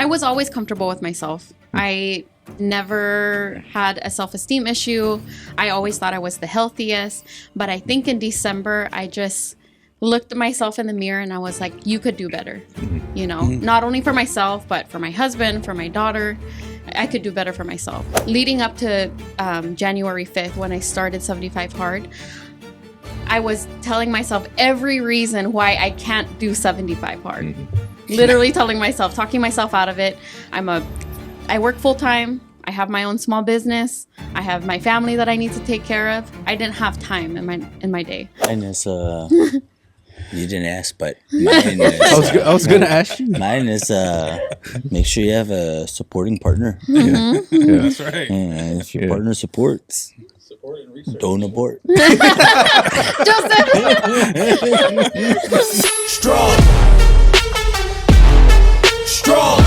I was always comfortable with myself. I never had a self-esteem issue. I always thought I was the healthiest. But I think in December, I just looked at myself in the mirror and I was like, you could do better. You know, not only for myself, but for my husband, for my daughter. I could do better for myself. Leading up to January 5th, when I started 75 Hard, I was telling myself every reason why I can't do 75 Hard. Literally telling myself, talking myself out of it. I work full time. I have my own small business. I have my family that I need to take care of. I didn't have time in my day. Mine is you didn't ask, but mine is, I was gonna ask you. Mine is make sure you have a supporting partner. Yeah, that's right. And if your partner supports, don't abort. Joseph! Strong. Strong.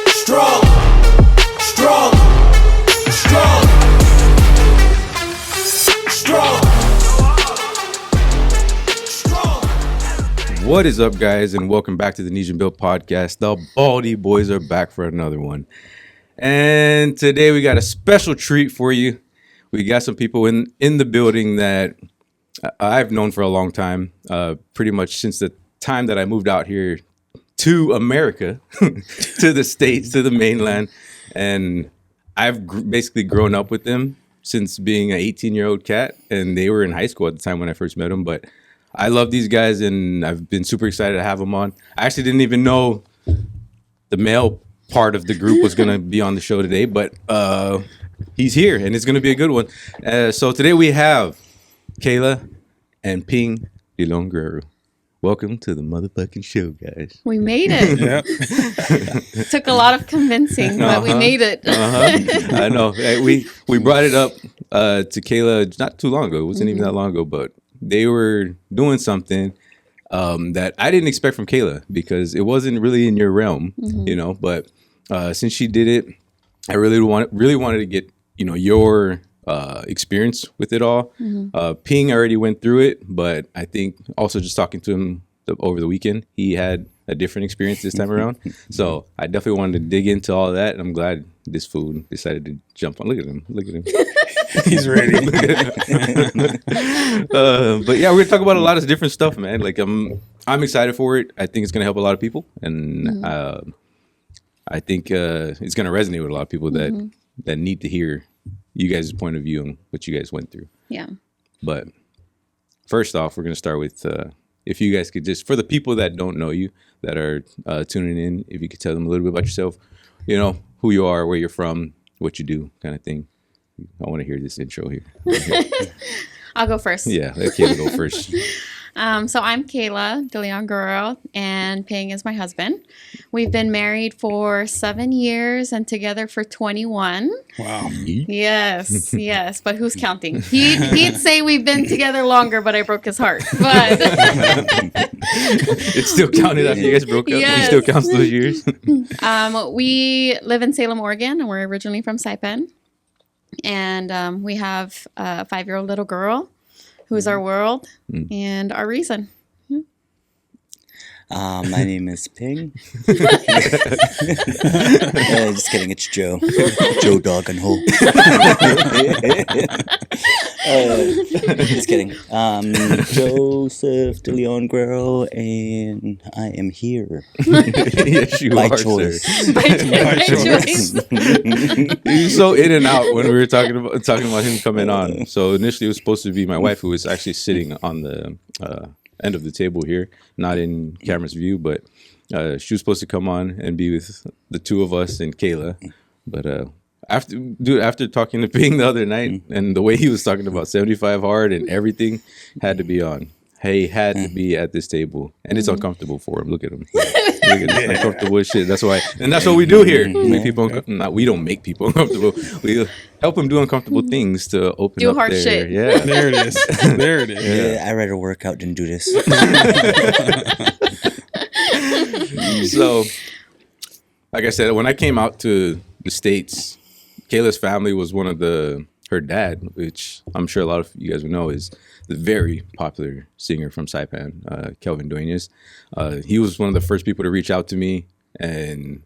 Strong. Strong. Strong. Strong. What is up, guys, and welcome back to the Nesian Built Podcast. The Baldy Boys are back for another one. And today we got a special treat for you. We got some people in the building that I've known for a long time, pretty much since the time that I moved out here to America, to the States, to the mainland. And I've basically grown up with them since being an 18-year-old cat, and they were in high school at the time when I first met them. But I love these guys, and I've been super excited to have them on. I actually didn't even know the male part of the group was going to be on the show today, but he's here, and it's going to be a good one. So today we have Kayla and Ping DeLong. Welcome to the motherfucking show, guys. We made it. Yeah. Took a lot of convincing, but we made it. I know. We brought it up to Kayla not too long ago. It wasn't even that long ago, but they were doing something that I didn't expect from Kayla because it wasn't really in your realm, you know. But since she did it, I really wanted to get your experience with it all. Ping already went through it, but I think also just talking to him over the weekend, he had a different experience this time around. So I definitely wanted to dig into all of that, and I'm glad this fool decided to jump on. Look at him. He's ready. But yeah, we're gonna talk about a lot of different stuff, man. Like I'm excited for it. I think it's gonna help a lot of people, and I think it's gonna resonate with a lot of people that need to hear you guys' point of view on what you guys went through. Yeah. But first off, we're gonna start with if you guys could just, for the people that don't know you, that are tuning in, if you could tell them a little bit about yourself, who you are, where you're from, what you do, kind of thing. I want to hear this intro here. I'll go first. Yeah, let Kayla go first. So I'm Kayla DeLong, and Ping is my husband. We've been married for 7 years and together for 21. Wow. Yes. But who's counting? He'd say we've been together longer, but I broke his heart. But it's still counted after you guys broke up. Yes. He still counts those years. We live in Salem, Oregon, and we're originally from Saipan. And we have a 5-year-old little girl who's our world and our reason. Yeah. My name is Ping. Just kidding, it's Joe. Joe Dog and Hole. Just kidding. Joseph DeLeon Guerrero, and I am here. Yes, you By are, choice. sir. By choice. He was so in and out when we were talking about him coming on. So initially it was supposed to be my wife, who was actually sitting on the end of the table here, not in camera's view, but she was supposed to come on and be with the two of us and Kayla. But after talking to Ping the other night and the way he was talking about 75 Hard and everything, had to be on. He had to be at this table, and it's uncomfortable for him. Look at him. Look at this uncomfortable shit. That's why, and that's what we do here. Make people we don't make people uncomfortable. We help them do uncomfortable things to open Do up hard their, shit. Yeah, There it is. There it is. Yeah, I'd rather work out than do this. So, like I said, when I came out to the States, Kayla's family was one of the her dad, which I'm sure a lot of you guys would know, is the very popular singer from Saipan, Kelvin Duenas. He was one of the first people to reach out to me, and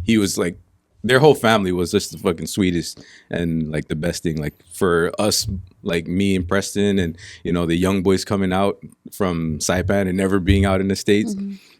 he was like, their whole family was just the fucking sweetest and like the best thing. Like for us, like me and Preston, and you know the young boys coming out from Saipan and never being out in the States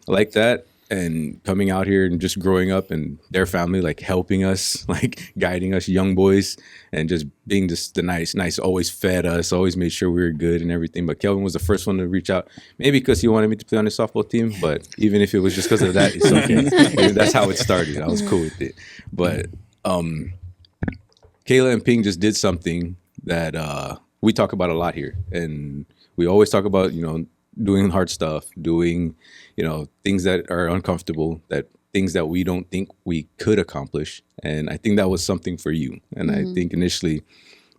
like that, and coming out here and just growing up, and their family like helping us, like guiding us young boys, and just being just the nice, always fed us, always made sure we were good and everything. But Kelvin was the first one to reach out, maybe because he wanted me to play on his softball team, but even if it was just because of that, it's okay. That's how it started. I was cool with it. But Kayla and Ping just did something that we talk about a lot here, and we always talk about, you know, doing hard stuff, doing, you know, things that are uncomfortable, that things that we don't think we could accomplish. And I think that was something for you. And I think initially,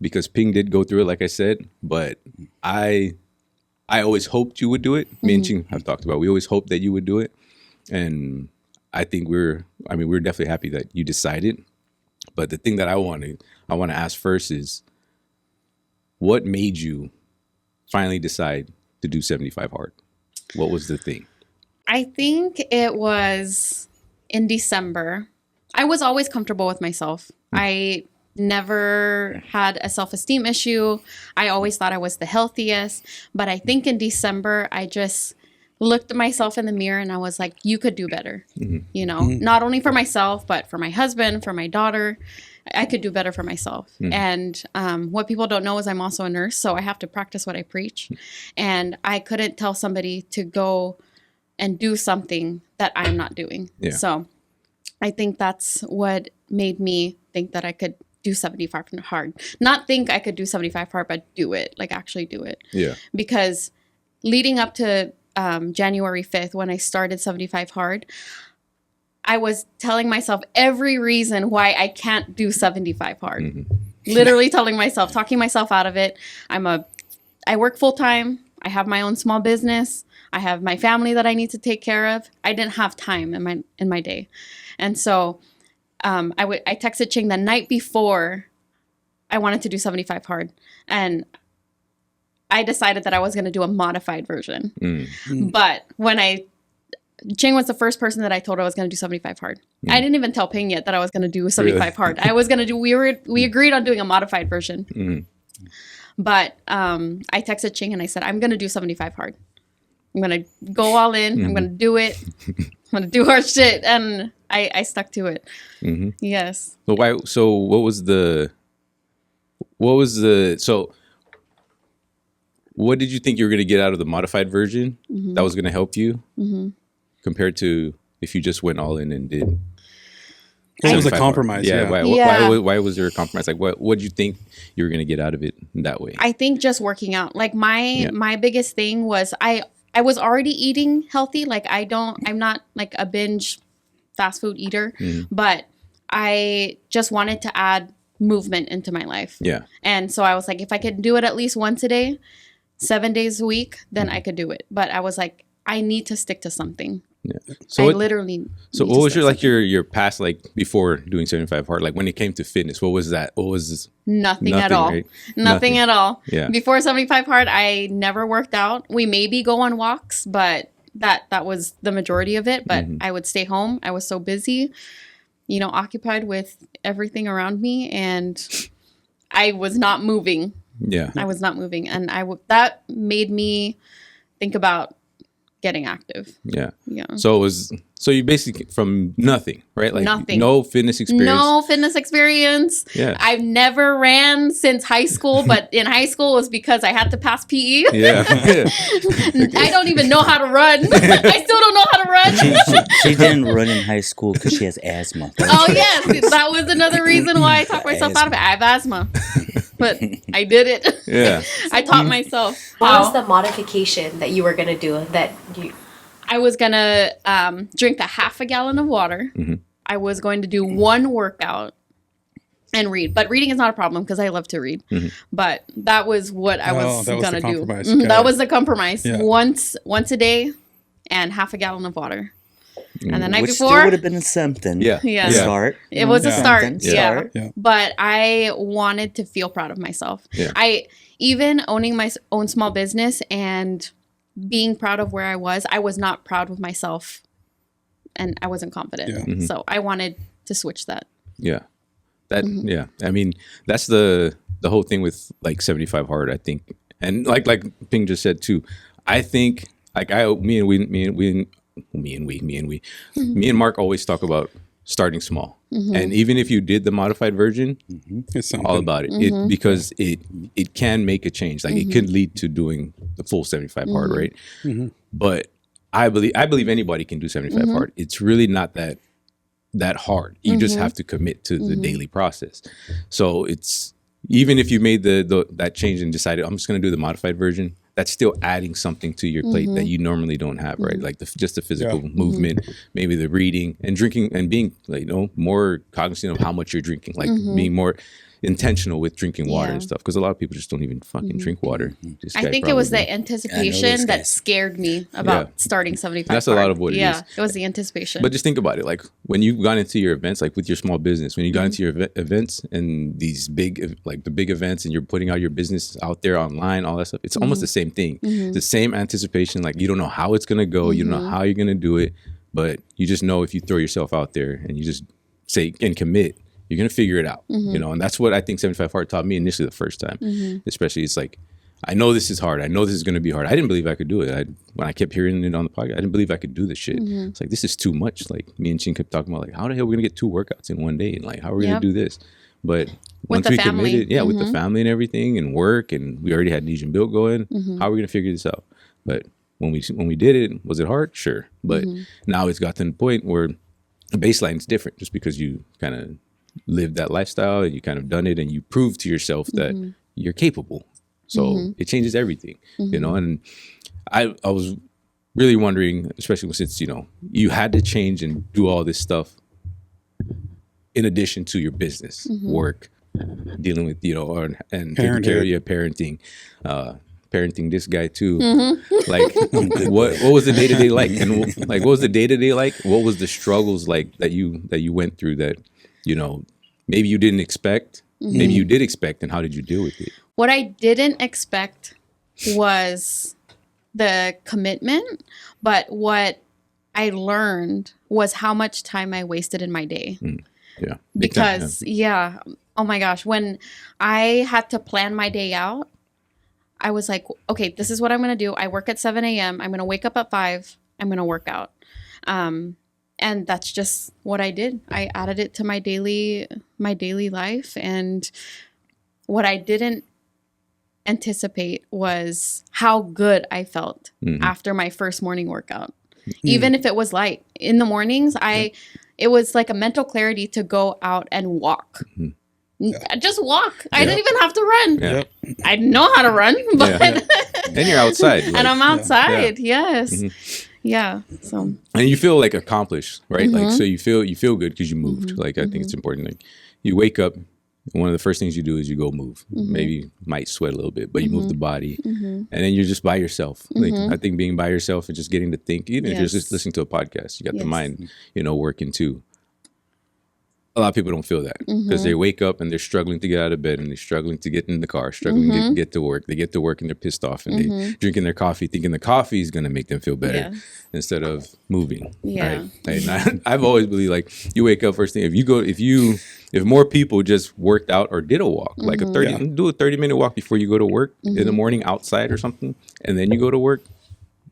because Ping did go through it, like I said, but I always hoped you would do it. Me and Ching have talked about, we always hoped that you would do it. And I think we're definitely happy that you decided. But the thing that I want to ask first is, what made you finally decide to do 75 hard? What was the thing? I think it was in December. I was always comfortable with myself. I never had a self-esteem issue. I always thought I was the healthiest. But I think in December, I just looked at myself in the mirror and I was like, you could do better. You know, not only for myself, but for my husband, for my daughter. I could do better for myself. And what people don't know is I'm also a nurse, so I have to practice what I preach. And I couldn't tell somebody to go and do something that I'm not doing. Yeah. So I think that's what made me think that I could do 75 hard. Not think I could do 75 hard, but do it, like actually do it. Yeah. Because leading up to January 5th, when I started 75 hard, I was telling myself every reason why I can't do 75 hard. Literally telling myself, talking myself out of it. I work full time. I have my own small business. I have my family that I need to take care of. I didn't have time in my day. And so I texted Ching the night before I wanted to do 75 hard. And I decided that I was going to do a modified version. But when Ching was the first person that I told I was going to do 75 hard. I didn't even tell Ping yet that I was going to do 75 hard. I was going to do, we agreed on doing a modified version. But I texted Ching and I said, I'm going to do 75 hard. I'm going to go all in. I'm going to do it. I'm going to do our shit. And I stuck to it. Yes. So what did you think you were going to get out of the modified version that was going to help you compared to if you just went all in and did? It was a compromise. Yeah. Why was there a compromise? Like, what did you think you were going to get out of it that way? I think just working out. Like my biggest thing was I was already eating healthy. Like I'm not like a binge fast food eater, but I just wanted to add movement into my life. Yeah. And so I was like, if I could do it at least once a day, 7 days a week, then I could do it. But I was like, I need to stick to something. Yeah. So what was your past, like before doing 75 hard? Like when it came to fitness, what was that? What was nothing at all? Right? Nothing at all. Yeah. Before 75 hard, I never worked out. We maybe go on walks, but that was the majority of it. But I would stay home. I was so busy, occupied with everything around me, and I was not moving. Yeah. I was not moving. And that made me think about getting active. Yeah. Yeah. So you basically from nothing, right? Like nothing. No fitness experience. No fitness experience. Yeah. I've never ran since high school, but in high school it was because I had to pass PE. Yeah. I don't even know how to run. I still don't know how to run. She didn't run in high school because she has asthma. Oh yes, that was another reason why I talked myself out of it. I have asthma. But I did it. Yeah. I taught myself. What was the modification that you were going to do I was going to drink a half a gallon of water. I was going to do one workout and read. But reading is not a problem because I love to read. But that was what I was going to do. That was the compromise. Yeah. Once a day and half a gallon of water. And the night Which before, still would have been something. Yeah. Yeah. To start. it was a Yeah. start. Something. Yeah. Start. Yeah. But I wanted to feel proud of myself. Yeah. Even owning my own small business and being proud of where I was not proud of myself, and I wasn't confident. Yeah. Mhm. So I wanted to switch that. Yeah. That Mm-hmm. yeah. I mean, that's the whole thing with like 75 hard, I think. And like Ping just said too. I think like me and Mark always talk about starting small. Mm-hmm. And even if you did the modified version, It's something. all about it. Mm-hmm. Because it can make a change. Like it could lead to doing the full 75 hard, Mm-hmm. right? But I believe anybody can do 75 Mm-hmm. hard. It's really not that hard. You just have to commit to the daily process. So it's even if you made that change and decided I'm just going to do the modified version, that's still adding something to your plate that you normally don't have, right? Like just the physical movement, maybe the reading and drinking and being like more cognizant of how much you're drinking, like being more intentional with drinking water and Yeah. stuff, because a lot of people just don't even fucking drink water. This I guy think it was probably- the anticipation that guys. scared me about Yeah. starting 75 That's a hard. lot of what it Yeah, is. it was the anticipation. But just think about it. Like when you've gone into your events, like with your small business, when you got into your events and these big, like the big events, and you're putting out your business out there online, all that stuff, it's almost the same thing. The same anticipation. Like you don't know how it's going to go. You don't know how you're going to do it, but you just know if you throw yourself out there and you just say and commit, you're going to figure it out, and that's what I think 75 hard taught me initially the first time, especially. It's like, I know this is hard. I know this is going to be hard. I didn't believe I could do it. When I kept hearing it on the podcast, I didn't believe I could do this shit. It's like, this is too much. Like me and Chin kept talking about like, how the hell are we going to get 2 workouts in one day? And like, how are we going to do this? But once the we family. committed, with the family and everything and work, and we already had Nesian built going, how are we going to figure this out? But when we did it, was it hard? Sure. But now it's gotten to the point where the baseline is different, just because you kind of lived that lifestyle and you kind of done it and you proved to yourself that you're capable. So it changes everything, and I was really wondering, especially since, you had to change and do all this stuff in addition to your business, work, dealing with, and taking care of your parenting, parenting this guy too. Like what was the day-to-day like? And like, what was the day-to-day like? What was the struggles like that you went through that, maybe you didn't expect, maybe you did expect, and how did you deal with it? What I didn't expect was the commitment, but what I learned was how much time I wasted in my day. Yeah. Big time, Because, oh my gosh, when I had to plan my day out, I was like, okay, this is what I'm going to do. I work at 7 a.m. I'm going to wake up at 5. I'm going to work out. And that's just what I did. I added it to my daily life. And what I didn't anticipate was how good I felt after my first morning workout. Even if it was light. In the mornings, it was like a mental clarity to go out and walk. Just walk. I didn't even have to run. Yeah. I know how to run, but And you're outside. Like, and I'm outside. Yes. Yeah. So. And you feel like accomplished, right? Like, so you feel good because you moved. Like, I think it's important. Like, you wake up, and one of the first things you do is you go move. Maybe you might sweat a little bit, but you move the body, and then you're just by yourself. Like, I think being by yourself and just getting to think, even if you're just listening to a podcast, you got the mind, working too. A lot of people don't feel that because they wake up and they're struggling to get out of bed, and they're struggling to get in the car, struggling to get to work. They get to work and they're pissed off, and they drinking their coffee, thinking the coffee is going to make them feel better instead of moving. Yeah. Right? And I've always believed, like, you wake up first thing. If more people just worked out or did a walk, like do a 30-minute walk before you go to work in the morning outside or something, and then you go to work,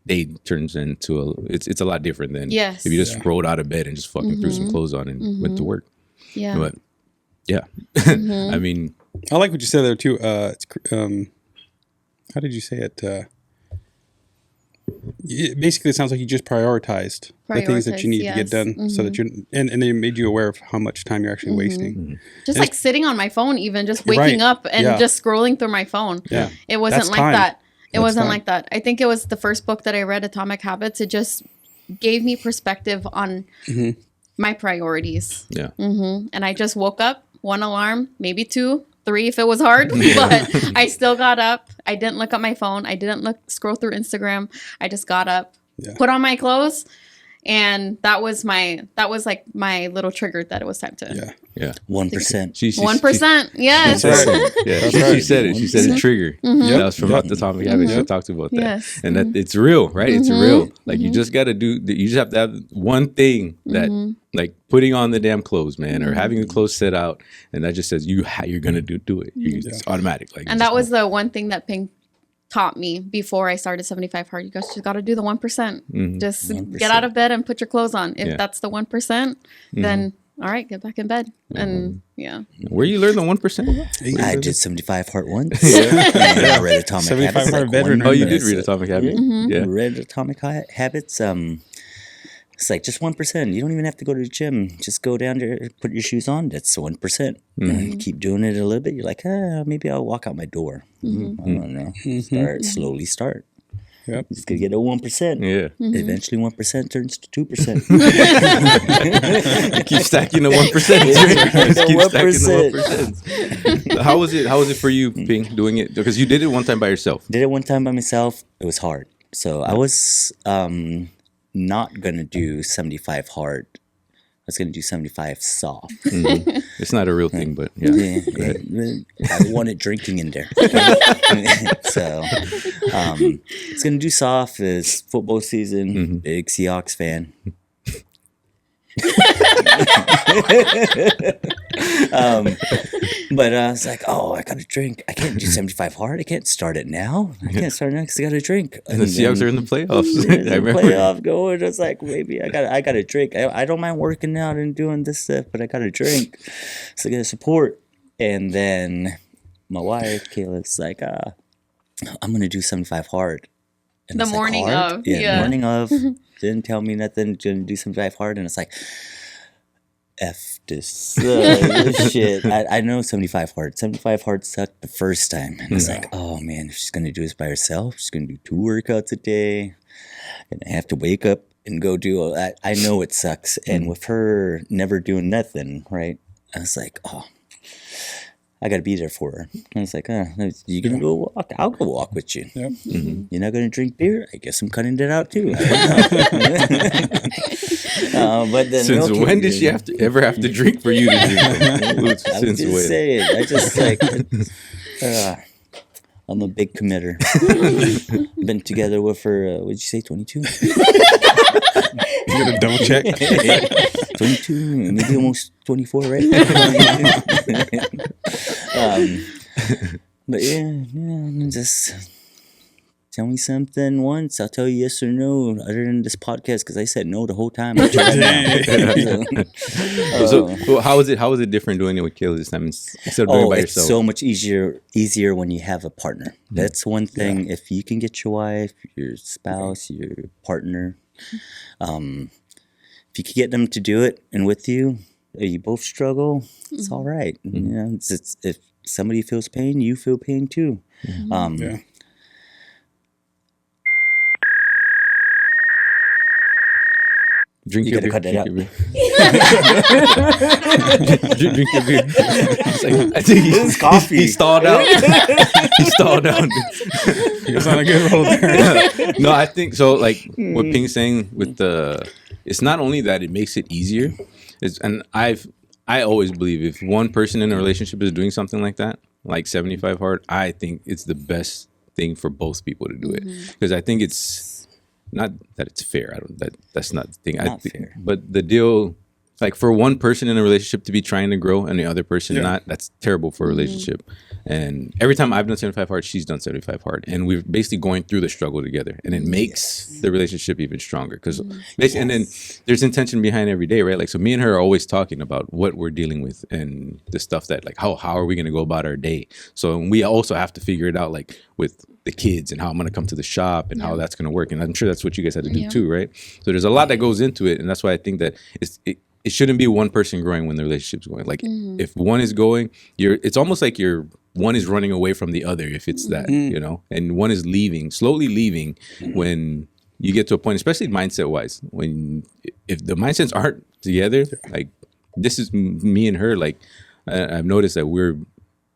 day turns into it's a lot different than if you just rolled out of bed and just fucking threw some clothes on and went to work. Yeah. But I mean, I like what you said there too. How did you say it? Basically, it sounds like you just prioritized the things that you need to get done, so that and they made you aware of how much time you're actually wasting. Just like sitting on my phone, even just waking up and just scrolling through my phone. Yeah. It wasn't That's like time. that. It That's wasn't time. like that. I think it was the first book that I read, Atomic Habits. It just gave me perspective on my priorities. yeah. And I just woke up, 1 alarm, maybe 2, 3 if it was hard, but I still got up. I didn't look at my phone. I didn't scroll through Instagram. I just got up, put on my clothes, And that was like my little trigger that it was time to. Yeah. 1%. 1%. Yes. That's right. Yeah, That's she right. said it. She said a trigger. That was from Atomic Habits. She talked about that, Yes. and that it's real, right? It's real. Like you just got to do. You just have to have one thing that, like putting on the damn clothes, man, or having the clothes set out, and that just says you're gonna do it. It's automatic. Like, And that was the one thing that Pink taught me before I started 75 Hard. You guys just got to do the 1%. Just 1%. get out of bed and put your clothes on. If Yeah. that's the 1%, then all right, get back in bed. And where you learn the 1%. I did 75 Hard once. And I read Atomic 75 Habits. Hard like veteran. one Oh, you did minute. read Atomic Habits. I Yeah. read Atomic Habits. It's like just 1%. You don't even have to go to the gym. Just go down there, put your shoes on. That's 1%. And you keep doing it a little bit. You're like, maybe I'll walk out my door. I don't know. Slowly start. Yep. Just gonna get a 1%. Yeah. Eventually, 1% turns to 2%. Keep stacking the 1%. Just keep stacking the 1%. How was it for you, Ping, doing it? Because you did it one time by yourself. Did it one time by myself. It was hard. So I was not gonna do 75 hard. I was gonna do 75 soft. It's not a real thing, but yeah. I wanted drinking in there. So it's gonna do soft. It's football season. Big Seahawks fan. But I was like, I gotta drink. I can't do 75 hard. I can't start it now. I can't start it now because I gotta drink. And the Seahawks are in the playoffs. I remember. Playoff going. It's like, maybe I gotta drink. I don't mind working out and doing this stuff, but I gotta drink. So I gotta support. And then my wife, Kayla's like, I'm gonna do 75 hard. And The I was like, morning hard? of, Yeah, yeah. morning of. Didn't tell me nothing. Gonna do 75 hard. And it's like, F this shit. I know 75 hard. 75 hard sucked the first time. And it's like, oh man, if she's gonna do this by herself, she's gonna do 2 workouts a day. And I have to wake up and go do all that. I know it sucks. And with her never doing nothing, right? I was like, I gotta be there for her. And I was like, you gonna go walk? I'll go walk with you. Yep. You're not gonna drink beer? I guess I'm cutting it out too. I don't know. But then Since when did she ever have to drink for you to drink? I was just saying. I just like. I'm a big committer. Been together with her. What'd you say? 22. You gotta double check. 22, maybe almost 24, right? But yeah, just tell me something once. I'll tell you yes or no. Other than this podcast, because I said no the whole time. So how is it different doing it with Kayla this time instead of doing it by it's yourself? so much easier when you have a partner. That's one thing. If you can get your wife, your spouse, your partner, if you can get them to do it and with you, you both struggle, it's all right. You know, it's if somebody feels pain, you feel pain too. Yeah. Drink You your gotta beer. cut that Drink your beer. It's like, I think It's coffee. He stalled out. He stalled out. He was on a good roll there. No, I think so. Like what Ping's saying with it's not only that it makes it easier. I always believe if one person in a relationship is doing something like that, like 75 hard, I think it's the best thing for both people to do it because I think it's. Not that it's fair. That's not the thing. Not fair. But the deal, like for one person in a relationship to be trying to grow and the other person not, that's terrible for a relationship. And every time I've done 75 hard, she's done 75 hard, and we're basically going through the struggle together, and it makes the relationship even stronger because, and then there's intention behind every day, right? Like so, me and her are always talking about what we're dealing with and the stuff that like how are we going to go about our day. So we also have to figure it out, like with the kids and how I'm going to come to the shop and how that's going to work. And I'm sure that's what you guys had to do too, right? So there's a lot that goes into it. And that's why I think that it shouldn't be one person growing when the relationship's going. Like if one is going, it's almost like one is running away from the other if it's that, you know, and one is slowly leaving when you get to a point, especially mindset wise, if the mindsets aren't together, like this is me and her, like I've noticed that we're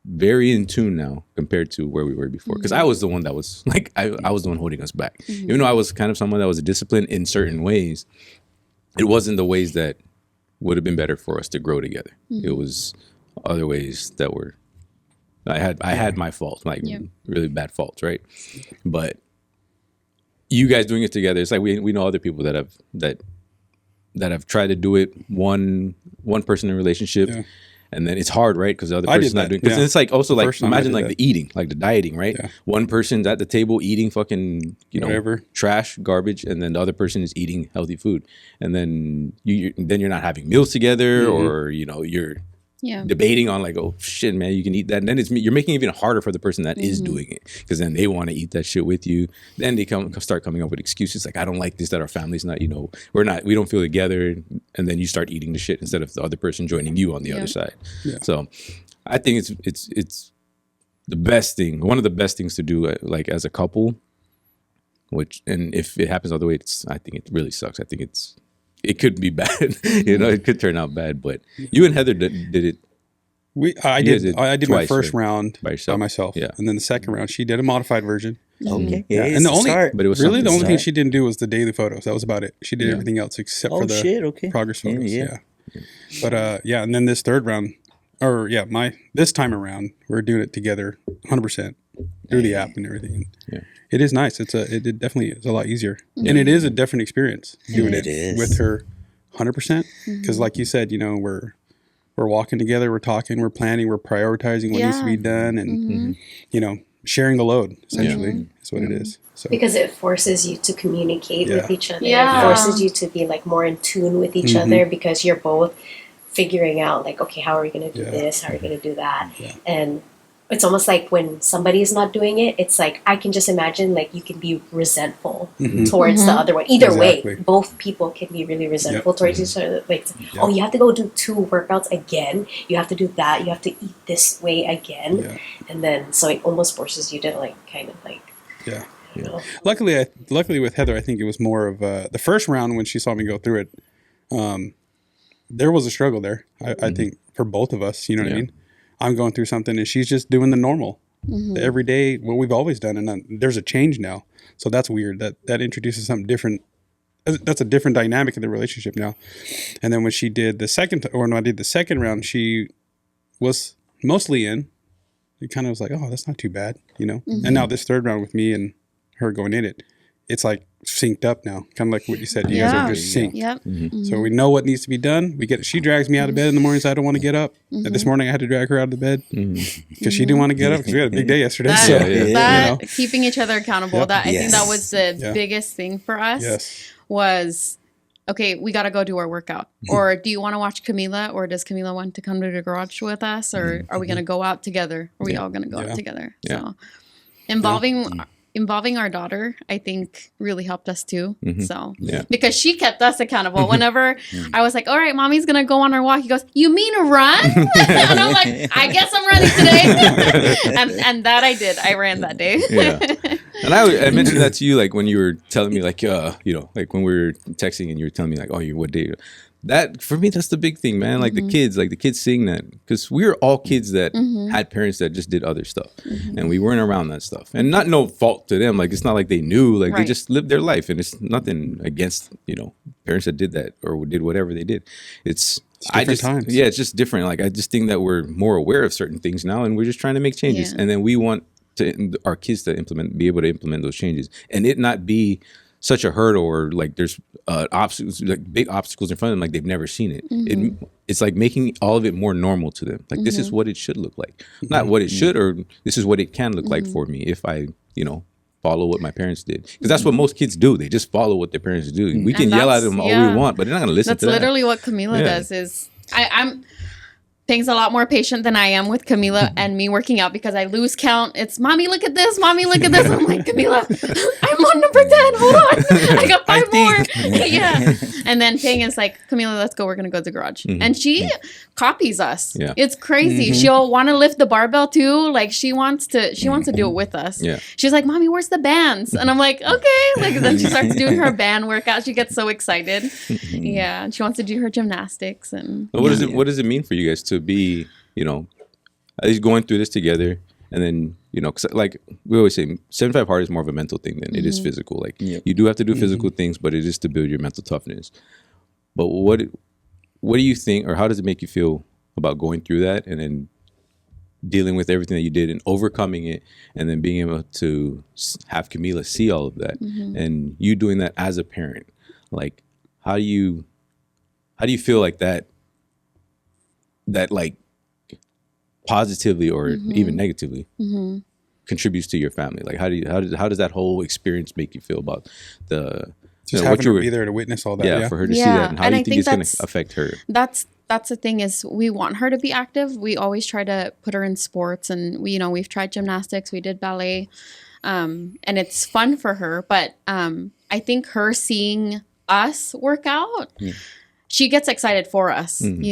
very in tune now compared to where we were before. Because I was the one that was like, I was the one holding us back. Even though I was kind of someone that was disciplined in certain ways, it wasn't the ways that would have been better for us to grow together. It was other ways that were, I had my faults, like really bad faults, right? But you guys doing it together, it's like we know other people that have tried to do it one person in a relationship. Yeah. And then it's hard, right? Because the other person's not doing. Because it's like also like imagine like the eating, like the dieting, right? Yeah. One person's at the table eating fucking whatever trash, garbage, and then the other person is eating healthy food, and then you're not having meals together, or you're debating on like, oh shit, man, you can eat that, and then you're making it even harder for the person that is doing it, because then they want to eat that shit with you. Then they start coming up with excuses like, I don't like this, that our family's not, we don't feel together, and then you start eating the shit instead of the other person joining you on the other side. Yeah. So I think it's the best thing, one of the best things to do, like as a couple. And if it happens other way, I think it really sucks. I think it could be bad. It could turn out bad. But you and Heather did it. I did my first round by myself. Yeah. And then the second round, she did a modified version. Okay. Yeah. And the only thing she didn't do was the daily photos. That was about it. She did everything else except for the progress photos. Yeah. But and then this third round, this time around, we're doing it together 100% through the app and everything. And it is nice. It definitely is a lot easier. And it is a different experience doing it with her 100%. Because like you said, we're walking together, we're talking, we're planning, we're prioritizing what needs to be done, and sharing the load essentially is what it is. So because it forces you to communicate with each other. It forces you to be like more in tune with each other, because you're both figuring out like, okay, how are we going to do this? How are we going to do that? Yeah. And it's almost like when somebody is not doing it, it's like, I can just imagine like you can be resentful towards the other one. Either way, both people can be really resentful towards each other. Like, oh, you have to go do 2 workouts again. You have to do that. You have to eat this way again. Yeah. And then, so it almost forces you to like, kind of like, you know. Luckily with Heather, I think it was more of the first round when she saw me go through it. There was a struggle there. I think for both of us, you know what I mean? I'm going through something and she's just doing the normal, the everyday, what we've always done. And there's a change now. So that's weird. That introduces something different. That's a different dynamic in the relationship now. And then when she did when I did the second round, she was mostly in. It kind of was like, oh, that's not too bad, And now this third round with me and her going in it, it's like synced up now. Kind of like what you said. You guys are just synced. Yep. So we know what needs to be done. She drags me out of bed in the mornings. I don't want to get up. And this morning I had to drag her out of the bed because she didn't want to get up because we had a big day yesterday. Keeping each other accountable. I think that was the biggest thing for us was, okay, we got to go do our workout. Or do you want to watch Camila? Or does Camila want to come to the garage with us? Or are we going to go out together? Are we all going to go out together? So involving our daughter, I think, really helped us too. So, because she kept us accountable. Whenever I was like, all right, mommy's going to go on her walk. He goes, you mean run? And I'm like, I guess I'm running today. and that I did. I ran that day. And I mentioned that to you, like when you were telling me like, like when we were texting and you were telling me like, oh, what day? That for me, that's the big thing, man. Like the kids seeing that, because we were all kids that had parents that just did other stuff, and we weren't around that stuff. And no fault to them. Like it's not like they knew. Like they just lived their life, and it's nothing against parents that did that or did whatever they did. It's different times. Yeah, it's just different. Like I just think that we're more aware of certain things now, and we're just trying to make changes. And then we want our kids to be able to implement those changes, and it not be such a hurdle, or like there's obstacles, like big obstacles in front of them, like they've never seen it. It's like making all of it more normal to them. Like this is what it should look like, not what it should, or this is what it can look like for me if I, follow what my parents did. Because that's what most kids do. They just follow what their parents do. We can yell at them all we want, but they're not going to listen to that. That's literally what Camila does. Is Ping's a lot more patient than I am with Camila and me working out, because I lose count. It's, mommy, look at this. Mommy, look at this. I'm like, Camila, I'm on number 10. Hold on. I got 5 more. And then Ping is like, Camila, let's go. We're going to go to the garage. And she copies us. Yeah. It's crazy. She'll want to lift the barbell too. Like she wants to do it with us. Yeah. She's like, mommy, where's the bands? And I'm like, okay. Like then she starts doing her band workout. She gets so excited. And she wants to do her gymnastics. And what does it mean for you guys to be, at least going through this together, and then, cause like we always say, 75 hard is more of a mental thing than it is physical. Like you do have to do physical things, but it is to build your mental toughness. But what do you think, or how does it make you feel about going through that and then dealing with everything that you did and overcoming it, and then being able to have Camila see all of that, and you doing that as a parent? Like, how do you feel like that like positively or even negatively contributes to your family? Like, how does that whole experience make you feel about the just having to be there to witness all that? Yeah, for her to see that, and how do you think it's going to affect her? That's the thing, is we want her to be active. We always try to put her in sports, and we've tried gymnastics, we did ballet, and it's fun for her. But I think her seeing us work out, she gets excited for us, and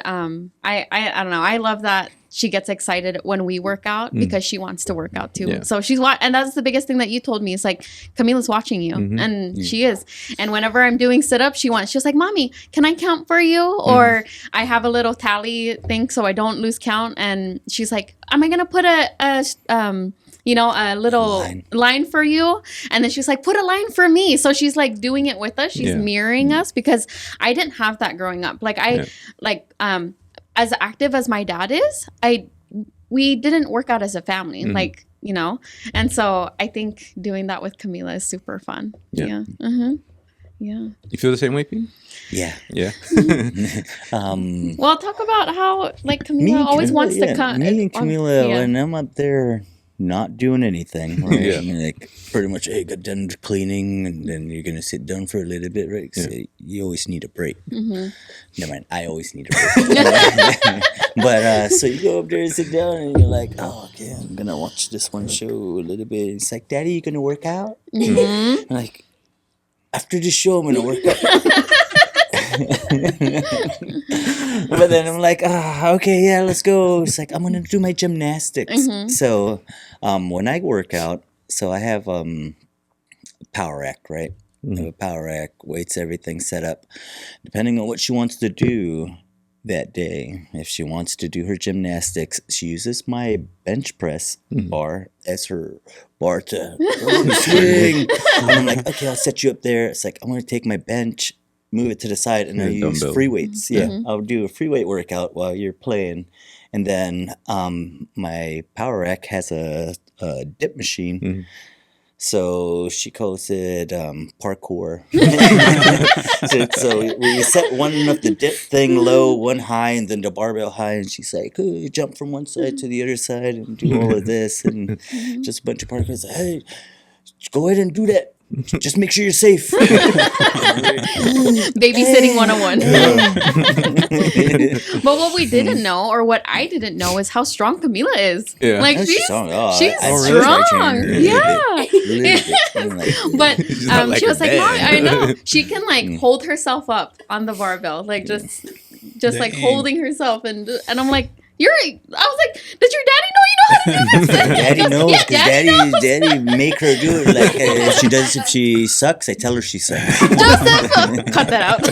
I don't know. I love that she gets excited when we work out because she wants to work out too. So she's and that's the biggest thing that you told me. It's like, Camila's watching you, and she is. And whenever I'm doing sit-ups, she's like, Mommy, can I count for you? Or I have a little tally thing so I don't lose count. And she's like, am I gonna put a little line for you? And then she's like, put a line for me. So she's like doing it with us. She's mirroring us, because I didn't have that growing up. Like as active as my dad is, we didn't work out as a family, and so I think doing that with Camila is super fun. Yeah. You feel the same way, Pete? Yeah. Well, talk about how Camila always wants to come. Me and Camila, when I'm up there not doing anything, right? I mean, like, pretty much, hey, got done cleaning, and then you're gonna sit down for a little bit, right? So you always need a break. Never mind, I always need a break. But so you go up there and sit down, and you're like, oh, okay, I'm gonna watch this one show a little bit. It's like, Daddy, you gonna work out? I'm like, after the show, I'm gonna work out. But then I'm like, okay, yeah, let's go. It's like, I'm gonna do my gymnastics. So when I work out, so I have power rack, right? I have a power rack, weights, everything set up. Depending on what she wants to do that day, if she wants to do her gymnastics, she uses my bench press bar as her bar to swing. And I'm like, okay, I'll set you up there. It's like, I'm gonna take my bench, move it to the side, and I use free weights. I'll do a free weight workout while you're playing. And then my power rack has a dip machine. So she calls it parkour. so we set one of the dip thing low, one high, and then the barbell high. And she's like, oh, you jump from one side to the other side and do all of this. And just a bunch of parkour. Like, hey, go ahead and do that. Just make sure you're safe. Babysitting 101. But what we didn't know, or what I didn't know, is how strong Camila is. She's strong. But she was like, Mom, I know. She can hold herself up on the barbell, just holding herself, and I'm like, I was like, does your daddy know you know how to do this? Daddy knows, because daddy make her do it. Like, if she sucks, I tell her she sucks. Joseph, cut that out.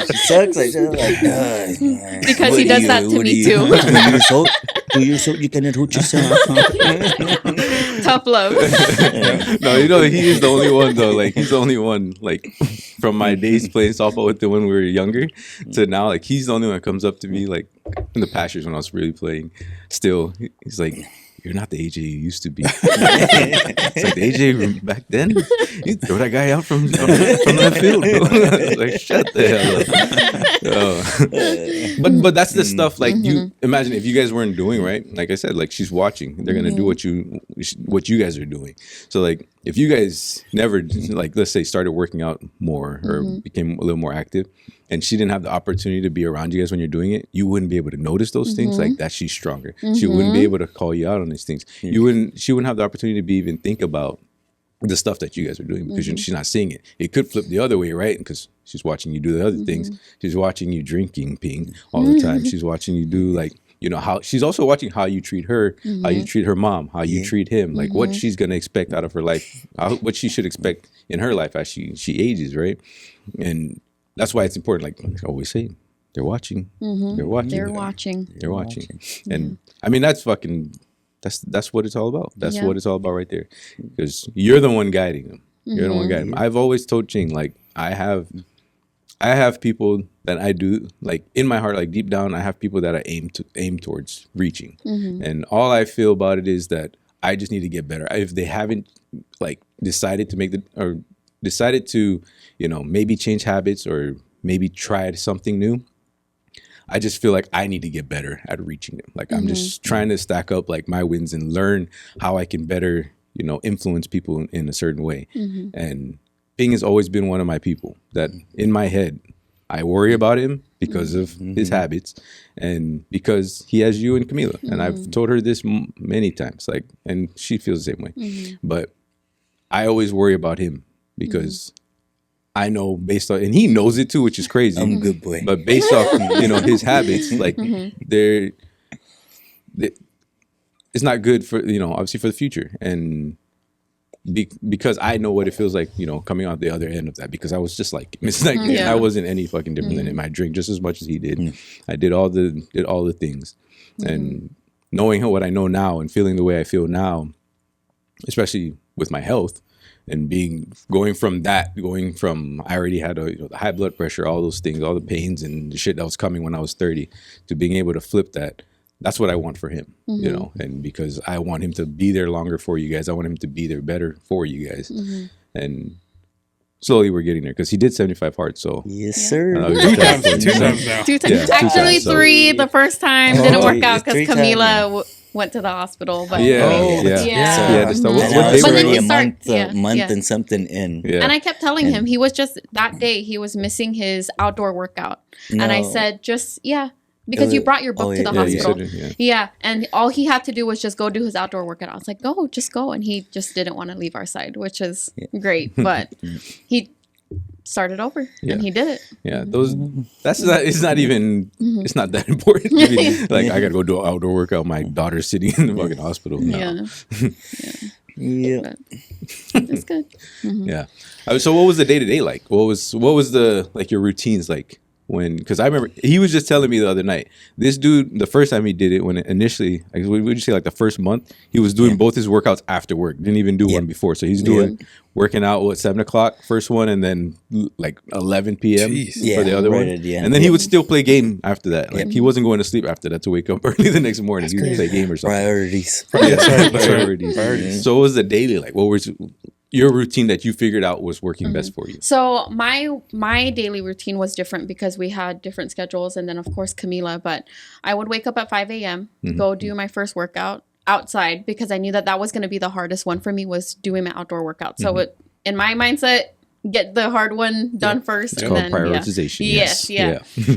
She sucks, I tell her, like, because he does that to me too. 2 years old, you cannot hold yourself. Tough love. No, he is the only one though. Like, he's the only one. Like, from my days playing softball with him when we were younger to now, like, he's the only one that comes up to me, like, in the past years when I was really playing. Still, he's like, you're not the AJ you used to be. It's like, the AJ back then, you throw that guy out from that field. Like, shut the hell up. But that's the stuff, like, you imagine if you guys weren't doing, right? Like I said, like, she's watching. They're gonna do what you guys are doing. So, like, if you guys never, like, let's say, started working out more or became a little more active, and she didn't have the opportunity to be around you guys when you're doing it, you wouldn't be able to notice those things. Like, that she's stronger. She wouldn't be able to call you out on these things. She wouldn't have the opportunity to even think about the stuff that you guys are doing, because she's not seeing it. It could flip the other way, right? Because she's watching you do the other things. She's watching you drinking, peeing all the time. She's watching you do, like, how she's also watching how you treat her, how you treat her mom, how you treat him, like what she's going to expect out of her life, what she should expect in her life as she ages, right? And that's why it's important. Like I always say, they're watching. They're watching. They're watching. They're watching. And I mean, that's what it's all about. That's what it's all about right there. Because you're the one guiding them. You're the one guiding them. I've always told Ching, like, I have I have people that I do, like, in my heart, like, deep down, I have people that I aim towards reaching. And all I feel about it is that I just need to get better. If they haven't, like, decided to, you know, maybe change habits or maybe try something new, I just feel like I need to get better at reaching them. Like, I'm just trying to stack up, like, my wins and learn how I can better, you know, influence people in a certain way. And Ping has always been one of my people that in my head, I worry about him because of his habits and because he has you and Camila. And I've told her this many times, like, and she feels the same way. But I always worry about him because I know based on, and he knows it too, which is crazy. I'm a good boy. But based off, you know, his habits, like it's not good for, you know, obviously for the future. And because I know what it feels like, you know, coming out the other end of that, because I was just like, it's like I wasn't any fucking different than him. I drink just as much as he did. I did all the things. And knowing what I know now and feeling the way I feel now, especially with my health, and going from I already had the high blood pressure, all those things, all the pains and the shit that was coming when I was 30, to being able to flip that. That's what I want for him, you know, and because I want him to be there longer for you guys. I want him to be there better for you guys. And slowly we're getting there because he did 75 hard. So yes, sir. Two times now. Two times. Yeah, two Actually, times, so- 3 the first time didn't work out because 3 times. Camila went to the hospital. But Yeah. And What I day was were already you? a month and something in. Yeah. And I kept telling him, he was just, that day, he was missing his outdoor workout. And I No. said, because you brought your book to the hospital. Yeah. And all he had to do was just go do his outdoor workout. I was like, just go. And he just didn't want to leave our side, which is great. But he started over and he did it. Yeah, it's not even, it's not that important. Like, I got to go do an outdoor workout. My daughter's sitting in the fucking hospital. No. Yeah. But it's good. Yeah. So what was the day-to-day like? What was the, like, your routines like? Because I remember he was just telling me the other night, this dude, the first time he did it, when initially, like, would you say like the first month, he was doing both his workouts after work, didn't even do one before. So he's doing working out 7 o'clock first one, and then like 11 p.m. for the other one. And then he would still play game after that. Like he wasn't going to sleep after that to wake up early the next morning. He would play game or something. Priorities. Priorities. So what was the daily like? What was your routine that you figured out was working best for you? So my daily routine was different because we had different schedules, and then of course Camila. But I would wake up at 5 a.m., go do my first workout outside, because I knew that was going to be the hardest one for me, was doing my outdoor workout. So in my mindset, get the hard one done first. It's and called then prioritization. Yes.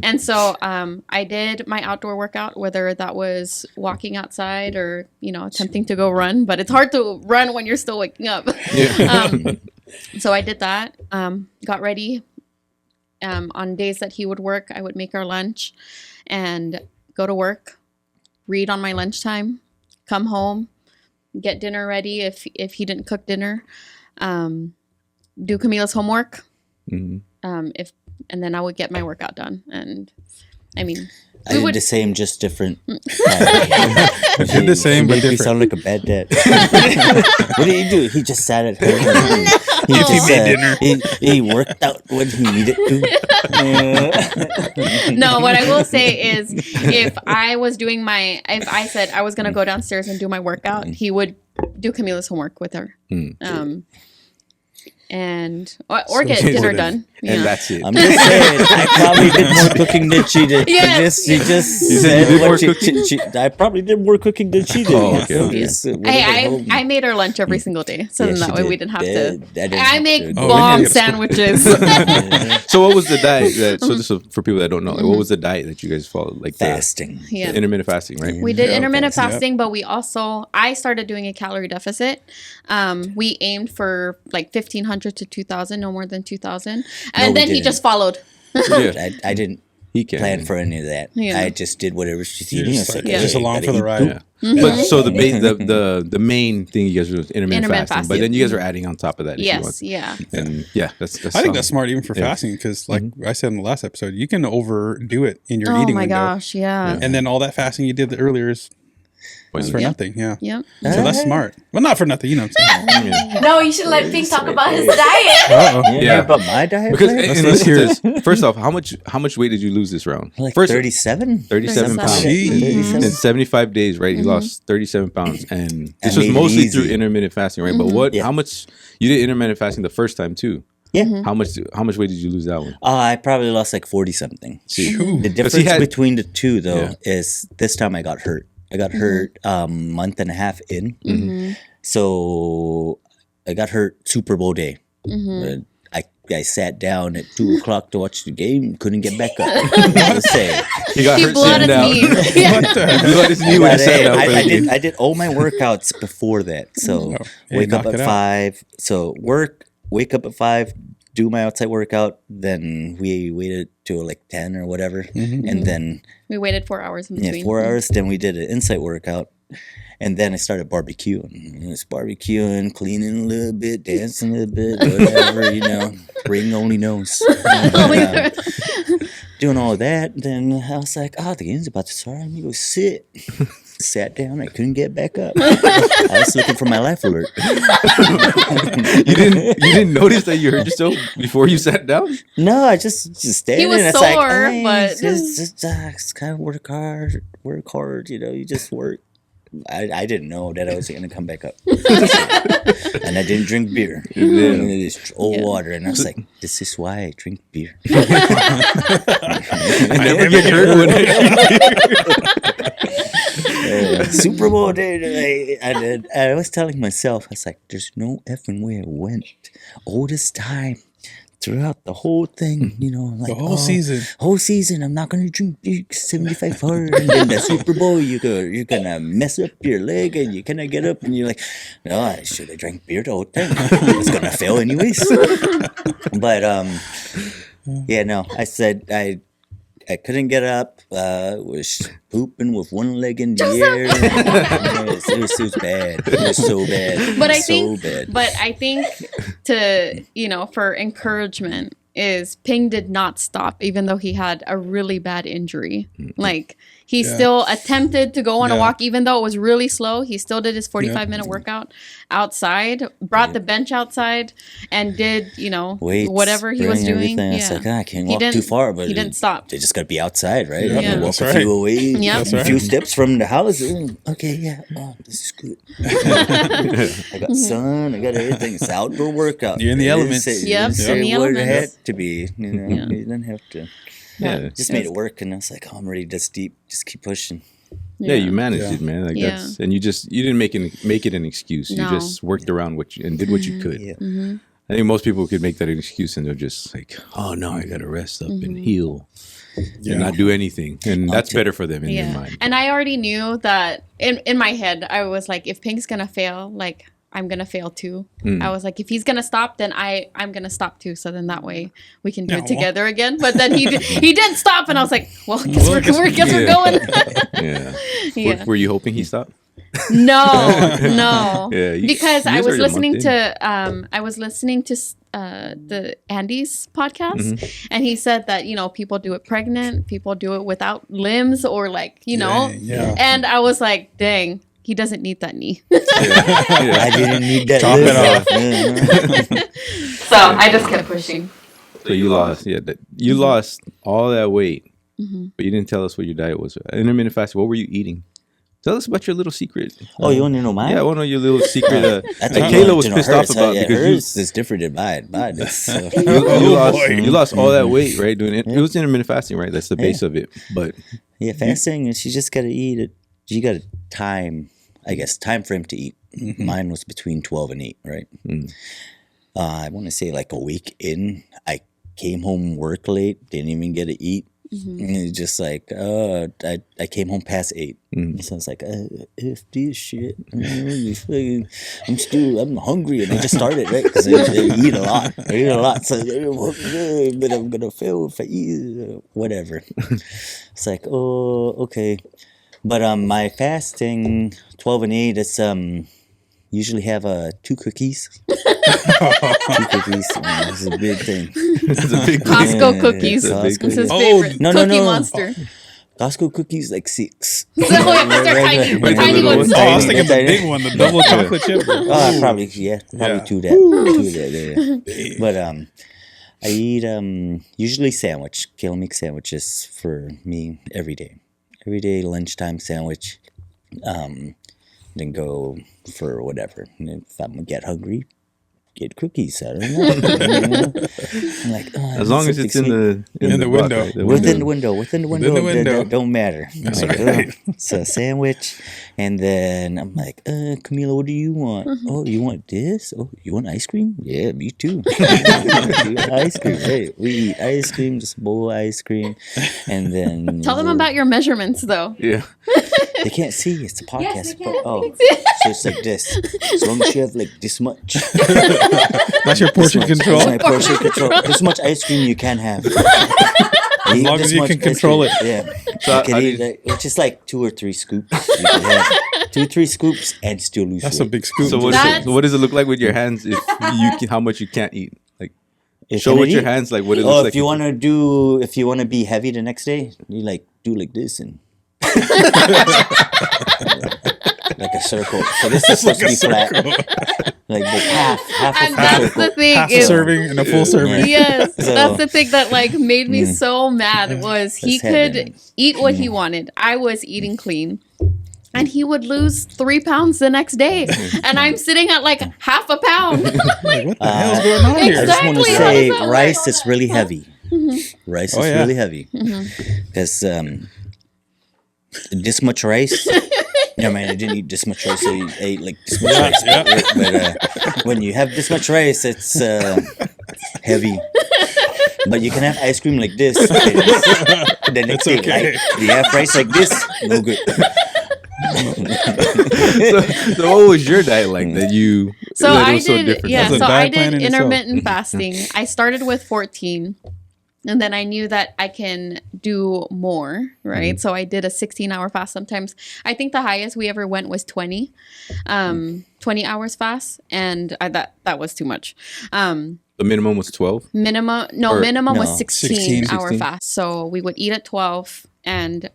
And so I did my outdoor workout, whether that was walking outside or, attempting to go run, but it's hard to run when you're still waking up. So I did that, got ready. On days that he would work, I would make our lunch and go to work, read on my lunchtime, come home, get dinner ready if he didn't cook dinner, do Camila's homework, and then I would get my workout done. And I mean, I did the same, just different. Did the same, but different. You sound like a bad dad. What did he do? He just sat at home. He made dinner. He worked out when he needed to. No, what I will say is, if I said I was gonna go downstairs and do my workout, he would do Camila's homework with her. Or get dinner done. And that's it. I'm just saying, I probably did more cooking than she did. Yes. She just said what I probably did more cooking than she did. Oh, okay. I made her lunch every single day, so then that way we didn't have to. I make Oh, bomb sandwiches. So what was the diet so this is for people that don't know, like, what was the diet that you guys followed? Like fasting. Yeah. Intermittent fasting, right? We did intermittent fasting, but I started doing a calorie deficit. We aimed for like 1,500 to 2,000, no more than 2,000. And then he just followed. I didn't He can plan for any of that. Yeah. I just did whatever she's eating. Just, It's like, just along for the ride. Yeah. But so the main thing you guys were doing was intermittent fasting, but then you guys are adding on top of that. Yes, yeah. And that's I think that's smart even for fasting, because like I said in the last episode, you can overdo it in your eating window. Gosh, yeah. And then all that fasting you did earlier is It's for nothing, yeah. Yep. So that's smart. Well, not for nothing, you know what I'm saying? No, you should let Pink talk about his diet. Uh-oh. Yeah, about my diet. Because plan? and let's hear this. First off, how much weight did you lose this round? Like First, 37? 37 pounds. Jeez. In 75 days, right? You lost 37 pounds, and this I was made it mostly easy. through intermittent fasting, right? But what? Yeah. How much? You did intermittent fasting the first time too. Yeah. How much weight did you lose that one? I probably lost like 40 something. Shoot. The he difference had- between the two, though, Yeah. is this time I got hurt. I got hurt month and a half in. So I got hurt Super Bowl day. I sat down at 2 o'clock to watch the game, couldn't get back up. Let's say. He got hurt blew out sitting down. his knee. What the He blew out his knee when he sat down. for the game. I did all my workouts before that. So Hey, wake up knock at it out. 5. So wake up at 5, do my outside workout. Then we waited till like 10 or whatever. And then We waited 4 hours in between. 4 hours. Then we did an inside workout. And then I started barbecuing. Just barbecuing, cleaning a little bit, dancing a little bit, whatever, Ring only knows. Doing all that. Then I was like, the game's about to start. Let me go sit. Sat down. I couldn't get back up. I was looking for my life alert. You didn't notice that you hurt yourself before you sat down? No, I just standing. was It's sore, like, but- just kind of work hard. You just work. I didn't know that I was going to come back up. And I didn't drink beer. Just old water. And I was like, this is why I drink beer. I never get hurt when Super Bowl day, I was telling myself, I was like, there's no effing way I went all this time throughout the whole thing, like The whole season. Whole season, I'm not gonna drink beer 75 hard, and then the Super Bowl, you're gonna mess up your leg, and you cannot get up, and you're like, no, I should have drank beer the whole time. It's gonna fail anyways. But yeah, no, I said I couldn't get up. Was pooping with one leg in the air. It was bad. It was so bad. But I think to for encouragement is Ping did not stop even though he had a really bad injury. Like he still attempted to go on a walk even though it was really slow. He still did his 45-minute workout outside, brought the bench outside, and did Weights, whatever he was doing. Everything. It's like I can't walk too far, but he didn't stop. They just gotta be outside, right? Yeah, You walk that's a right. few away, Yeah. a few steps from the house. Okay, yeah, this is good. I got sun, I got everything. It's outdoor workout. You're in the It elements. didn't say- Yep, it didn't say in the where it elements. had to be. You didn't have to. Yeah. Just made it work, and I was like, I'm ready to just keep pushing. Yeah, you managed Yeah. it, man. Like Yeah. that's, and you didn't make it an excuse. You No. just worked around and did what you could. Yeah. I think most people could make that an excuse, and they're just like, "Oh no, I gotta rest up and heal, and not do anything," and that's better for them in their mind. And I already knew that in my head, I was like, if Pink's gonna fail, like I'm gonna fail too. I was like, if he's gonna stop, then I'm gonna stop too. So then that way we can do it Aw. together again. But then he didn't stop, and I was like, well, guess we're going. Yeah. Yeah. Were you hoping he stopped? No. Yeah, because you I guys was are a month listening in. to the Andy's podcast, and he said that people do it pregnant, people do it without limbs, or Yeah. and I was like, dang. He doesn't need that knee. I didn't need that. Chop it off. So I just kept pushing. So you lost, you lost all that weight, but you didn't tell us what your diet was. Intermittent fasting. What were you eating? Tell us about your little secret. Oh, you want to know mine? Yeah, I want to know your little secret. I That think Kayla was you pissed hers, off about yeah, because hers is different than mine. Mine is, you lost all that weight, right? Doing it. It was intermittent fasting, right? That's the base of it. But yeah, fasting is you just gotta eat it. You got a time frame to eat. Mine was between 12 and 8, right? I want to say like a week in, I came home work late, didn't even get to eat. And it's just like, I came home past 8. So I was like, if this shit, I'm hungry. And I just started, right? Because I eat a lot. So, but I'm going to fail if I eat, whatever. It's like, oh, okay. But my fasting, 12 and 8, it's usually have 2 cookies. 2 cookies. This is a big thing. it's a big Costco cookies. Costco, This is his yeah. favorite. No, Cookie no. Monster. Costco cookies like 6. So they're tiny, Like the tiny little ones. ones. Oh, I was thinking the Tiny. big one, the double chocolate chip. Oh, probably Yeah. two that. But I eat usually sandwich. Kayla makes sandwiches for me every day. Every day lunchtime sandwich. Then go for whatever. And if I'm gonna get hungry, get cookies. I don't know. I'm like, As long as it's in the window. bucket, within the window. Within the window. That don't matter. That's Like, right. it's a sandwich, and then I'm like, Camila, what do you want? Oh, you want this? Oh, you want ice cream? Yeah, me too. Ice cream. Hey, we eat ice cream, just a bowl of ice cream, and then Tell them about your measurements, though. Yeah. They can't see. It's a podcast. Yes, they can. Oh, so it's like this. As long as you have like this much. That's your portion control. That's my portion control. This much ice cream you can have. As long as you can control it. Yeah. So You can eat it's just like 2 or 3 scoops. You can have 2 or 3 scoops and still lose That's weight. a big scoop. So That's- what does it look like with your hands if how much you can't eat? Like If show you with your eat- hands like what it Oh, looks like. if you want to be heavy the next day, you like do like this and like a circle. So this is supposed to be flat. Like half And a that's circle. the thing. half a is- serving and a full serving. Yes, So- that's the thing that like made me so mad was he That's heavy. could eat what he wanted. I was eating clean. And he would lose 3 pounds the next day. And I'm sitting at like half a pound. Like, what the hell's going on here? I just want to Exactly. How say does that rice work? is really heavy. Rice Oh, is yeah. really heavy because this much rice. I mean, I didn't eat this much rice. I ate like this much rice. But when you have this much rice, it's heavy. But you can have ice cream like this. The next day, okay. like, you have rice like this, no good. so what was your diet like that you So that I was so did, different? yeah. That's a So I diet plan did in itself. intermittent fasting. I started with 14, and then I knew that I can do more, right? So I did a 16-hour fast. Sometimes I think the highest we ever went was 20 hours fast, and that was too much. The minimum was 12. Minimum was no, 16 hour 16. fast. So we would eat at 12 and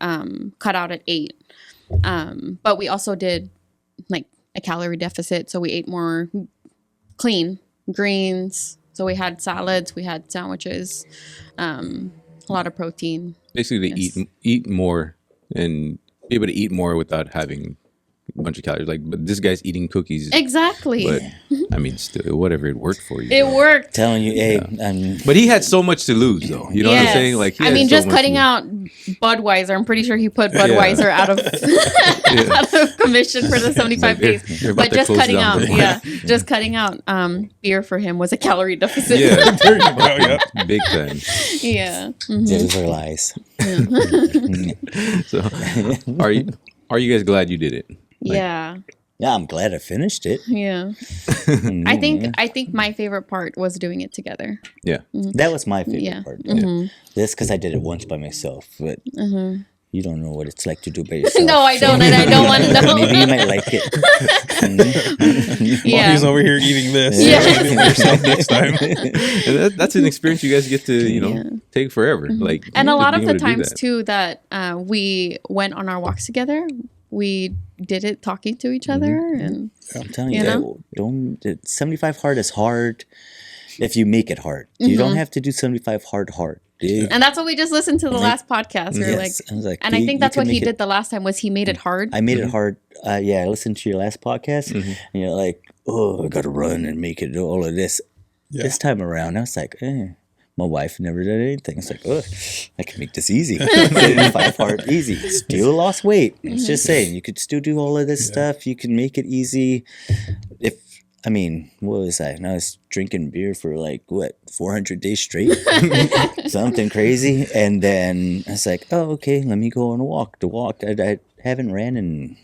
cut out at 8. But we also did like a calorie deficit. So we ate more clean greens. So we had salads, we had sandwiches, a lot of protein. Basically Yes. eat more and be able to eat more without having a bunch of calories. Like, but this guy's eating cookies. Exactly. But I mean, still, whatever, it worked for you. It bro. worked. Telling you, hey, But he had so much to lose, though. You know what I'm Yes. saying? Like, he I had mean, so just much to cutting lose. out Budweiser. I'm pretty sure he put Budweiser out of out of commission for the 75 They're- days. they're about But to just close cutting down out, Budweiser. just cutting out beer for him was a calorie deficit. Yeah, There you go. Yep. big time. Yeah. Mhm. those are lies. So, are you guys glad you did it? Yeah. Yeah, I'm glad I finished it. Yeah. I think my favorite part was doing it together. Yeah. That was my favorite Yeah. part. Mhm. That's because I did it once by myself, but you don't know what it's like to do by yourself. No, I don't, and I don't want to know. Maybe you might like it. While Yeah. he's over here eating this. Yeah. You do it yourself next time. And that's an experience you guys get to, take forever. Like, And a lot of being the able to do times that. too that we went on our walks together, we did it talking to each other, and I'm telling You you, know? don't. 75 hard is hard if you make it hard. You don't have to do 75 hard. Dude. and that's what we just listened to the last podcast. We were Yes. I was like, and I dude, think you that's can what he make it- did the last time was he made it hard. I made it hard. Yeah, I listened to your last podcast, and you're like, oh, I gotta run and make it do all of this. Yeah. This time around, I was like, my wife never did anything. It's like, oh, I can make this easy. 75 hard, easy. Still lost weight. It's just saying, you could still do all of this stuff. You can make it easy. What was I? And I was drinking beer for 400 days straight, something crazy. And then I was like, oh, okay, let me go on a walk. I haven't ran in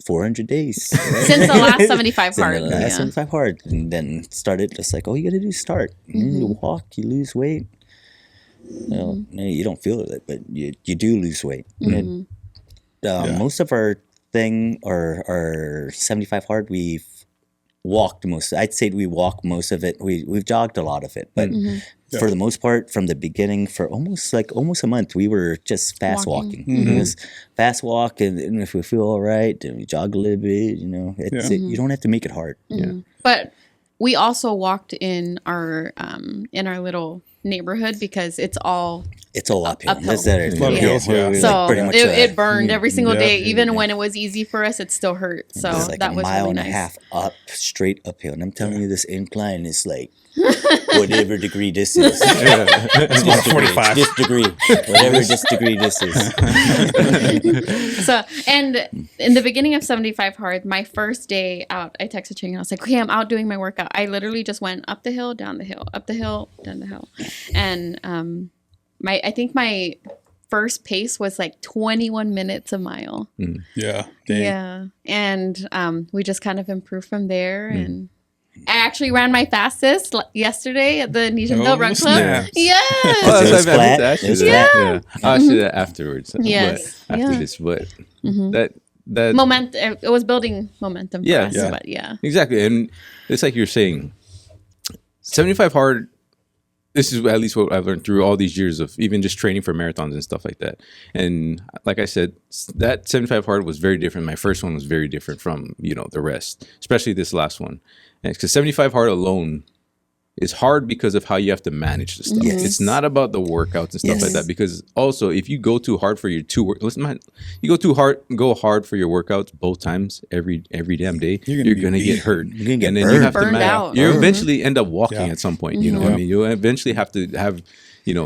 400 days. Since the last 75 hard. Since the last Yeah. 75 hard. And then started just like, all you got to do is start. You walk, you lose weight. Well, you don't feel it, but you do lose weight. And, most of our thing, our 75 hard, we've walked most. I'd say we walk most of it. We've jogged a lot of it, but for the most part, from the beginning, for almost a month, we were just fast walking. It was fast walk, and if we feel all right, then we jog a little bit. You don't have to make it hard. But we also walked in our little neighborhood because it's all uphill. That's So pretty much it burned every single day. Even yeah. when it was easy for us, it still hurt. So it's like that a was mile really and nice. a half up, straight uphill. And I'm telling you, this incline is like whatever degree this is. It's about 45. This degree. Whatever this degree this is. So, and in the beginning of 75 Hard, my first day out, I texted Ching and I was like, okay, I'm out doing my workout. I literally just went up the hill, down the hill, up the hill, down the hill. And I think my first pace was like 21 minutes a mile. Yeah. Dang. Yeah. And we just kind of improved from there. And I actually ran my fastest yesterday at the Nesian Belt Run Club. Snaps. Yes. Well, It was flat. that's It was yeah. flat. I'll see that afterwards. Yes. But after Yeah. this, but that Momentum. It was building momentum for Yeah. us. Yeah. But yeah. exactly, and it's like you're saying, 75 Hard. This is at least what I've learned through all these years of even just training for marathons and stuff like that. And like I said, that 75 Hard was very different. My first one was very different from, the rest, especially this last one. Because 75 Hard alone is hard because of how you have to manage the stuff. Yes. It's not about the workouts and stuff Yes. like that. Because also, if you go too hard for your go hard for your workouts both times every damn day, You're gonna get hurt. You're gonna get and then burned. you have to Burned manage. out. You eventually end up walking Yeah. at some point. You know what I mean? You eventually have to have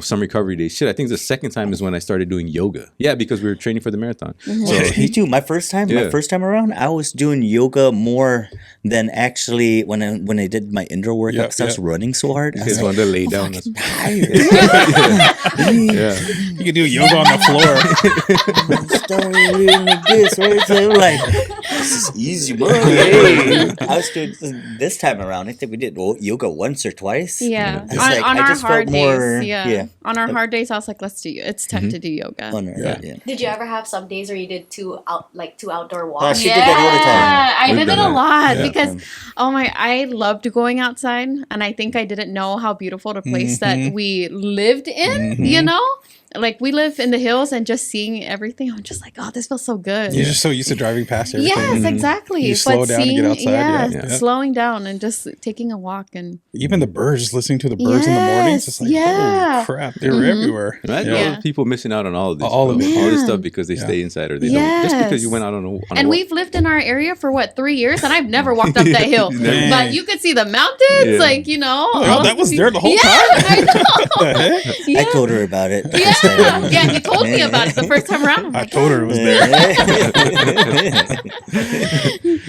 some recovery days. Shit, I think the second time is when I started doing yoga. Yeah, because we were training for the marathon. So Me too. My first time around, I was doing yoga more than actually when I did my indoor workout because I was running so hard. I you was just like, wanted to lay down. tired. Yeah. You can do yoga on the floor. I'm starting like this, right? So I'm like, this is easy, bro. Hey. I was doing this time around. I think we did yoga once or twice. Yeah. It's On like, on I our just felt hard more- days. Yeah. yeah. On our hard days, I was like, let's do it's time to do yoga. Yeah. Did you ever have some days where you did two outdoor Oh, walks? she did that all the time. I We've did it done a that. lot Yeah. because I loved going outside, and I think I didn't know how beautiful the place that we lived in. Like we live in the hills, and just seeing everything, I'm just like, oh, this feels so good. You're just so used to driving past everything. Yes, exactly. You slow down and get outside, yeah. Slowing down and just taking a walk and Even the birds, just listening to the birds in the morning, it's just like, yeah. holy crap, they're everywhere. Imagine all the people missing out on all of this. All of it. All this Yeah. stuff because they stay inside or they don't. Just because you went out on a and walk. we've lived in our area for 3 years, and I've never walked up that hill. Dang. But you could see the mountains, Oh, that was there the whole time? I know. The heck? Yeah. I told her about it. Yeah, you told me about it the first time around. I'm I like, told her it was there.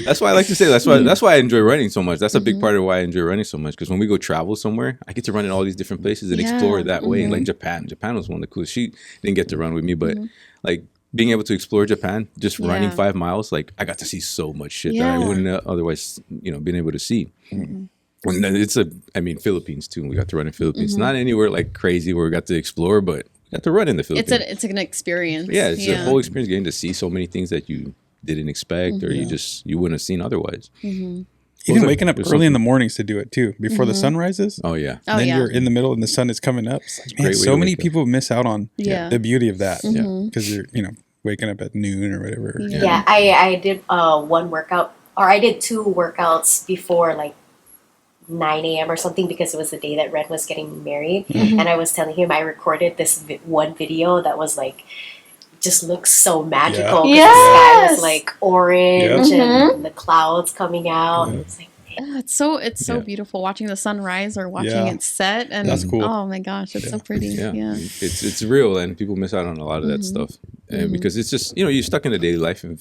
That's why I like to say that's why I enjoy running so much. That's a big part of why I enjoy running so much because when we go travel somewhere, I get to run in all these different places and explore that way. Like Japan was one of the coolest. She didn't get to run with me, but like being able to explor Japan, just running 5 miles, like I got to see so much shit that I wouldn't otherwise, been able to see. And then Philippines too. We got to run in Philippines, not anywhere like crazy where we got to explore, but we got to run in the Philippines. it's an experience. Yeah, it's a whole experience getting to see so many things that you didn't expect or you wouldn't have seen otherwise. Even waking up early in the mornings to do it too, before the sun rises. Oh yeah. Oh, Then yeah. you're in the middle and the sun is coming up. It's like, man, great way so to many wake up. people miss out on the beauty of that. Because you're, waking up at noon or whatever. Yeah, I did one workout, or I did two workouts before like 9 a.m. or something because it was the day that Red was getting married. And I was telling him I recorded this one video that was like, just looks so magical. 'Cause the sky was like orange and the clouds coming out. It's like, Yeah, it's so beautiful watching the sunrise or watching Yeah. it set, and That's cool. oh my gosh, it's so pretty. Yeah. It's real, and people miss out on a lot of that stuff, and because it's just you're stuck in a daily life of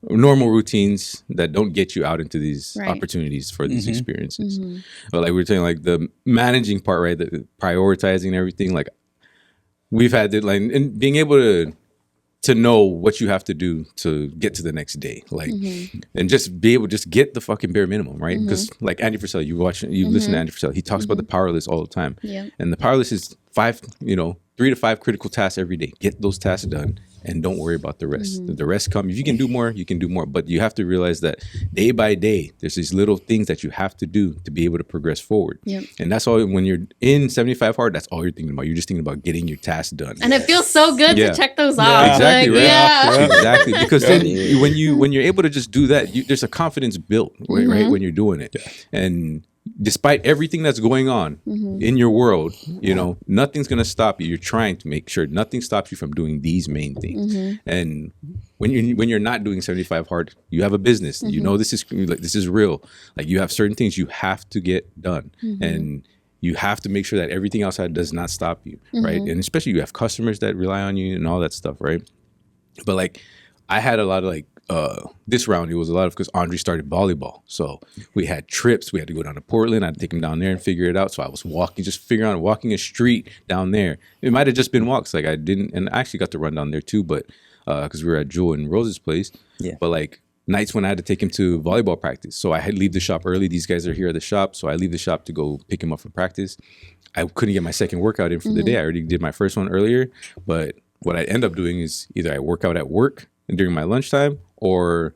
normal routines that don't get you out into these opportunities for these experiences. But like we were saying, like the managing part, right? The prioritizing everything, like we've had to like and being able to know what you have to do to get to the next day, like, and just be able to just get the fucking bare minimum, right? Because like Andy Frisell, you listen to Andy Frisell, he talks about the power list all the time, Yeah. and the power list is 3 to 5 critical tasks every day. Get those tasks done, and don't worry about the rest. The rest come. If you can do more, you can do more. But you have to realize that day by day, there's these little things that you have to do to be able to progress forward. Yep. And that's all. When you're in 75 hard, that's all you're thinking about. You're just thinking about getting your tasks done. And it feels so good Yeah. to check those off. Exactly, Like, right? Yeah. Exactly. Because then when you're able to just do that, there's a confidence built, right, when you're doing it. And despite everything that's going on in your world, you know, nothing's going to stop you. You're trying to make sure nothing stops you from doing these main things. And when you're not doing 75 hard, you have a business. You know this is real. Like, you have certain things you have to get done. And you have to make sure that everything outside does not stop you, right? And especially you have customers that rely on you and all that stuff, right? But like, I had a lot of like, this round, it was a lot of, because Andre started volleyball. So we had trips. We had to go down to Portland. I had to take him down there and figure it out. So I was walking a street down there. It might have just been walks. Like, I didn't, and I actually got to run down there too, but because we were at Jewel and Rose's place. Yeah. But like, nights when I had to take him to volleyball practice. So I had to leave the shop early. These guys are here at the shop. So I leave the shop to go pick him up from practice. I couldn't get my second workout in for the day. I already did my first one earlier. But what I end up doing is either I work out at work during my lunchtime, or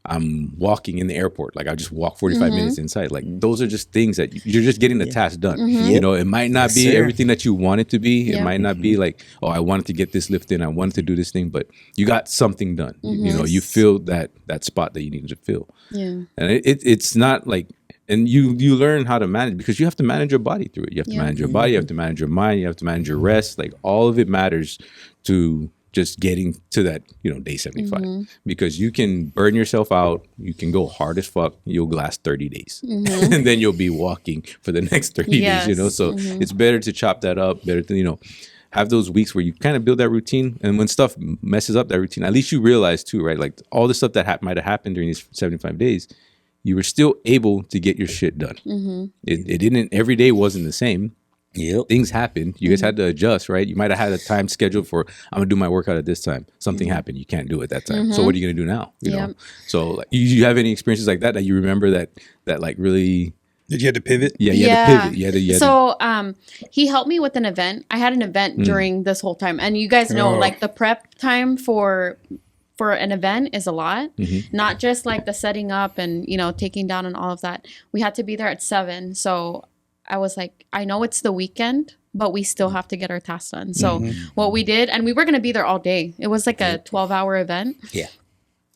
I'm walking in the airport. Like, I just walk 45 minutes inside. Like, those are just things that you're just getting the task done. You know, it might not be everything that you want it to be. It might not be like, oh, I wanted to get this lift in, I wanted to do this thing, but you got something done. You know, you filled that spot that you needed to fill. Yeah. And it's not like, and you learn how to manage, because you have to manage your body through it. You have to manage your body, you have to manage your mind, you have to manage your rest. Like, all of it matters to just getting to that, you know, day 75, because you can burn yourself out. You can go hard as fuck. You'll last 30 days and then you'll be walking for the next 30 days, you know? So it's better to chop that up, better to, you know, have those weeks where you kind of build that routine. And when stuff messes up that routine, at least you realize too, right? Like, all the stuff that might have happened during these 75 days, you were still able to get your shit done. It didn't, every day wasn't the same. Yep. Things happened. You guys had to adjust, right? You might have had a time scheduled for, I'm gonna do my workout at this time. Something happened. You can't do it that time. So what are you gonna do now? You know. So like, you have any experiences like that you remember that like really? Did you have to pivot? Yeah, you had to pivot. You had So he helped me with an event. I had an event during this whole time, and you guys know, like, the prep time for an event is a lot. Not just like the setting up and, you know, taking down and all of that. We had to be there at 7. So I was like, I know it's the weekend, but we still have to get our tasks done. So what we did, and we were going to be there all day. It was like a 12-hour event. Yeah.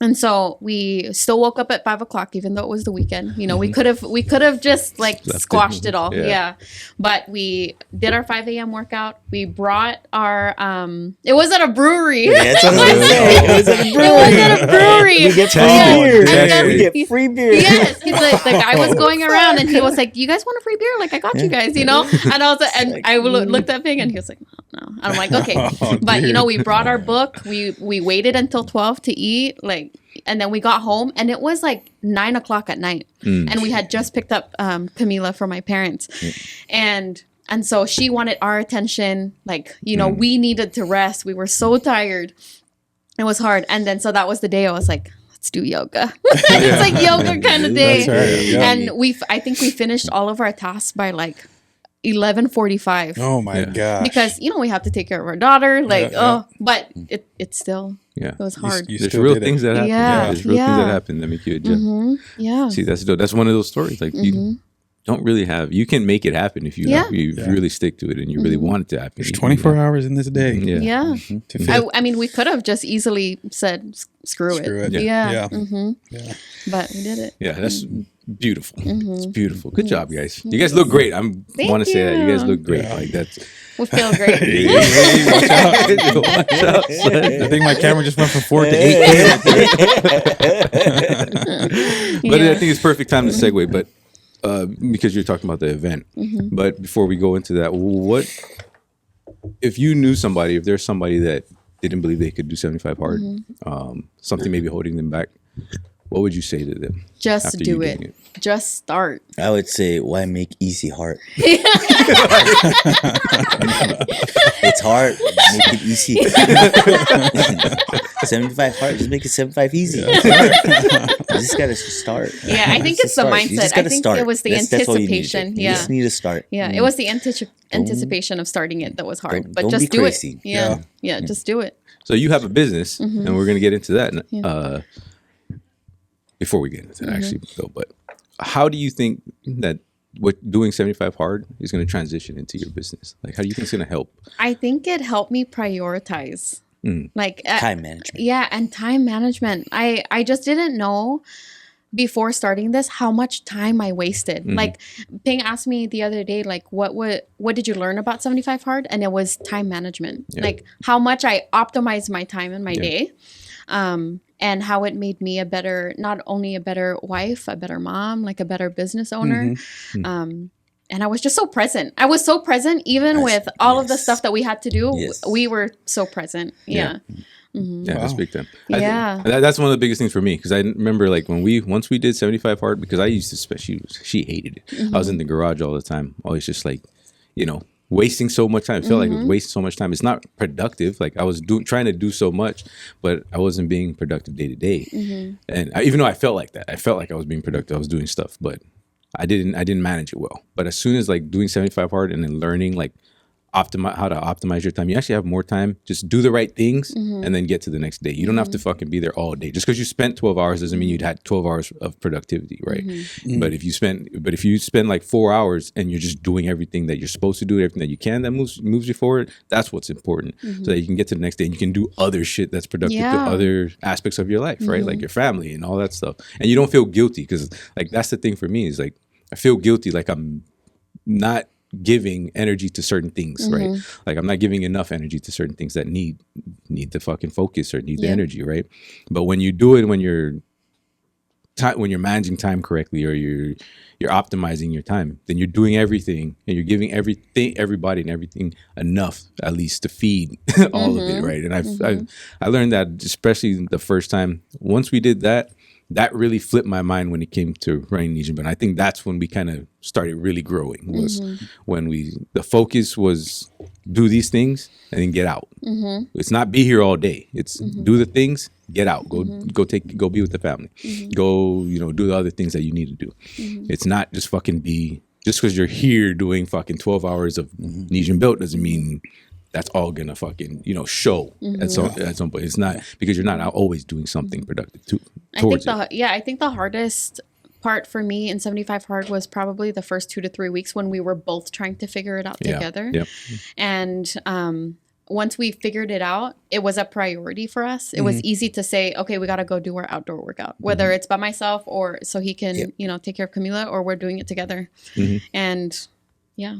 And so we still woke up at 5 o'clock, even though it was the weekend. You know, we could have just like squashed it all. Yeah. But we did our 5 a.m. workout. We brought our, it was at a brewery. Yeah, that's what I was saying. It was at a brewery. It was at a brewery. We get free beer. We get free beer. Yes. He's like, the guy was going around and he was like, you guys want a free beer? Like, I got you guys, you know? And I was like, and I looked at Ping and he was like, no. And I'm like, okay. But, you know, we brought our book. We waited until 12 to eat. Like, and then we got home and it was like 9 o'clock at night. And we had just picked up Camila for my parents. And so she wanted our attention. Like, you know, we needed to rest. We were so tired. It was hard. And then so that was the day I was like, let's do yoga. It's like yoga kind of day. That's right. Yeah. And I think we finished all of our tasks by like 11:45. Oh my gosh. Because, you know, we have to take care of our daughter. Like, but it's still, it was hard. You there's still real did it. things that happen. Yeah. There's real things that happen that make you adjust. Yeah. See, that's one of those stories. Like, you don't really have, you can make it happen if you really stick to it and you really want it to happen. There's 24 hours in this day. Yeah. I mean, we could have just easily said, screw it. Yeah. But we did it. Yeah, that's beautiful. It's beautiful. Good job, guys. You guys look great. I want to say that. You guys look great. Like, that's... We feel great. Watch out, son. I think my camera just went from 4 to 8. But I think it's perfect time to segue. But because you're talking about the event. But before we go into that, what if you knew somebody? If there's somebody that didn't believe they could do 75 hard, something maybe holding them back, what would you say to them? Just after do you it. doing Just start. I would say, why make easy hard? It's hard. Make it easy. 75 hard. Just make it 75 easy. You just gotta start. Yeah, I think it's the mindset. I think it was the anticipation. Yeah, You just need to start. Yeah, it was the anticipation of starting it that was hard. But don't just be do crazy. it. Yeah, just do it. So you have a business, and we're gonna get into that before we get into that, actually, though. But how do you think that doing 75 hard is going to transition into your business? Like, how do you think it's going to help? I think it helped me prioritize. Like Time management. Yeah, and time management. I just didn't know before starting this how much time I wasted. Like Ping asked me the other day, like, what did you learn about 75 hard? And it was time management. Like how much I optimized my time in my day. And how it made me not only a better wife, a better mom, like a better business owner. And I was just so present. I was so present, even with all of the stuff that we had to do. We were so present. Yeah, that's big time. That's one of the biggest things for me, because I remember like once we did 75 hard, because I used to she hated it. I was in the garage all the time, always just like, wasting so much time. I felt like it was wasting so much time. It's not productive. Like I was trying to do so much, but I wasn't being productive day to day. And even though I felt like that, I felt like I was being productive. I was doing stuff, but I didn't manage it well. But as soon as like doing 75 hard and then learning like how to optimize your time, you actually have more time. Just do the right things and then get to the next day. You don't have to fucking be there all day. Just because you spent 12 hours doesn't mean you'd had 12 hours of productivity, right? But if you spend like 4 hours and you're just doing everything that you're supposed to do, everything that you can that moves you forward, that's what's important. So that you can get to the next day and you can do other shit that's productive to other aspects of your life, right? Like your family and all that stuff. And you don't feel guilty, because like that's the thing for me, is like I feel guilty like I'm not giving energy to certain things, right? Like I'm not giving enough energy to certain things that need the fucking focus or need the energy, right? But when you do it, when you're managing time correctly, or you're optimizing your time, then you're doing everything and you're giving everybody and everything enough, at least to feed all of it, right? And I learned that, especially the first time. Once we did that really flipped my mind when it came to running Nesian. But I think that's when we kind of started really growing, was when the focus was do these things and then get out. It's not be here all day. It's do the things, get out, go be with the family, go, do the other things that you need to do. It's not just fucking just because you're here doing fucking 12 hours of Nesian Built doesn't mean that's all gonna fucking show at some point. It's not, because you're not always doing something productive too. I think the hardest part for me in 75 hard was probably the first 2 to 3 weeks when we were both trying to figure it out together. And once we figured it out, it was a priority for us. It was easy to say, okay, we got to go do our outdoor workout, whether it's by myself or so he can take care of Camila, or we're doing it together. And yeah,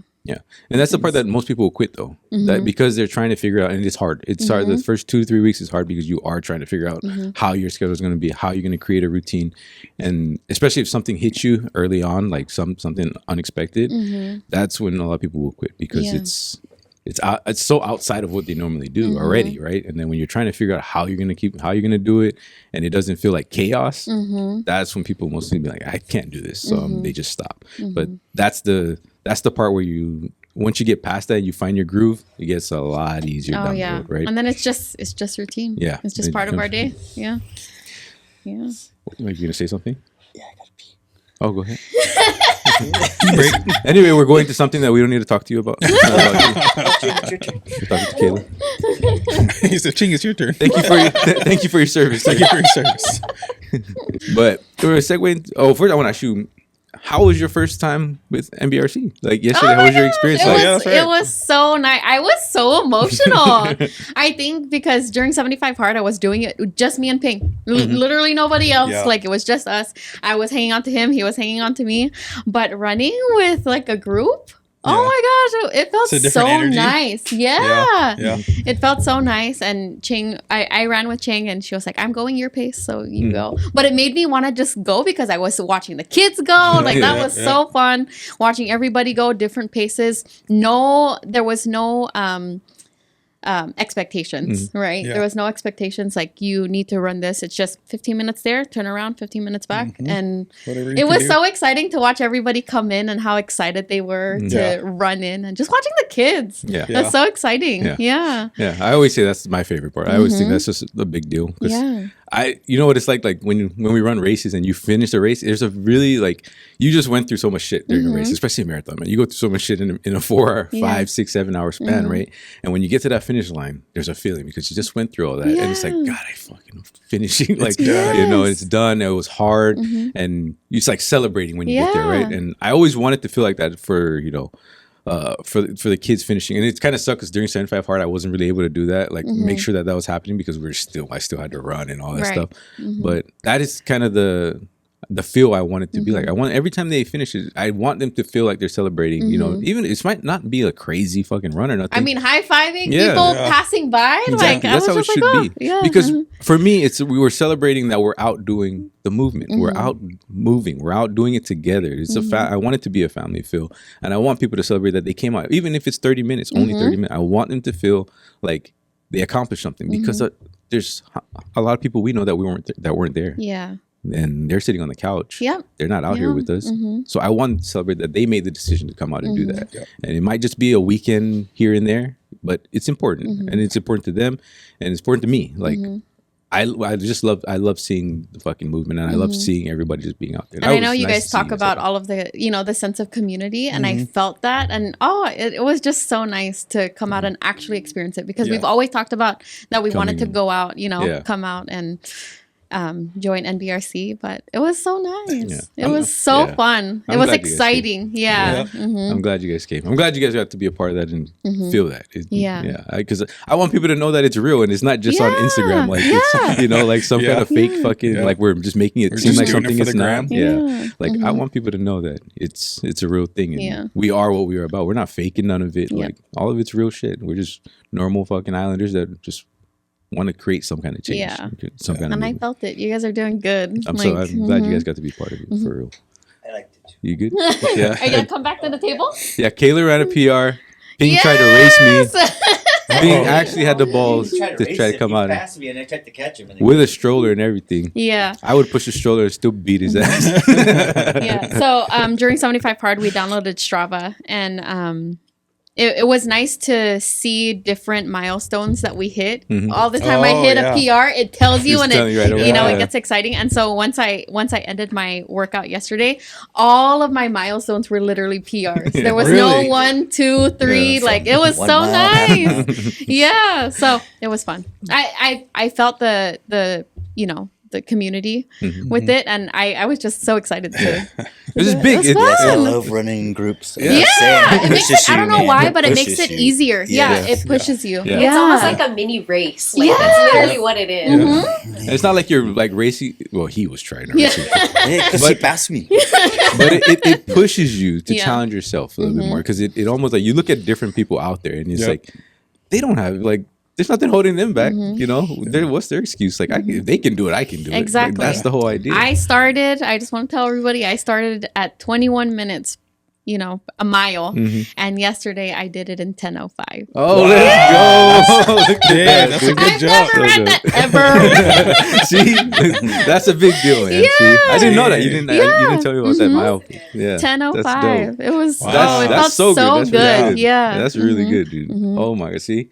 and that's the part that most people will quit, though, that because they're trying to figure out, and it's hard. It's hard. The first 2 to 3 weeks is hard because you are trying to figure out how your schedule is going to be, how you're going to create a routine, and especially if something hits you early on, like something unexpected, that's when a lot of people will quit, because it's so outside of what they normally do already, right? And then when you're trying to figure out how you're going to do it, and it doesn't feel like chaos, that's when people mostly be like, I can't do this, so they just stop. But that's the part where once you get past that, you find your groove, it gets a lot easier down the road, right? And then it's just routine. Yeah, it's just part of our day. Yeah. Are you gonna say something? Yeah, I gotta pee. Oh, go ahead. Anyway, we're going to something that we don't need to talk to you about. We're talking to Kayla. He said, "Ching, it's your turn." Thank you for your service. Thank you for your service. But we're segueing. Oh, first I want to ask you, how was your first time with MBRC? Like yesterday, how was your experience? It was so nice. I was so emotional. I think because during 75 hard, I was doing it just me and Ping. Literally nobody else. Yeah. Like it was just us. I was hanging on to him. He was hanging on to me. But running with like a group, oh my gosh, it felt so energy. Nice. Yeah. It felt so nice. And Ching, I ran with Ching and she was like, I'm going your pace, so you go. But it made me want to just go because I was watching the kids go. Like that was so fun. Watching everybody go different paces. There was no expectations, right? Yeah. There was no expectations like you need to run this. It's just 15 minutes there, turn around, 15 minutes back. And Whatever you it can was do. so exciting to watch everybody come in and how excited they were to run in and just watching the kids. Yeah. That's so exciting. Yeah. Yeah. I always say that's my favorite part. I always think that's just a big deal. 'Cause Yeah. you know what it's like when we run races and you finish the race, there's a really like, you just went through so much shit during a race, especially a marathon, man. You go through so much shit in a 4, 5, 6, 7 hour span, right? And when you get to that finish line, there's a feeling because you just went through all that. And it's like, God, I fucking finishing. Like, you know, it's done. It was hard. And you're just like celebrating when you get there, right? And I always wanted to feel like that for, you know, for the kids finishing. And it kind of sucked because during 75 hard, I wasn't really able to do that. Like make sure that was happening because I still had to run and all that stuff. But that is kind of the feel I want it to be like. I want every time they finish it, I want them to feel like they're celebrating. You know, even it might not be a crazy fucking run or nothing. I mean, high-fiving people passing by. Exactly. Like, That's how it should be. Yeah. Because for me, we were celebrating that we're out doing the movement. We're out moving. We're out doing it together. It's I want it to be a family feel, and I want people to celebrate that they came out, even if it's 30 minutes, only 30 minutes. I want them to feel like they accomplished something because there's a lot of people we know that weren't there. Yeah. And they're sitting on the couch. Yep. They're not out here with us. So I want to celebrate that they made the decision to come out and do that. And it might just be a weekend here and there, but it's important. And it's important to them and it's important to me. Like I love seeing the fucking movement and I love seeing everybody just being out there. And I know you guys talk about all of the, you know, the sense of community and I felt that and it was just so nice to come out and actually experience it because we've always talked about that we wanted to go out, you know, come out and join NBRC, but it was so nice. It was so fun. It was exciting. I'm glad you guys came. I'm glad you guys got to be a part of that and feel that. Because I want people to know that it's real and it's not just on Instagram. Like it's, you know, like some kind of fake fucking like we're just making it seem like something it's not. Like I want people to know that it's a real thing and we are what we are about. We're not faking none of it. Like all of it's real shit. We're just normal fucking islanders that just want to create some kind of change. And I felt it. You guys are doing good. I'm glad you guys got to be part of it for real. I liked it. You good? Yeah. Are you gonna come back to the table? Yeah, Kayla ran a PR. Ping tried to race me. Ping actually had the balls to try to come out me and I tried to catch him with a stroller and everything. Yeah. I would push the stroller and still beat his ass. So during 75 Hard, we downloaded Strava and it was nice to see different milestones that we hit. All the time I hit a PR, it tells you and it gets exciting. And so once I ended my workout yesterday, all of my milestones were literally PRs. There was no 1, 2, 3. Like it was so nice. Yeah. So it was fun. I felt the you know, the community with it and I was just so excited to It's big. I love running groups. It makes it, I don't know why, but it makes it easier. It pushes you. It's almost like a mini race. Like that's literally what it is. And it's not like you're like racing. Well, he was trying to race. Because he passed me. But it pushes you to challenge yourself a little bit more because it almost like you look at different people out there and it's like they don't have like there's nothing holding them back. You know, what's their excuse? Like if they can do it, I can do it. Exactly. Like, that's the whole idea. I just want to tell everybody, I started at 21 minutes, you know, a mile. And yesterday I did it in 10:05. Oh, let's go. That's a good I've job. never read that ever. See, that's a big deal, man. See? I didn't know that. You didn't tell me about that mile. Yeah, 10:05. It was it that's felt so good. Really Yeah. That's really good, dude. Oh my god. See,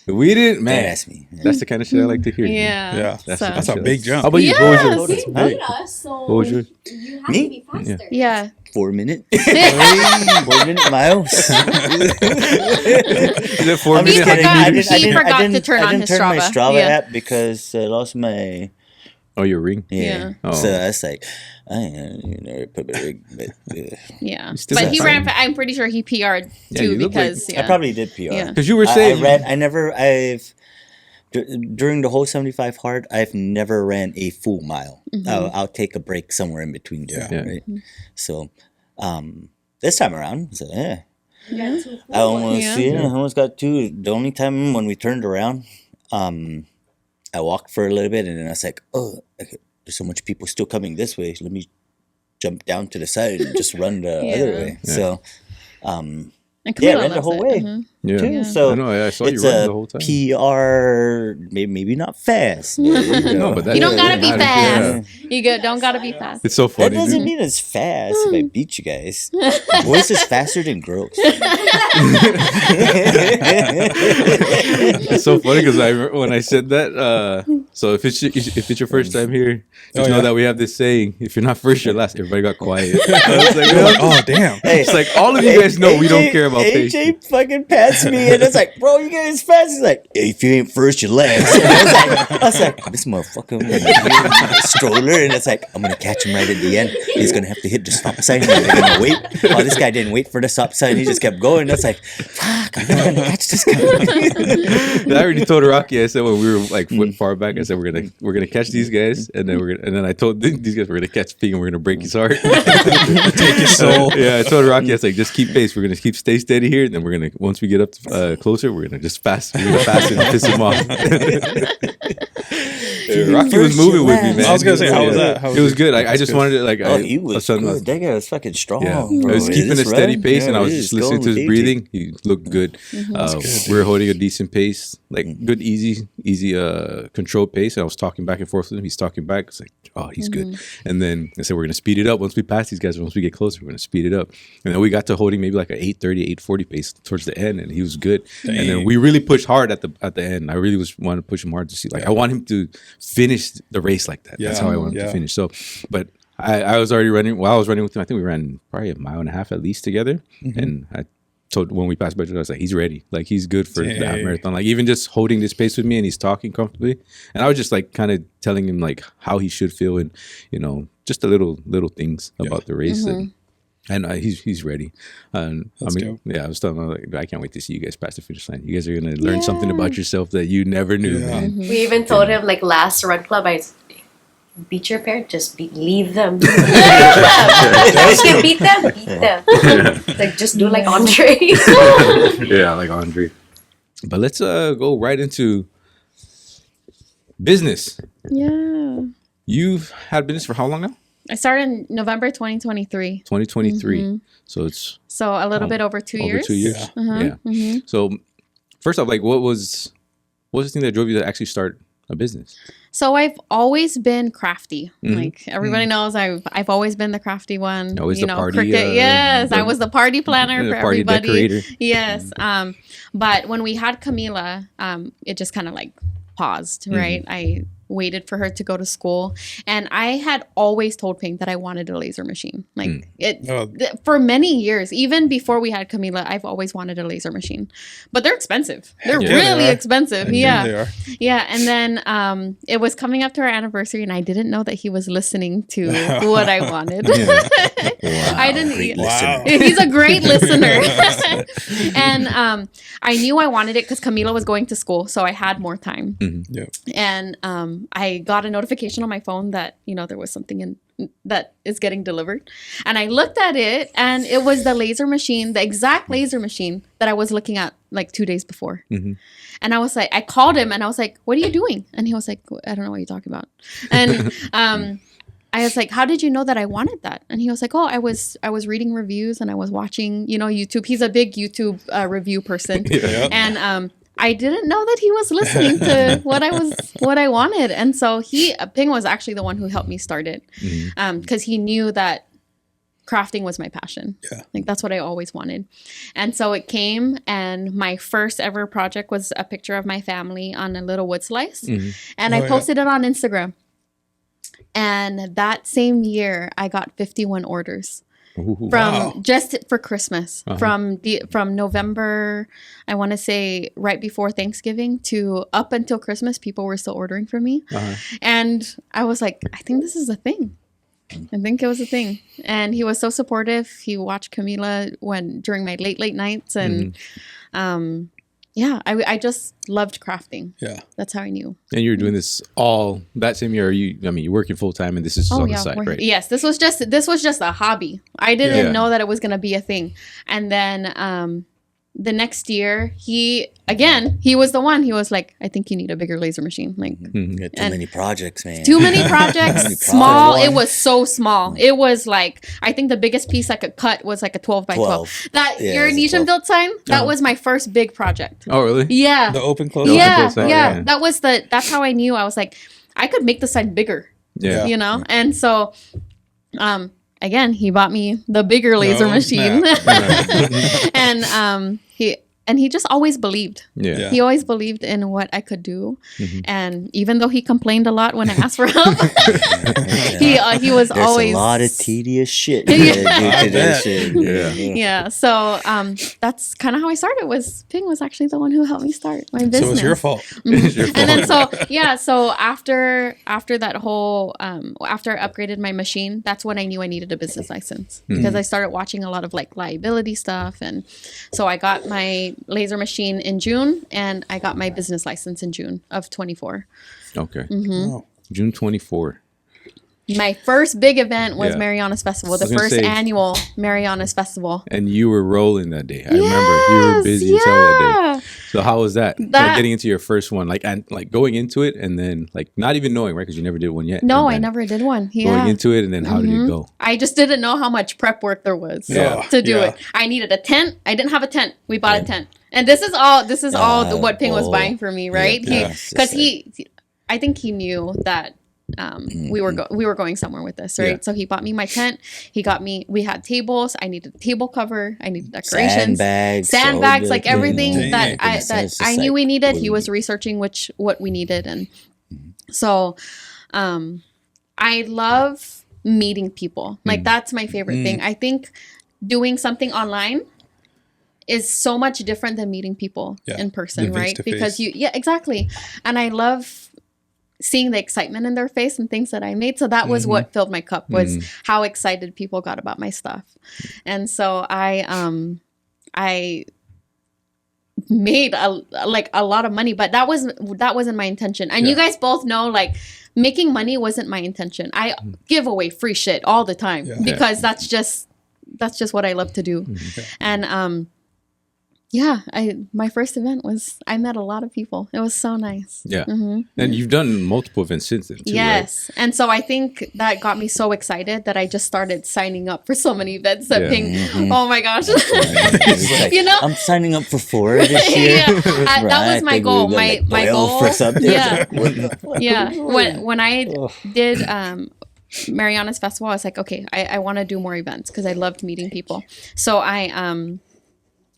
we didn't, man. That's me. That's the kind of shit I like to hear. Yeah. That's a big jump. How about you? Yes. What was You your? beat us, so What was your? you have Me? to be faster. Yeah. 4 minutes. 4 minute miles. Is it 4 I'm just minutes? kidding. He forgot to turn on his my Strava. Strava app because I lost my. Oh, your ring. Yeah. Oh. So that's like, I put my ring, but Yeah. still But have he time. ran, I'm pretty sure he PR'd Yeah, too you look like- because I probably did PR. Yeah. Because you were saying During the whole 75 hard, I've never ran a full mile. I'll take a break somewhere in between there, right? So, this time around, so I almost got 2. The only time when we turned around, I walked for a little bit and then I was like, oh, okay, there's so much people still coming this way. Let me jump down to the side and just run the other way. So, And Yeah, Camila ran the loves whole it. way. Mhm. Yeah. Too. So I know. I saw you it's running a the whole time. PR, maybe not fast. But, No, but that You don't gotta be matters, fast. yeah. You don't gotta be fast. It's so That funny. doesn't dude. mean it's fast if I beat you guys. Boys is faster than girls. It's so funny because when I said that, so if it's your first time here, just know that we have this saying: if you're not first, you're last. Everybody got quiet. I was like, You're like, oh damn. Hey, it's like all of you guys know we don't care about pace. AJ fucking passed me, and it's like, bro, you guys fast. He's like, if you ain't first, you're last. And I was like, this motherfucker, stroller, and it's like, I'm gonna catch him right at the end. He's gonna have to hit the stop sign. And they're gonna wait. Oh, this guy didn't wait for the stop sign. He just kept going. That's like, fuck, I'm not gonna catch this guy. I already told Rocky. I said when we were like far back, I said we're gonna catch these guys, and then I told these guys we're gonna catch Ping and we're gonna break his heart, Take his soul. Yeah, I told Rocky, I was like, just keep pace. We're gonna stay steady here, and then we're gonna once we get up closer, we're gonna just fast. We're gonna fast and piss him off. Rocky was moving with me, man. I was gonna say, how was that? It was good. I just wanted to like. Oh, he was good. That guy was fucking strong. Yeah, bro. I was keeping a steady pace, and I was he just listening to his going with breathing. He looked good. We were holding a decent pace, like good, easy, controlled pace. And I was talking back and forth with him. He's talking back. It's like, oh, he's good. And then I said, we're gonna speed it up once we pass these guys. Once we get closer, we're gonna speed it up. And then we got to holding maybe like an 8:30, 8:40 pace towards the end, and he was good. Dang. And then we really pushed hard at the end. I really wanted to push him hard to see. Like I want him to finish the race like that. That's how I want him to finish. So, but I was already running. While I was running with him, I think we ran probably 1.5 miles at least together. And I told when we passed by, I was like, he's ready. Like he's good for the half marathon. Like even just holding this pace with me, and he's talking comfortably. And I was just like kind of telling him like how he should feel, and just the little things about the race. And he's ready. And I mean, I was telling him, like, I can't wait to see you guys pass the finish line. You guys are gonna learn something about yourself that you never knew, man. We even told him like last run club, beat your parents, leave them. If you can beat them. Like just do like Andre. Yeah, like Andre. But let's go right into business. Yeah. You've had business for how long now? I started in November 2023. 2023. So it's So a little bit over 2 years. over 2 years. Yeah. So first off, like what was the thing that drove you to actually start a business? So I've always been crafty. Like everybody knows, I've always been the crafty one. Always the party, cricket. Yes, I was the party planner for party everybody. decorator. Yes. But when we had Camila, it just kind of like paused. Right. I waited for her to go to school, and I had always told Pink that I wanted a laser machine. Like for many years, even before we had Camila, I've always wanted a laser machine, but they're expensive. They're really expensive. Yeah, they are. Yeah. And then it was coming up to our anniversary, and I didn't know that he was listening to what I wanted. I didn't. Wow. He's a great listener. And I knew I wanted it because Camila was going to school, so I had more time. And I got a notification on my phone that there was something that is getting delivered, and I looked at it, and it was the laser machine, the exact laser machine that I was looking at like 2 days before. And I was like, I called him, and I was like, "What are you doing?" And he was like, "I don't know what you're talking about." And I was like, "How did you know that I wanted that?" And he was like, "Oh, I was reading reviews, and I was watching, YouTube. He's a big YouTube review person." And I didn't know that he was listening to what I wanted. And so Ping was actually the one who helped me start it. Because he knew that crafting was my passion. Like that's what I always wanted. And so it came, and my first ever project was a picture of my family on a little wood slice. And I posted it on Instagram. And that same year I got 51 orders. From just for Christmas, from November, I want to say right before Thanksgiving to up until Christmas, people were still ordering from me. And I was like, I think this is a thing. I think it was a thing. And he was so supportive. He watched Camila during my late nights, and I just loved crafting. Yeah, that's how I knew. And you were doing this all that same year. You're working full time, and this is on the side, right? Yes, this was just a hobby. I didn't know that it was gonna be a thing. And then the next year, he was the one. He was like, I think you need a bigger laser machine. Like, You got too many projects, man. Too many projects. Small. It was so small. It was like, I think the biggest piece I could cut was like a 12 by 12. That your Nesian built sign. That was my first big project. Oh, really? Yeah. The open close. Yeah. That's how I knew. I was like, I could make the sign bigger. Yeah. You know, and so, again, he bought me the bigger laser machine, and he just always believed. Yeah. He always believed in what I could do, and even though he complained a lot when I asked for help, he was There's always a lot of tedious shit. Yeah. So that's kind of how I started. Ping was actually the one who helped me start my business. So it's your fault. It's your fault. And then so after that whole after I upgraded my machine, that's when I knew I needed a business license, because I started watching a lot of like liability stuff, and so I got my laser machine in June, and I got my business license in June of 24. Okay. Wow. June 24. My first big event was Yeah. Marianas Festival, the was gonna first say- annual Marianas Festival. And you were rolling that day. I remember you were busy as hell that day. So how was that? Like getting into your first one, like and like going into it, and then like not even knowing, right? Because you never did one yet. No, And I then never did one. Going Yeah. into it, and then how did it go? I just didn't know how much prep work there was Yeah. to do Yeah. it. I needed a tent. I didn't have a tent. We bought a tent. And this is all what Ping was buying for me, right? Yeah. Because I think he knew that we were going somewhere with this, right? Yeah. So he bought me my tent. We had tables. I needed a table cover. I needed decorations, sandbags, like everything that I knew we needed. He was researching what we needed, and so I love meeting people. Like that's my favorite thing. I think doing something online is so much different than meeting people in person, right? Because exactly. And I love seeing the excitement in their face and things that I made. So that was what filled my cup, was how excited people got about my stuff. And so I made a lot of money, but that wasn't my intention. And you guys both know, like, making money wasn't my intention. I give away free shit all the time because that's just what I love to do. And my first event was, I met a lot of people. It was so nice. Yeah. And you've done multiple events since then too, yes. Right? And so I think that got me so excited that I just started signing up for so many events that Ping, oh my gosh. Like, you know? I'm signing up for 4 this year. That was my goal. My goal for something. Yeah. When I did Marianas Festival, I was like, okay, I want to do more events because I loved meeting people. So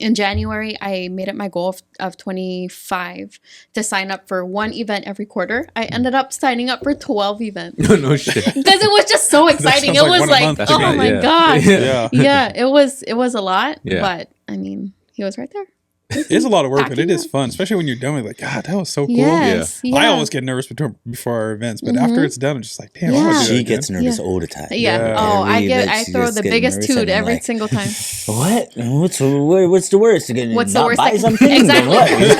in January, I made it my goal of 25 to sign up for 1 event every quarter. I ended up signing up for 12 events. No shit. Because it was just so exciting. It was like, oh my gosh. Yeah, it was a lot. Yeah. But I mean, he was right there. It's a lot of work, but it is fun, especially when you're done with, like, God, that was so cool. Yes, I always get nervous before our events, but after it's done, I'm just like, damn, I want to do that. She gets nervous all the time. Yeah. Oh, I throw the biggest toot every single time. What? What's the worst? What's the worst? Buy something? Exactly.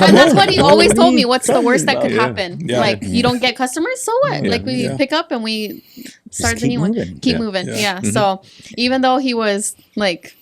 And that's what he always told me. What's the worst that could happen? Yeah. Like, you don't get customers, so what? Like, we pick up and we start the new one. Keep moving. Yeah. So even though he was like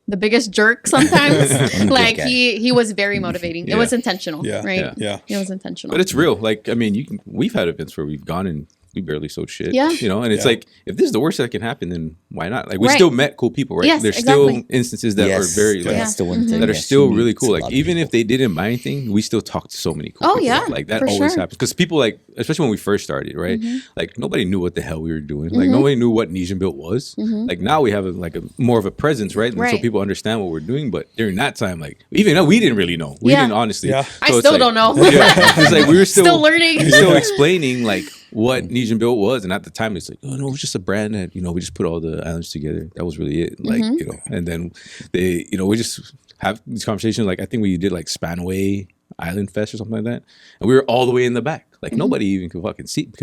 the biggest jerk sometimes, like he was very motivating. It was intentional, right? Yeah. It was intentional. But it's real. Like, I mean, we've had events where we've gone and we barely sold shit. Yeah. You know, and it's like, if this is the worst that can happen, then why not? Like, we still met cool people, right? Yes, There's exactly. still instances that are very, like, that's the one thing that are still really cool. Like, even if they didn't buy anything, we still talk to so many cool people. Yeah. Like, that always happens. Because people, like, especially when we first started, right? Like, nobody knew what the hell we were doing. Like, nobody knew what Nesian Built was. Like, now we have a more of a presence, right? And so people understand what we're doing. But during that time, like, even though we didn't really know. We didn't, honestly. Yeah. So I still don't know. It's like we were still learning. We were still explaining, like, what Nesian Built was, and at the time it's like, oh no, it was just a brand that, you know, we just put all the islands together. That was really it. Like, you know, and then they, you know, we just have these conversations. Like, I think we did like Spanaway Island Fest or something like that, and we were all the way in the back. Like, nobody even could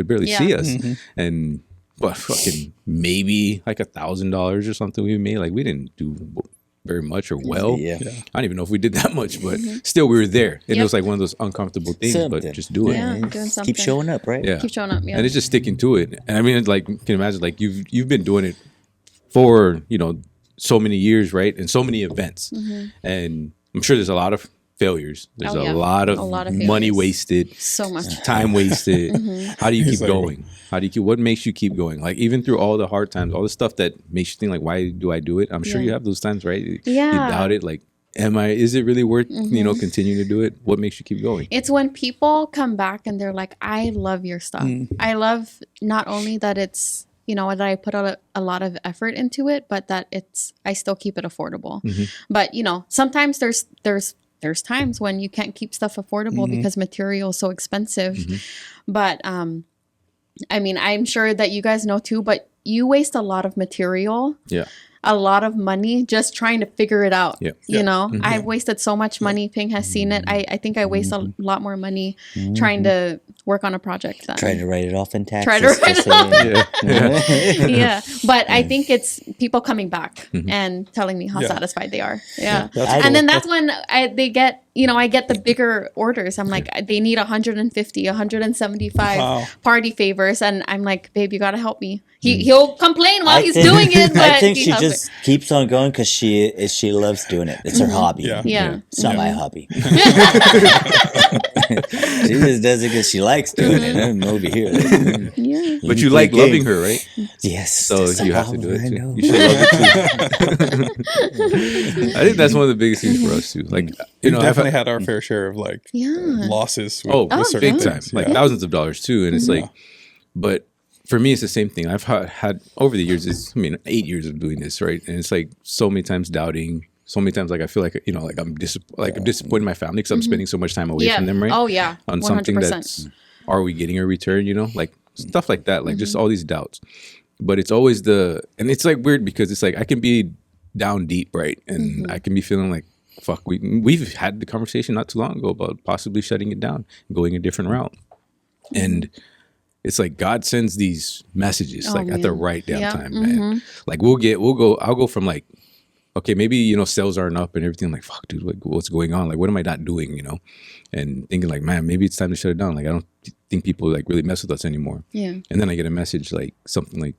barely see us, and but fucking maybe like $1,000 or something we made. Like, we didn't do very much or well. I don't even know if we did that much, but still we were there. And it was like one of those uncomfortable things, but just do it. Yeah, doing something. Keep showing up, right? Yeah. Keep showing up, And it's just sticking to it. And I mean, it's like, can you imagine, like, you've been doing it for, you know, so many years, right? And so many events. And I'm sure there's a lot of failures. There's Oh, yeah. a lot of money failures. wasted, So much. time wasted. How do you keep He's like, going? How do you keep? What makes you keep going? Like even through all the hard times, all the stuff that makes you think like, why do I do it? I'm sure Yeah. you have those times, right? You Yeah. doubt it. Like, is it really worth continuing to do it? What makes you keep going? It's when people come back and they're like, I love your stuff. I love not only that it's, that I put a lot of effort into it, but that I still keep it affordable. But, sometimes there's times when you can't keep stuff affordable because material is so expensive. But, I mean, I'm sure that you guys know too, but you waste a lot of material. Yeah. A lot of money just trying to figure it out. Yeah. I've wasted so much money. Ping has seen it. I think I waste a lot more money trying to work on a project. Trying to write it off in taxes. Try to write it off. Yeah. But I think it's people coming back and telling me how satisfied they are. Yeah. And then that's when they get, I get the bigger orders. I'm like, they need 150, 175 party favors. And I'm like, babe, you got to help me. He'll complain while he's doing it. But I think she just keeps on going because she loves doing it. It's her hobby. Yeah. It's not my hobby. She just does it because she likes doing it. I'm over here. Yeah. But you like loving her, right? Yes. So you have to do it I too. know. You should love it too. I think that's one of the biggest things for us too. Like, We've I've definitely had our fair share of like losses. With certain big time, things. like thousands of dollars too. And it's like, but for me, it's the same thing. I've had over the years. 8 years of doing this, right? And it's like so many times doubting. So many times, like I feel like like I'm disappointing my family because I'm spending so much time away from them, right? Oh yeah. On 100%. something that's, are we getting a return? Like stuff like that, like just all these doubts. But it's always and it's like weird because it's like I can be down deep, right? And I can be feeling like, fuck, we've had the conversation not too long ago about possibly shutting it down, going a different route. And it's like God sends these messages at the right damn time, man. Like I'll go from like, okay, maybe, sales aren't up and everything. I'm like, fuck, dude, what's going on? Like, what am I not doing, And thinking like, man, maybe it's time to shut it down. Like, I don't think people like really mess with us anymore. Yeah. And then I get a message like something like,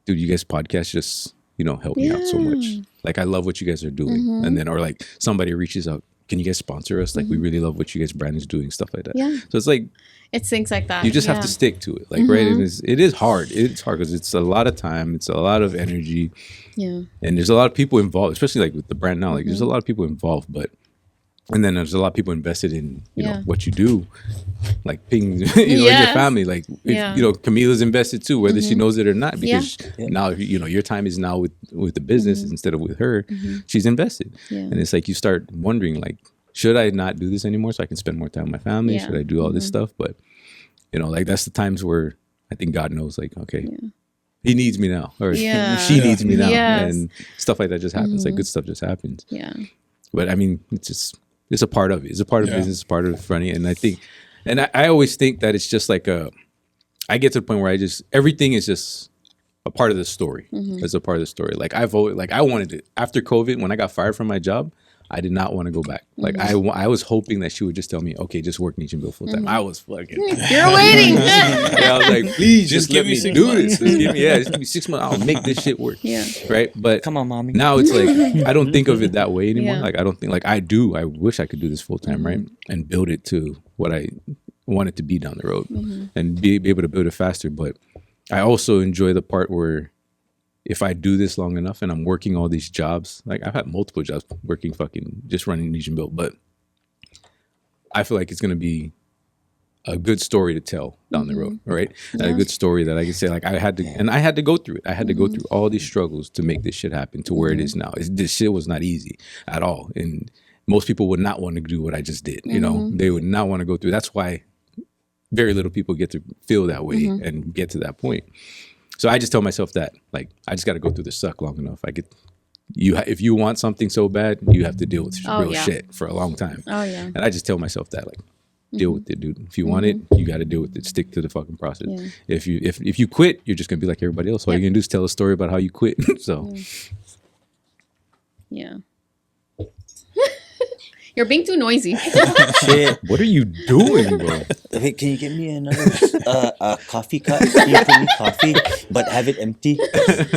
dude, you guys podcast just, help me out so much. Like, I love what you guys are doing. And then, or like somebody reaches out, can you guys sponsor us? Like, we really love what you guys brand is doing, stuff like that. Yeah. So it's like, it's things like that. you just have to stick to it. Like, right. It is hard. It's hard because it's a lot of time. It's a lot of energy. Yeah. And there's a lot of people involved, especially like with the brand now. Like there's a lot of people involved, and then there's a lot of people invested in, know, what you do. Like Ping, in your family. Like, Camila's invested too, whether she knows it or not, because now, your time is now with the business instead of with her. She's invested. Yeah. And it's like, you start wondering like, should I not do this anymore so I can spend more time with my family? Yeah. Should I do all this stuff? But, like that's the times where I think God knows like, okay, he needs me now, or she needs me now. Yes. And stuff like that just happens. Like good stuff just happens. Yeah. But I mean, it's a part of it. It's a part of business, it's a part of running. And I think, and I always think that it's just like I get to the point where everything is just a part of the story. It's a part of the story. Like I wanted it after COVID, when I got fired from my job, I did not want to go back. Like I was hoping that she would just tell me, okay, just work Nesian Bill full time. I was fucking. You're waiting. I was like, please just let me do this. Just give me 6 months. I'll make this shit work. Yeah. Right. But come on, mommy. Now it's like I don't think of it that way anymore. Yeah. Like I don't think like I do. I wish I could do this full time, right, and build it to what I want it to be down the road, and be able to build it faster. But I also enjoy the part where, if I do this long enough and I'm working all these jobs, like I've had multiple jobs working just running Nesian Built, but I feel like it's going to be a good story to tell down the road, right? Yeah. A good story that I can say like I had to go through it. I had to go through all these struggles to make this shit happen to where it is now. This shit was not easy at all. And most people would not want to do what I just did. They would not want to go through. That's why very little people get to feel that way and get to that point. So I just tell myself that, like, I just got to go through the suck long enough. If you want something so bad, you have to deal with real shit for a long time. Oh yeah. And I just tell myself that, like, deal with it, dude. If you want it, you got to deal with it. Stick to the fucking process. Yeah. If you quit, you're just gonna be like everybody else. All you're gonna do is tell a story about how you quit. So. Yeah. You're being too noisy. Shit. What are you doing, bro? Hey, can you get me another coffee cup? Can you put me coffee, but have it empty?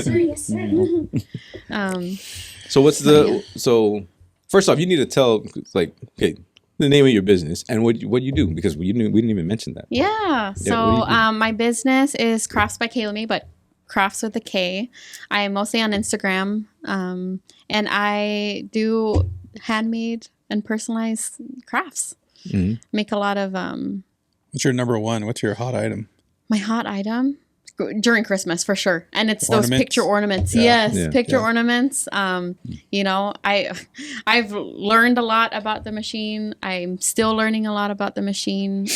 Sorry, yes, sir. So what's so first off, you need to tell like, okay, the name of your business and what you do, because we didn't even mention that. Yeah. So my business is Krafts by Kayla, but Krafts with a K. I am mostly on Instagram, and I do handmade and personalized crafts. Make a lot of What's your number one? What's your hot item? my hot item during Christmas for sure, and it's Ornaments? those picture ornaments. Yeah. Yes, picture ornaments. You know, I've learned a lot about the machine. I'm still learning a lot about the machine.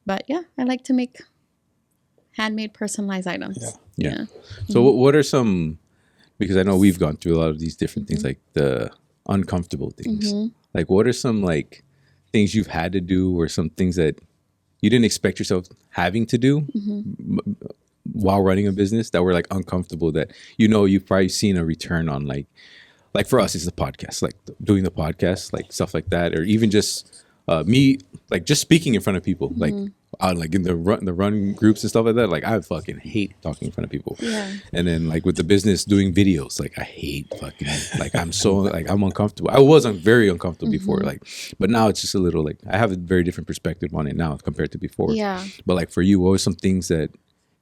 But yeah, I like to make handmade personalized items. Yeah. So what are some, because I know we've gone through a lot of these different things, like the uncomfortable things. Like what are some like things you've had to do, or some things that you didn't expect yourself having to do while running a business that were like uncomfortable, that you've probably seen a return on, like for us it's the podcast, like doing the podcast, like stuff like that, or even just me like just speaking in front of people, like like in the run groups and stuff like that. Like I fucking hate talking in front of people. And then like with the business doing videos, like I hate fucking, like I'm so like I'm uncomfortable. I was very uncomfortable before, like, but now it's just a little like I have a very different perspective on it now compared to before. But like for you, what were some things that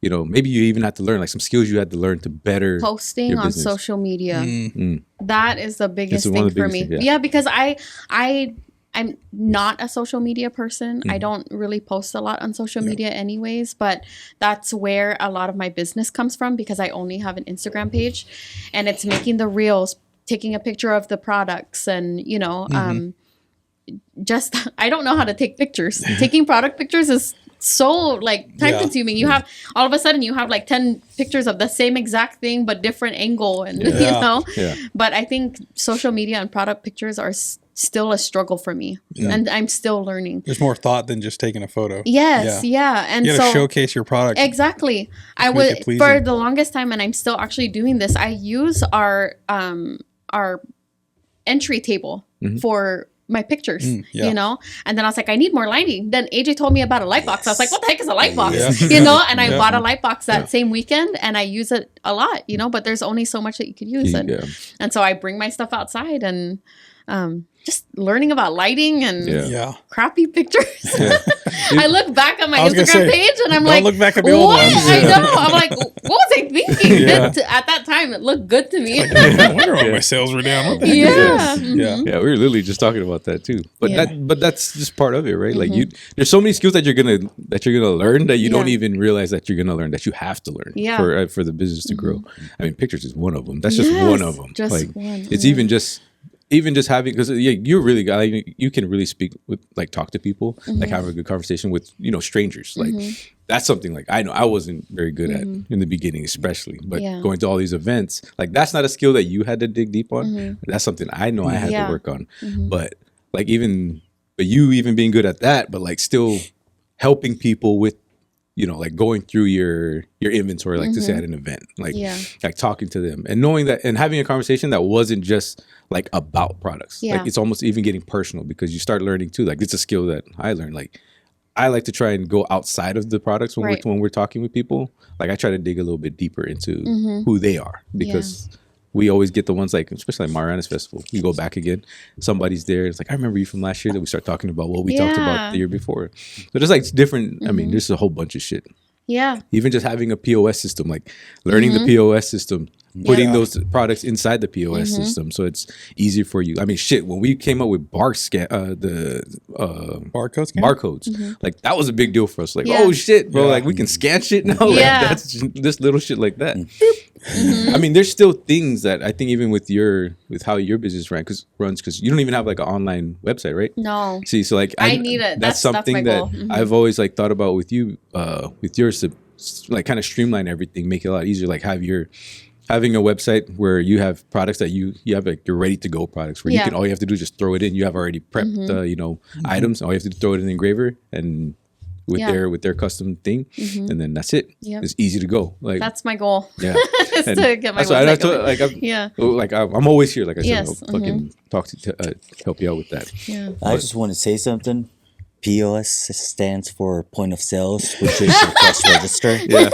maybe you even had to learn, like some skills you had to learn to better Posting on social media. That is the biggest thing for me. Because I'm not a social media person. I don't really post a lot on social media anyways, but that's where a lot of my business comes from, because I only have an Instagram page, and it's making the reels, taking a picture of the products, and just I don't know how to take pictures. Taking product pictures is so like time consuming. You have all of a sudden you have like 10 pictures of the same exact thing but different angle, and but I think social media and product pictures are still a struggle for me, and I'm still learning. There's more thought than just taking a photo. And you gotta showcase your product. Exactly. I would for the longest time, and I'm still actually doing this, I use our entry table for my pictures, and then I was like, I need more lighting. Then AJ told me about a light box. I was like, what the heck is a light box? And I bought a light box that same weekend, and I use it a lot, but there's only so much that you could use. And so I bring my stuff outside, and just learning about lighting and crappy pictures. I look back on my Instagram page and I'm like, look back at the old ones. I know. I'm like, what was I thinking? At that time, it looked good to me. I wonder why my sales were down. What the heck is this? We were literally just talking about that too. But that's just part of it, right? Like there's so many skills that you're gonna learn that you don't even realize that you're gonna learn, that you have to learn for the business to grow. I mean, pictures is one of them. That's just one of them. Just like one. It's even just having, because you're really like, you can really speak with, like, talk to people, like have a good conversation with strangers. Like that's something like I know I wasn't very good at in the beginning, especially. But going to all these events, like that's not a skill that you had to dig deep on. That's something I know I had to work on. But like you even being good at that, but like still helping people with like going through your inventory, like to say at an event, like talking to them and knowing that and having a conversation that wasn't just like about products. Like it's almost even getting personal, because you start learning too. Like it's a skill that I learned. Like I like to try and go outside of the products when we're talking with people. Like I try to dig a little bit deeper into who they are, because we always get the ones like, especially like Mariana's Festival. You go back again, somebody's there. It's like, I remember you from last year, that we start talking about what we talked about the year before. So there's like different, I mean, there's a whole bunch of shit. Even just having a POS system, like learning the POS system, putting those products inside the POS system, so it's easier for you. I mean, shit, when we came up with the barcodes, like that was a big deal for us. Like, oh shit, bro, like we can scan shit now. Like, that's just little shit like that. I mean, there's still things that I think even with how your business runs, because you don't even have like an online website, right? No. See, so like I need it. That's something that I've always like thought about with you, with yours, to like kind of streamline everything, make it a lot easier. Like having a website where you have products that you have like your ready to go products, where you can, all you have to do is just throw it in. You have already prepped items. All you have to do is throw it in the engraver and with their custom thing, and then that's it. It's easy to go. Like that's my goal. Is to get my website. I'm always here. Like I said, I'll fucking talk to help you out with that. I just want to say something. POS stands for point of sales, which is your cash register. Yeah.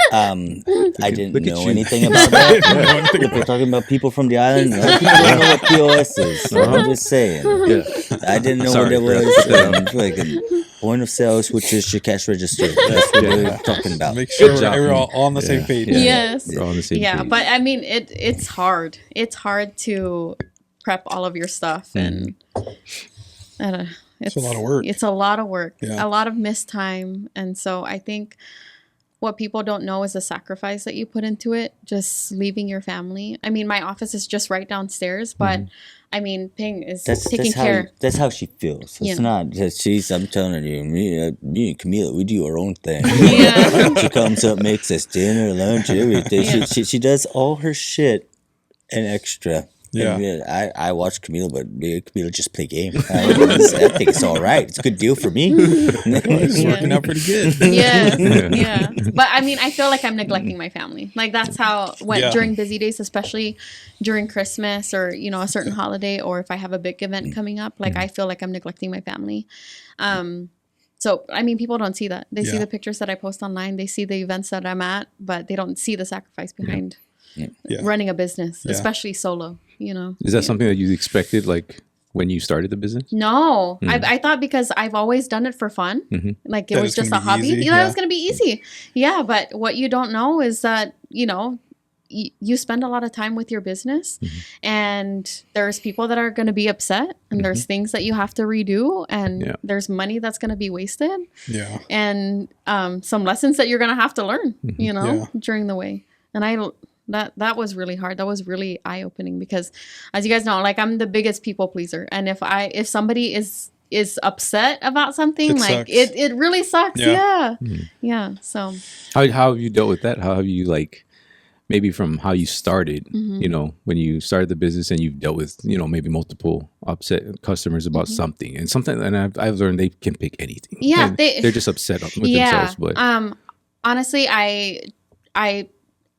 I didn't look at know you. anything about that. If we're talking about people from the island, no, people don't know what POS is. So I'm just saying. Yeah. I didn't know Sorry, what it Krafts. was. Like a point of sales, which is your cash register. That's what we're talking about. Make sure Good job. we're all on the same page. Yeah. Yes. We're all on the same Yeah, page. but I mean, it's hard. It's hard to prep all of your stuff, and I don't know. It's a lot of work. It's a lot of work. Yeah. A lot of missed time, and so I think what people don't know is the sacrifice that you put into it. Just leaving your family. I mean, my office is just right downstairs, but I mean, Ping is taking care. That's how she feels. It's Yeah. not just I'm telling you, me and Camila, we do our own thing. Yeah. She comes up, makes us dinner, lunch, everything. Yeah. She does all her shit and extra. Yeah. And I watch Camila, but me and Camila just play game. I think it's all right. It's a good deal for me. It's working out pretty good. Yeah. But I mean, I feel like I'm neglecting my family. Like that's how Yeah. during busy days, especially during Christmas or, you know, a certain holiday, or if I have a big event coming up, like I feel like I'm neglecting my family. So, I mean, people don't see that. They see Yeah. the pictures that I post online. They see the events that I'm at, but they don't see the sacrifice behind Yeah. running a business, Yeah. especially solo, you know. Is that something that you expected, like when you started the business? No, I thought because I've always done it for fun, like it That was it's just a gonna be hobby. easy, You know, it yeah. was going to be easy. Yeah, but what you don't know is that, you know, you spend a lot of time with your business and there's people that are going to be upset and there's things that you have to redo and there's money that's going to be wasted Yeah. and some lessons that you're going to have to learn, you know, Yeah. during the way. And that was really hard. That was really eye-opening because as you guys know, like I'm the biggest people pleaser. And if somebody is upset about something, It like sucks. it really sucks. Yeah. Yeah. So How have you dealt with that? How have you, like, maybe from how you started, you know, when you started the business and you've dealt with, you know, maybe multiple upset customers about something and I've learned they can pick anything. Yeah, And they- they're just upset with themselves. But honestly,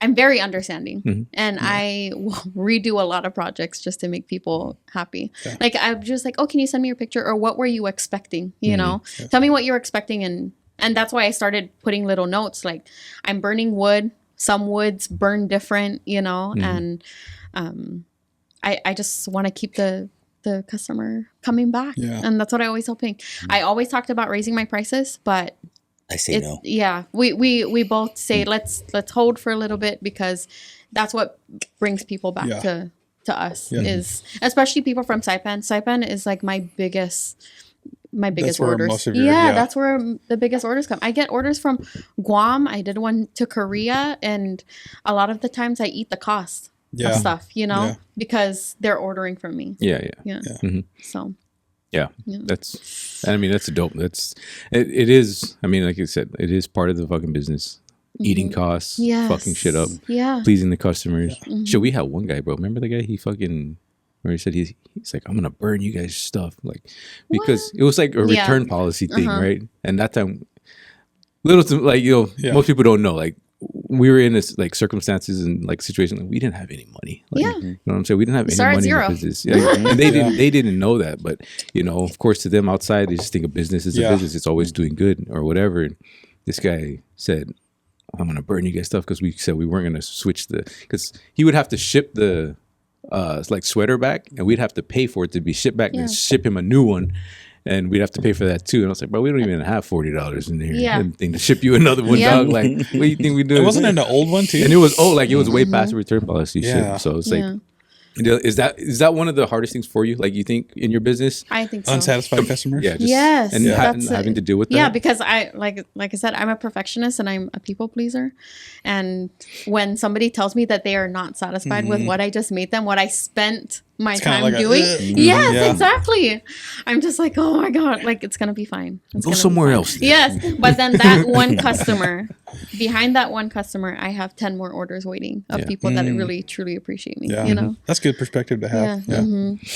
I'm very understanding and I will redo a lot of projects just to make people happy. Yeah. Like I'm just like, oh, can you send me your picture or what were you expecting? You know, tell me what you're expecting. And that's why I started putting little notes like I'm burning wood. Some woods burn different, you know, and I just want to keep the customer coming back. Yeah. And that's what I always tell Pink. I always talked about raising my prices, but I say no. yeah, we both say let's hold for a little bit because that's what brings people back Yeah. to us Yeah. is especially people from Saipan. Saipan is like my biggest where orders. most of your- yeah, yeah. that's where the biggest orders come. I get orders from Guam. I did one to Korea, and a lot of the times I eat the cost Yeah. of stuff, you know, Yeah. because they're ordering from me. yeah. So Yeah, Yeah. that's a dope. It is. I mean, like you said, it is part of the fucking business. Eating costs, yes. fucking shit up, Yeah. pleasing the customers. Shit, we had one guy, bro. Remember the guy? Where he said he's like, I'm gonna burn you guys' stuff, like because it was like a Yeah. return policy thing, right? And that time, like Yeah. most people don't know, like we were in this like circumstances and like situation like we didn't have any money. Like, Yeah. you know what I'm saying? We didn't have any Start at money in zero. the business. Yeah. And they didn't know that, but you know, of course, to them outside, they just think a business is a Yeah. business. It's always doing good or whatever. And this guy said, I'm gonna burn you guys stuff because we said we weren't gonna switch because he would have to ship the like sweater back and we'd have to pay for it to be shipped back and Yeah. then ship him a new one and we'd have to pay for that too. And I was like, bro, we don't even have $40 in here Yeah. and thing to ship you another one, Yeah. dog. Like, what do you think we do? It wasn't an old one too. And it was it was way past the return policy Yeah. shit. So it's Yeah. like, is that one of the hardest things for you? Like you think in your business? I think so. Unsatisfied customers. Yeah. Just, Yes, And that's having to deal with that. Yeah, because I like I said, I'm a perfectionist and I'm a people pleaser. And when somebody tells me that they are not satisfied with what I just made them, what I spent my It's kinda time like a, doing, ugh. yes, Yeah. exactly. I'm just like, oh my god, like it's gonna be fine. It's Go gonna be somewhere fine. else then. Yes, but then that one customer, behind that one customer, I have 10 more orders waiting of Yeah. people that really truly appreciate me. Yeah. You know. That's good perspective to Yeah, have.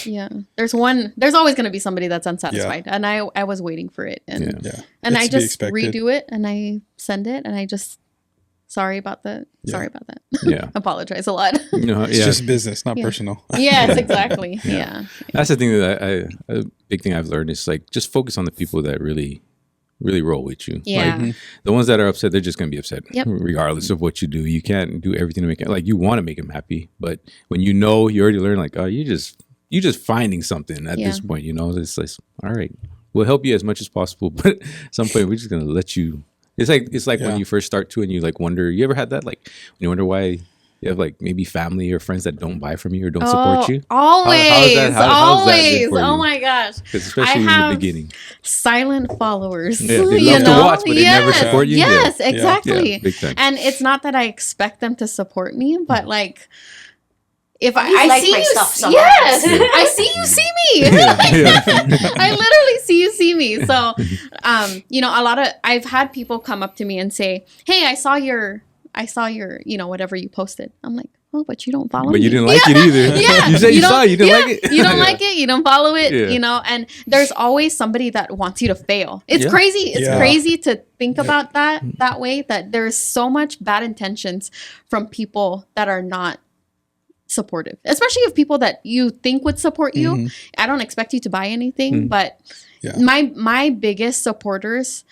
Yeah. yeah. There's always going to be somebody that's unsatisfied, and I was waiting for it, and Yeah. Yeah. and It's I to be just expected. redo it, and I send it, and I just sorry about that. Sorry about that. Yeah. Apologize a lot. You know, It's yeah. just business, not Yeah. personal. Yes, exactly. Yeah. That's the thing that a big thing I've learned is like just focus on the people that really really roll with you. Yeah. Like the ones that are upset, they're just gonna be upset, Yep. regardless of what you do. You can't do everything to make it like you want to make them happy, but when you know you already learned, like, oh, you just finding something at this point. You know, it's like, all right, we'll help you as much as possible, but at some point we're just gonna let you. It's like when you first start to and you like wonder. You ever had that, like when you wonder why you have like maybe family or friends that don't buy from you or don't support you? Always, how's that always. been for you? Oh my gosh. Especially in the beginning. Silent followers. Yeah, they love to watch, but they never support you. Yes, exactly. Yeah, big time. And it's not that I expect them to support me, but like if I like see my you, stuff sometimes. yes, I see you, see me. I literally see you, see me. So, you know, I've had people come up to me and say, "Hey, I saw your, you know, whatever you posted." I'm like, "Oh, but you don't follow me." But you didn't like it either. Yeah. You said you saw it, you didn't like it. You don't like it, you don't follow it, Yeah. you know, and there's always somebody that wants you to fail. It's crazy. It's crazy to think about that way, that there's so much bad intentions from people that are not supportive, especially of people that you think would support you. I don't expect you to buy anything, but my biggest supporters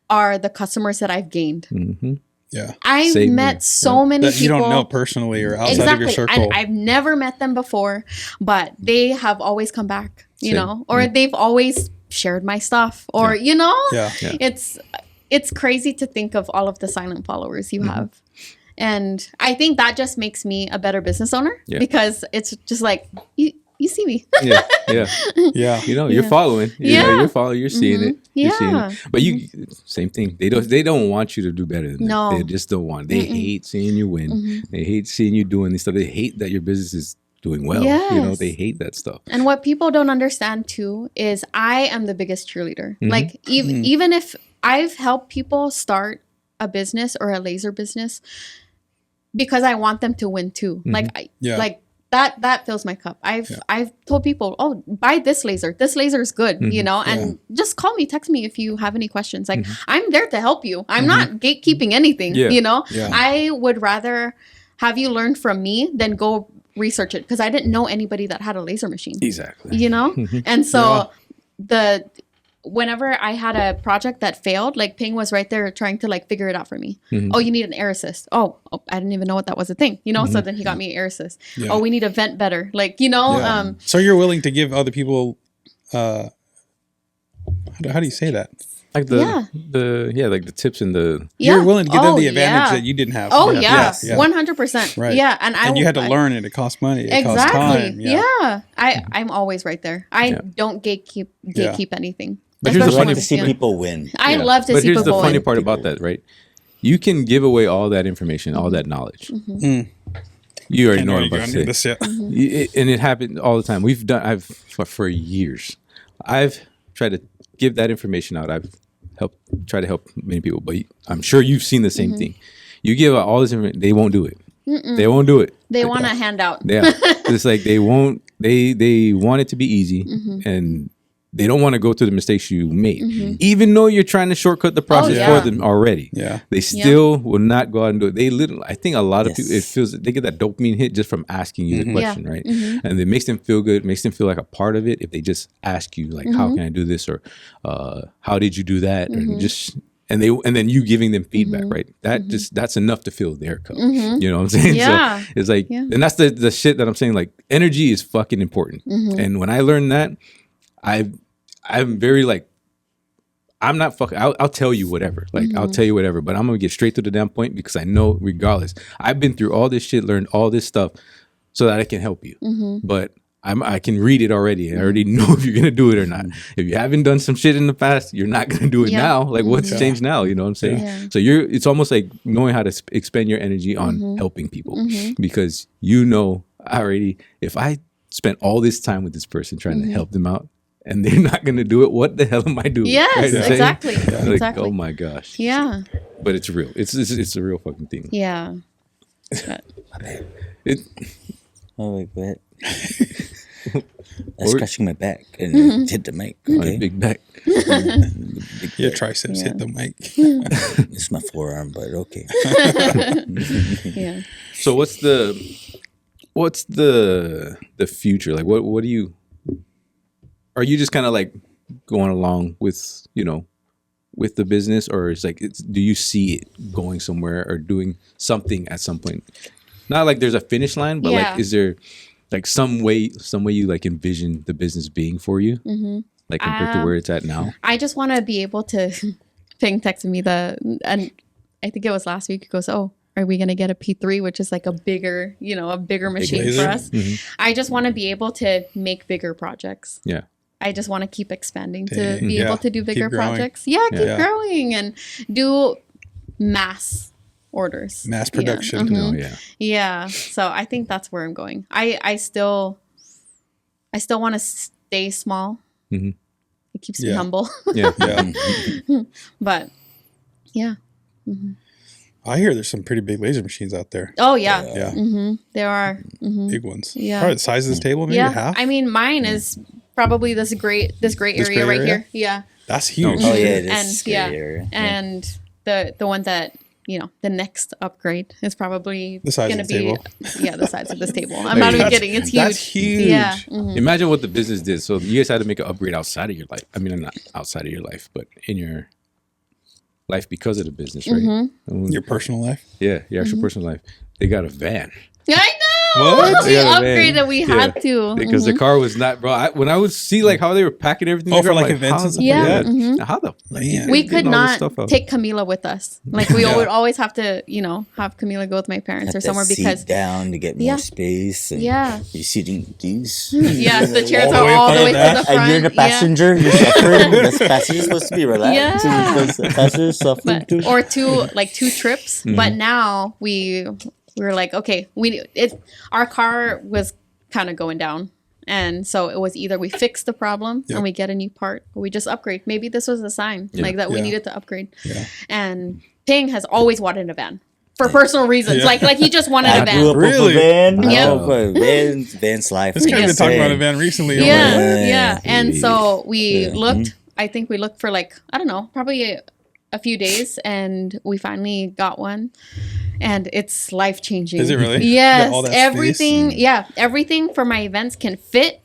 are the customers that I've gained. Yeah. I've met so many that people you don't know personally or outside of your circle. I've never met them before, but they have always come back, you know, or they've always shared my stuff, or you know, it's crazy to think of all of the silent followers you have. And I think that just makes me a better business owner because it's just like you see me. Yeah. You know, you're following. You know, you're following. You're seeing it. You're seeing it. But you, same thing. They don't want you to do better than that. They just don't want. They hate seeing you win. They hate seeing you doing this stuff. They hate that your business is doing well. You know, they hate that stuff. And what people don't understand too is I am the biggest cheerleader. Like even if I've helped people start a business or a laser business because I want them to win too. Like that fills my cup. I've told people, oh, buy this laser. This laser is good, you know, and just call me, text me if you have any questions. Like I'm there to help you. I'm not gatekeeping anything, you know. I would rather have you learn from me than go research it because I didn't know anybody that had a laser machine. Exactly. You know? And so whenever I had a project that failed, like Ping was right there trying to like figure it out for me. Oh, you need an air assist. Oh, I didn't even know what that was a thing, you know? So then he got me an air assist. Oh, we need to vent better. Like, you know, so you're willing to give other people, how do you say that? Like like the tips and the you're willing to give them the advantage that you didn't have. Oh yeah, 100%. Right. Yeah, and you had to learn it. It costs money. It costs time. I'm always right there. I don't gatekeep anything. But here's the I funny like to see people win. I love to see people win. But here's the funny part about that, right? You can give away all that information, all that knowledge. You already know what I'm about to say. And it happened all the time. I've for years, I've tried to give that information out. I've try to help many people, but I'm sure you've seen the same thing. You give out all this information, they won't do it. They won't do it. They want a handout. Yeah, it's like they won't. They want it to be easy, and they don't want to go through the mistakes you made, even though you're trying to shortcut the process for them already. Yeah, they still will not go out and do it. They literally, I think a lot of people, it feels they get that dopamine hit just from asking you the question, right? And it makes them feel good, makes them feel like a part of it if they just ask you, like, how can I do this, or how did you do that, or just. And then you giving them feedback, right? That's enough to fill their cup. You know what I'm saying? Yeah. So it's like, and that's the shit that I'm saying. Like, energy is fucking important. And when I learned that, I'm very like, I'm not fucking. I'll tell you whatever. Like, I'll tell you whatever. But I'm gonna get straight to the damn point because I know, regardless, I've been through all this shit, learned all this stuff, so that I can help you. But I can read it already. I already know if you're gonna do it or not. If you haven't done some shit in the past, you're not gonna do it now. Like, what's changed now? You know what I'm saying? Yeah. So it's almost like knowing how to expend your energy on helping people, because you know already, if I spent all this time with this person trying to help them out and they're not gonna do it, what the hell am I doing? Yes, right? exactly. Like, Exactly. oh my gosh. Yeah. But it's real. It's a real fucking thing. Yeah. Oh, wait, go ahead. That's scratching my back and hit the mic. Okay. Big back. Your triceps hit the mic. It's my forearm, but okay. Yeah. So what's the future? Like, what do you? Are you just kind of like going along with, with the business, or is like, do you see it going somewhere or doing something at some point? Not like there's a finish line, but like, is there like some way you like envision the business being for you, like compared to where it's at now? I just want to be able to. Ping texted me and I think it was last week. He goes, "Oh, are we going to get a P3, which is like a bigger machine laser? for us?" I just want to be able to make bigger projects. Yeah. I just want to keep expanding to Dang. be able to do bigger projects. Yeah, keep growing and do mass orders. Mass production. Oh, yeah. Yeah. So I think that's where I'm going. I still want to stay small. Mm-hmm. It keeps me humble. Yeah. But yeah. I hear there's some pretty big laser machines out there. Oh yeah. Yeah. There are Big ones. Yeah. Probably the size of this table, maybe half. I mean, mine is probably this gray area right here. Yeah. That's huge. Oh yeah, it is And scary area. and the one that the next upgrade is probably The size going to of the be table. the size of this table. I'm not even kidding. It's huge. That's huge. Yeah. Imagine what the business did. So you guys had to make an upgrade outside of your life. I mean, not outside of your life, but in your life because of the business, right? Your personal life. Yeah, your actual personal life. They got a van. I know. What? The They got a upgrade van. that we had to. Because the car was not, bro. When I would see like how they were packing everything, Oh, for, I'm like, events and how- stuff like that? Yeah. How the Man. We getting could all this not stuff out? take Camila with us. Like we would always have to, have Camila go with my parents Have or to somewhere seat because down to get more space. And Yeah. you're sitting these. yes, the chairs All the are way all up the way to like the that. front. And you're the Yeah. passenger. You're suffering. The passenger's supposed to be relaxed. Yeah. And the passenger's suffering But, too. or two trips. But now we were like, okay, our car was kind of going down. And so it was either we fix the problem and we get a new part, or we just upgrade. Maybe this was a sign like that we needed to upgrade. Yeah. And Ping has always wanted a van for personal reasons. Like he just wanted I a grew van. up Really? with a van. Yeah. Oh, van's life. This guy's Yeah. been talking about a van recently. Yeah. And so we Yeah. looked, I think we looked for I don't know, probably a few days, and we finally got one. And it's life-changing. Is it really? Yes. Got all that Everything, space? everything for my events can fit.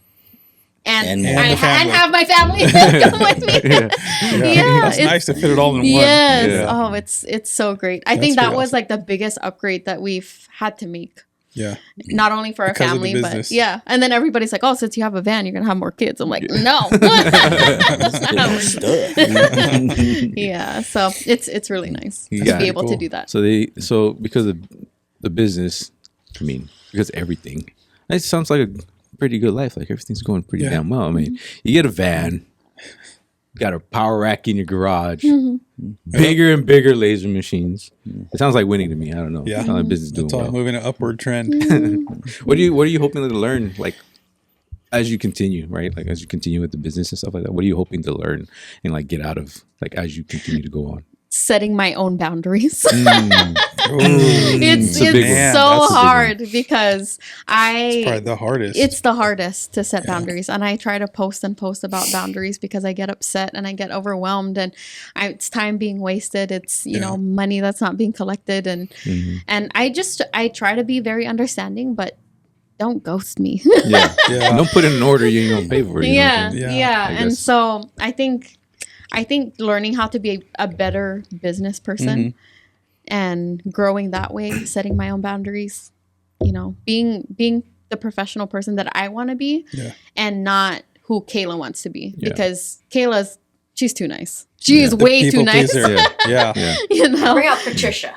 And And the family. have my family come with me. Yeah. That's nice to fit it all in one. Yes. Yeah. Oh, it's so great. I That's think that pretty was awesome. like the biggest upgrade that we've had to make. Yeah. Not only for our Because of the family, but business. yeah. And then everybody's like, "Oh, since you have a van, you're gonna have more kids." I'm like, "No." That's not how it works. Stuff. Yeah. So it's really nice to Yeah. be able Cool. to do that. So because of the business, I mean, because everything, it sounds like a pretty good life. Like everything's going pretty damn well. I mean, you get a van, got a power rack in your garage, bigger and bigger laser machines. It sounds like winning to me. I don't know. Yeah. Sounds like business doing It's all well. moving an upward trend. What are you hoping to learn, like, as you continue, right? Like as you continue with the business and stuff like that. What are you hoping to learn and like get out of, like, as you continue to go on? Setting my own boundaries. Ooh. It's a big one. Man, so that's a big one. hard because Probably the hardest. it's the hardest to set boundaries, and I try to post about boundaries because I get upset and I get overwhelmed, and it's time being wasted. It's money that's not being collected, and I try to be very understanding, but don't ghost me. Yeah. Yeah. Don't put in an order you ain't gonna pay for. You know what I'm saying? Yeah. I And guess. so I think learning how to be a better business person and growing that way, setting my own boundaries, being the professional person that I want to be and not who Kayla wants to be, because she's too nice. She is The way too people nice. pleaser. Yeah. Bring out Patricia.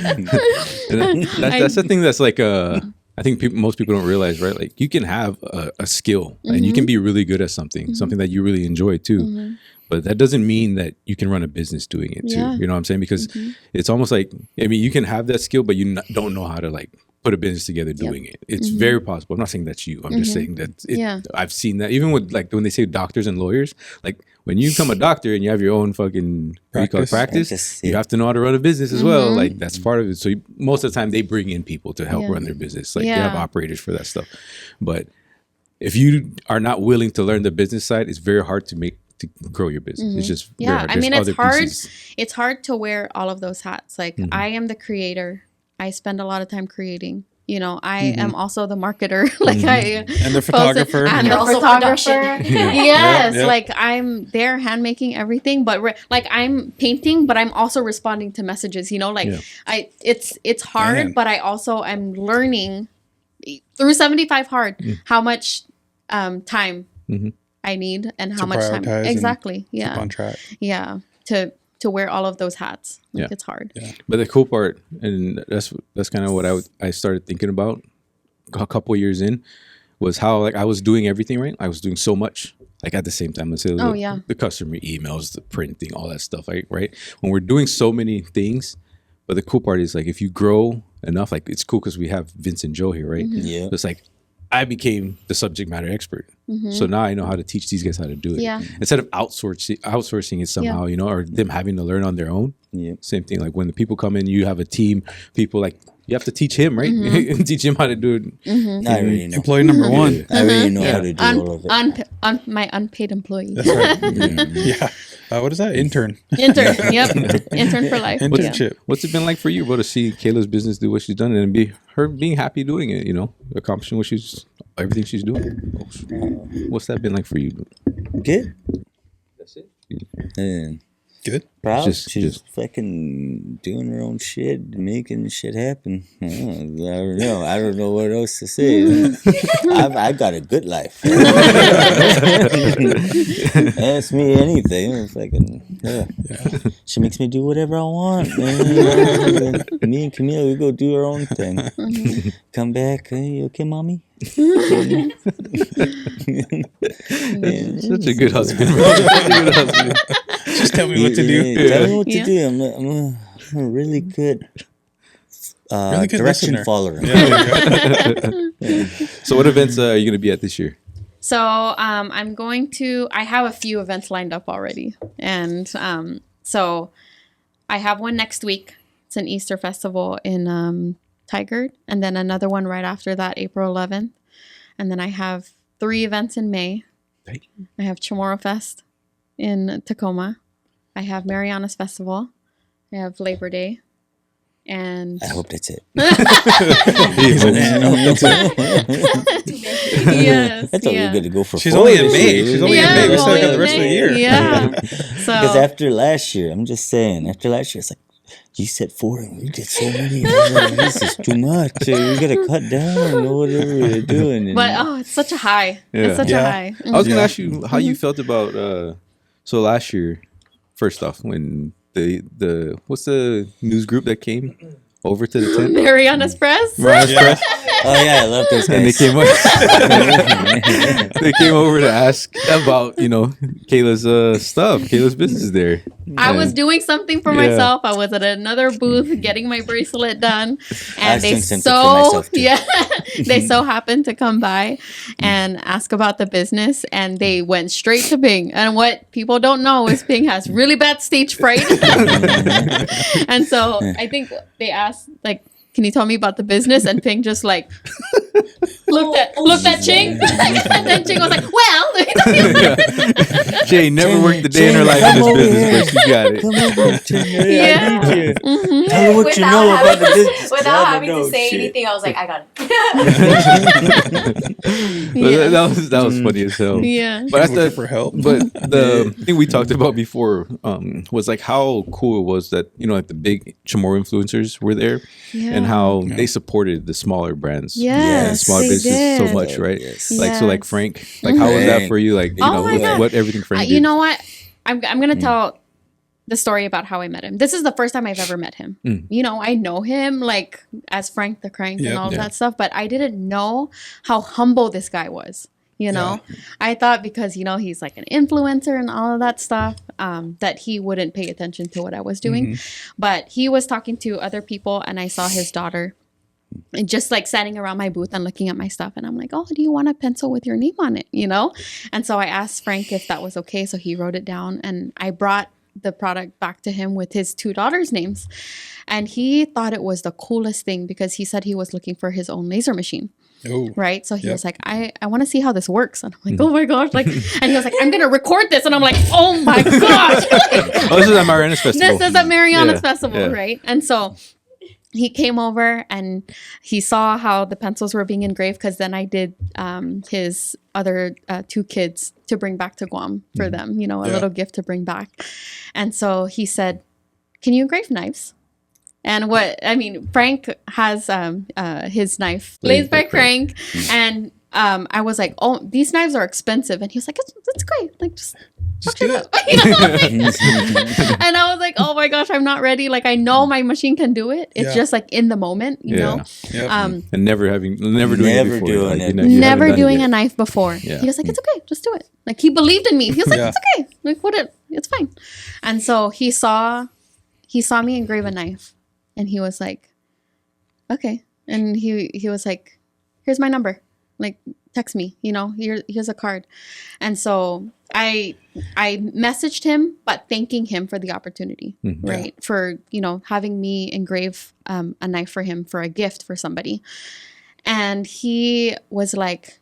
That's the thing that's like I think most people don't realize, right? Like you can have a skill and you can be really good at something that you really enjoy too. But that doesn't mean that you can run a business doing it too. Yeah. You know what I'm saying? Because it's almost like, I mean, you can have that skill, but you don't know how to like put a business together doing it. It's very possible. I'm not saying that's you. I'm just saying that I've seen that even with like when they say doctors and lawyers, like when you become a doctor and you have your own fucking practice, Practice, you have to know how to run a business as well. Like that's part of it. So most of the time they bring in people to help run their business. Like they have operators for that stuff. But if you are not willing to learn the business side, it's very hard to grow your business. It's just very hard. I mean, There's it's other hard. pieces. It's hard to wear all of those hats. Like I am the creator. I spend a lot of time creating. you know, I am also the marketer. Like I And the photographer. and You're the also photographer. production. Yes, Yep. like I'm there hand making everything, but like I'm painting, but I'm also responding to messages. You know, like it's hard, Man. but I also am learning through 75 hard how much time I need and how To much time prioritize and exactly. Keep Yeah, on track. yeah. To wear all of those hats, like it's hard. But the cool part, and that's kind of what I started thinking about a couple years in, was how like I was doing everything right. I was doing so much like at the same time. Let's say the customer emails, the printing, all that stuff. Like right when we're doing so many things. But the cool part is like if you grow enough, like it's cool because we have Vince and Joe here, right? Yeah. So it's like I became the subject matter expert. So now I know how to teach these guys how to do it. Yeah. Instead of outsourcing it somehow, you know, or them having to learn on their own. Yeah. Same thing. Like when the people come in, you have a team, people like you have to teach him, right? Teach him how to do it. I already know. Employee number one. I already know how to do all of it. My unpaid employee. That's right. Yeah. What is that? Intern. Intern. Yep. Intern for life. Internship. What's it been like for you, bro, to see Kayla's business do what she's done and be her being happy doing it, you know, accomplishing what everything she's doing? What's that been like for you? Good. That's it. And Good. proud. Just- She's just- fucking doing her own shit, making shit happen. I don't know. I don't know what else to say. I got a good life. Ask me anything. Fucking She makes me do whatever I want. Man. Me and Camille, we go do our own thing. Come back. Hey, you okay, mommy? Such a good husband, bro. Such a good husband. Just tell me what to do. Tell me what to do. I'm a really good, Really good direction listener. follower. So what events are you going to be at this year? So I have a few events lined up already. And so I have one next week. It's an Easter festival in Tigard. And then another one right after that, April 11th. And then I have 3 events in May. Hey. I have Chamorro Fest in Tacoma. I have Mariana's Festival. I have Labor Day. And I hope that's it. yes, I thought we were good to go for She's 4 only in this May. year. She's only in May. We still got the rest of the year. Yeah. Because So after last year, I'm just saying, after last year, it's like, you said 4 and we did so many. This is too much. We got to cut down or whatever we're doing. And but it's such a high. Yeah. It's such a Yeah. high. I was going to ask you how you felt about so last year, first off, when the what's the news group that came over to the tent? Mariana's Press. oh, yeah, I love those guys. And they came they came over to ask about, you know, Kayla's stuff, Kayla's business there. I was doing something for Yeah. myself. I was at another booth getting my bracelet done, I and was they doing something for myself, too. they so happened to come by and ask about the business, and they went straight to Bing. And what people don't know is Bing has really bad stage fright, and so I think they asked like, "Can you tell me about the business?" And Ping just like looked at Ching, and then Ching was like, "Well." Jay never worked a day in her life in this business, but she got it. Come over, Tina. Yeah. I need you. Mhm. Tell me what you know about the business. Without I having don't to know say shit. anything, I was like, I got it. But that was funny as hell. Yeah. But Looking for help. But the thing we talked about before was like how cool it was that, you know, like the big Chamorro influencers were there and how they supported the smaller brands, Yes, smaller they businesses so did. much, right? Yes. Like so, like Yes. Frank, like how was that Frank. for you? Like you Oh know my God. what everything Frank did. You know what? I'm gonna tell the story about how I met him. This is the first time I've ever met him. You know, I know him like as Frank the Crank and Yep. all of that stuff, but I didn't know how humble this guy was. You know, I thought because, you know, he's like an influencer and all of that stuff, that he wouldn't pay attention to what I was doing. But he was talking to other people, and I saw his daughter and just like standing around my booth and looking at my stuff. And I'm like, oh, do you want a pencil with your name on it? You know? And so I asked Frank if that was okay. So he wrote it down, and I brought the product back to him with his 2 daughters' names. And he thought it was the coolest thing because he said he was looking for his own laser machine. Oh. Right. So he Yep. was like, I want to see how this works. And I'm like, oh my gosh. Like, and he was like, I'm going to record this. And I'm like, oh my gosh. Oh, this is at Mariana's Festival. This is at Mariana's Yeah, Festival. yeah. Right. And so he came over and he saw how the pencils were being engraved, because then I did his other 2 kids to bring back to Guam for them, you know, a little gift to bring back. And so he said, can you engrave knives? And Frank has his knife Blazed by Frank. And I was like, oh, these knives are expensive. And he was like, it's great. Like, just do it. And I was like, oh my gosh, I'm not ready. Like, I know my machine can do it. It's just like in the moment, you know? Yep. And never doing it before. Never doing a knife before. Yeah. He was like, it's okay, just do it. Like, he believed in me. He was like, it's okay. Like, it's fine. And so he saw me engrave a knife, and he was like, okay. And he was like, here's my number. Like, text me, you know, here's a card. And so I messaged him, but thanking him for the opportunity, right? For, you know, having me engrave a knife for him for a gift for somebody. And he was like,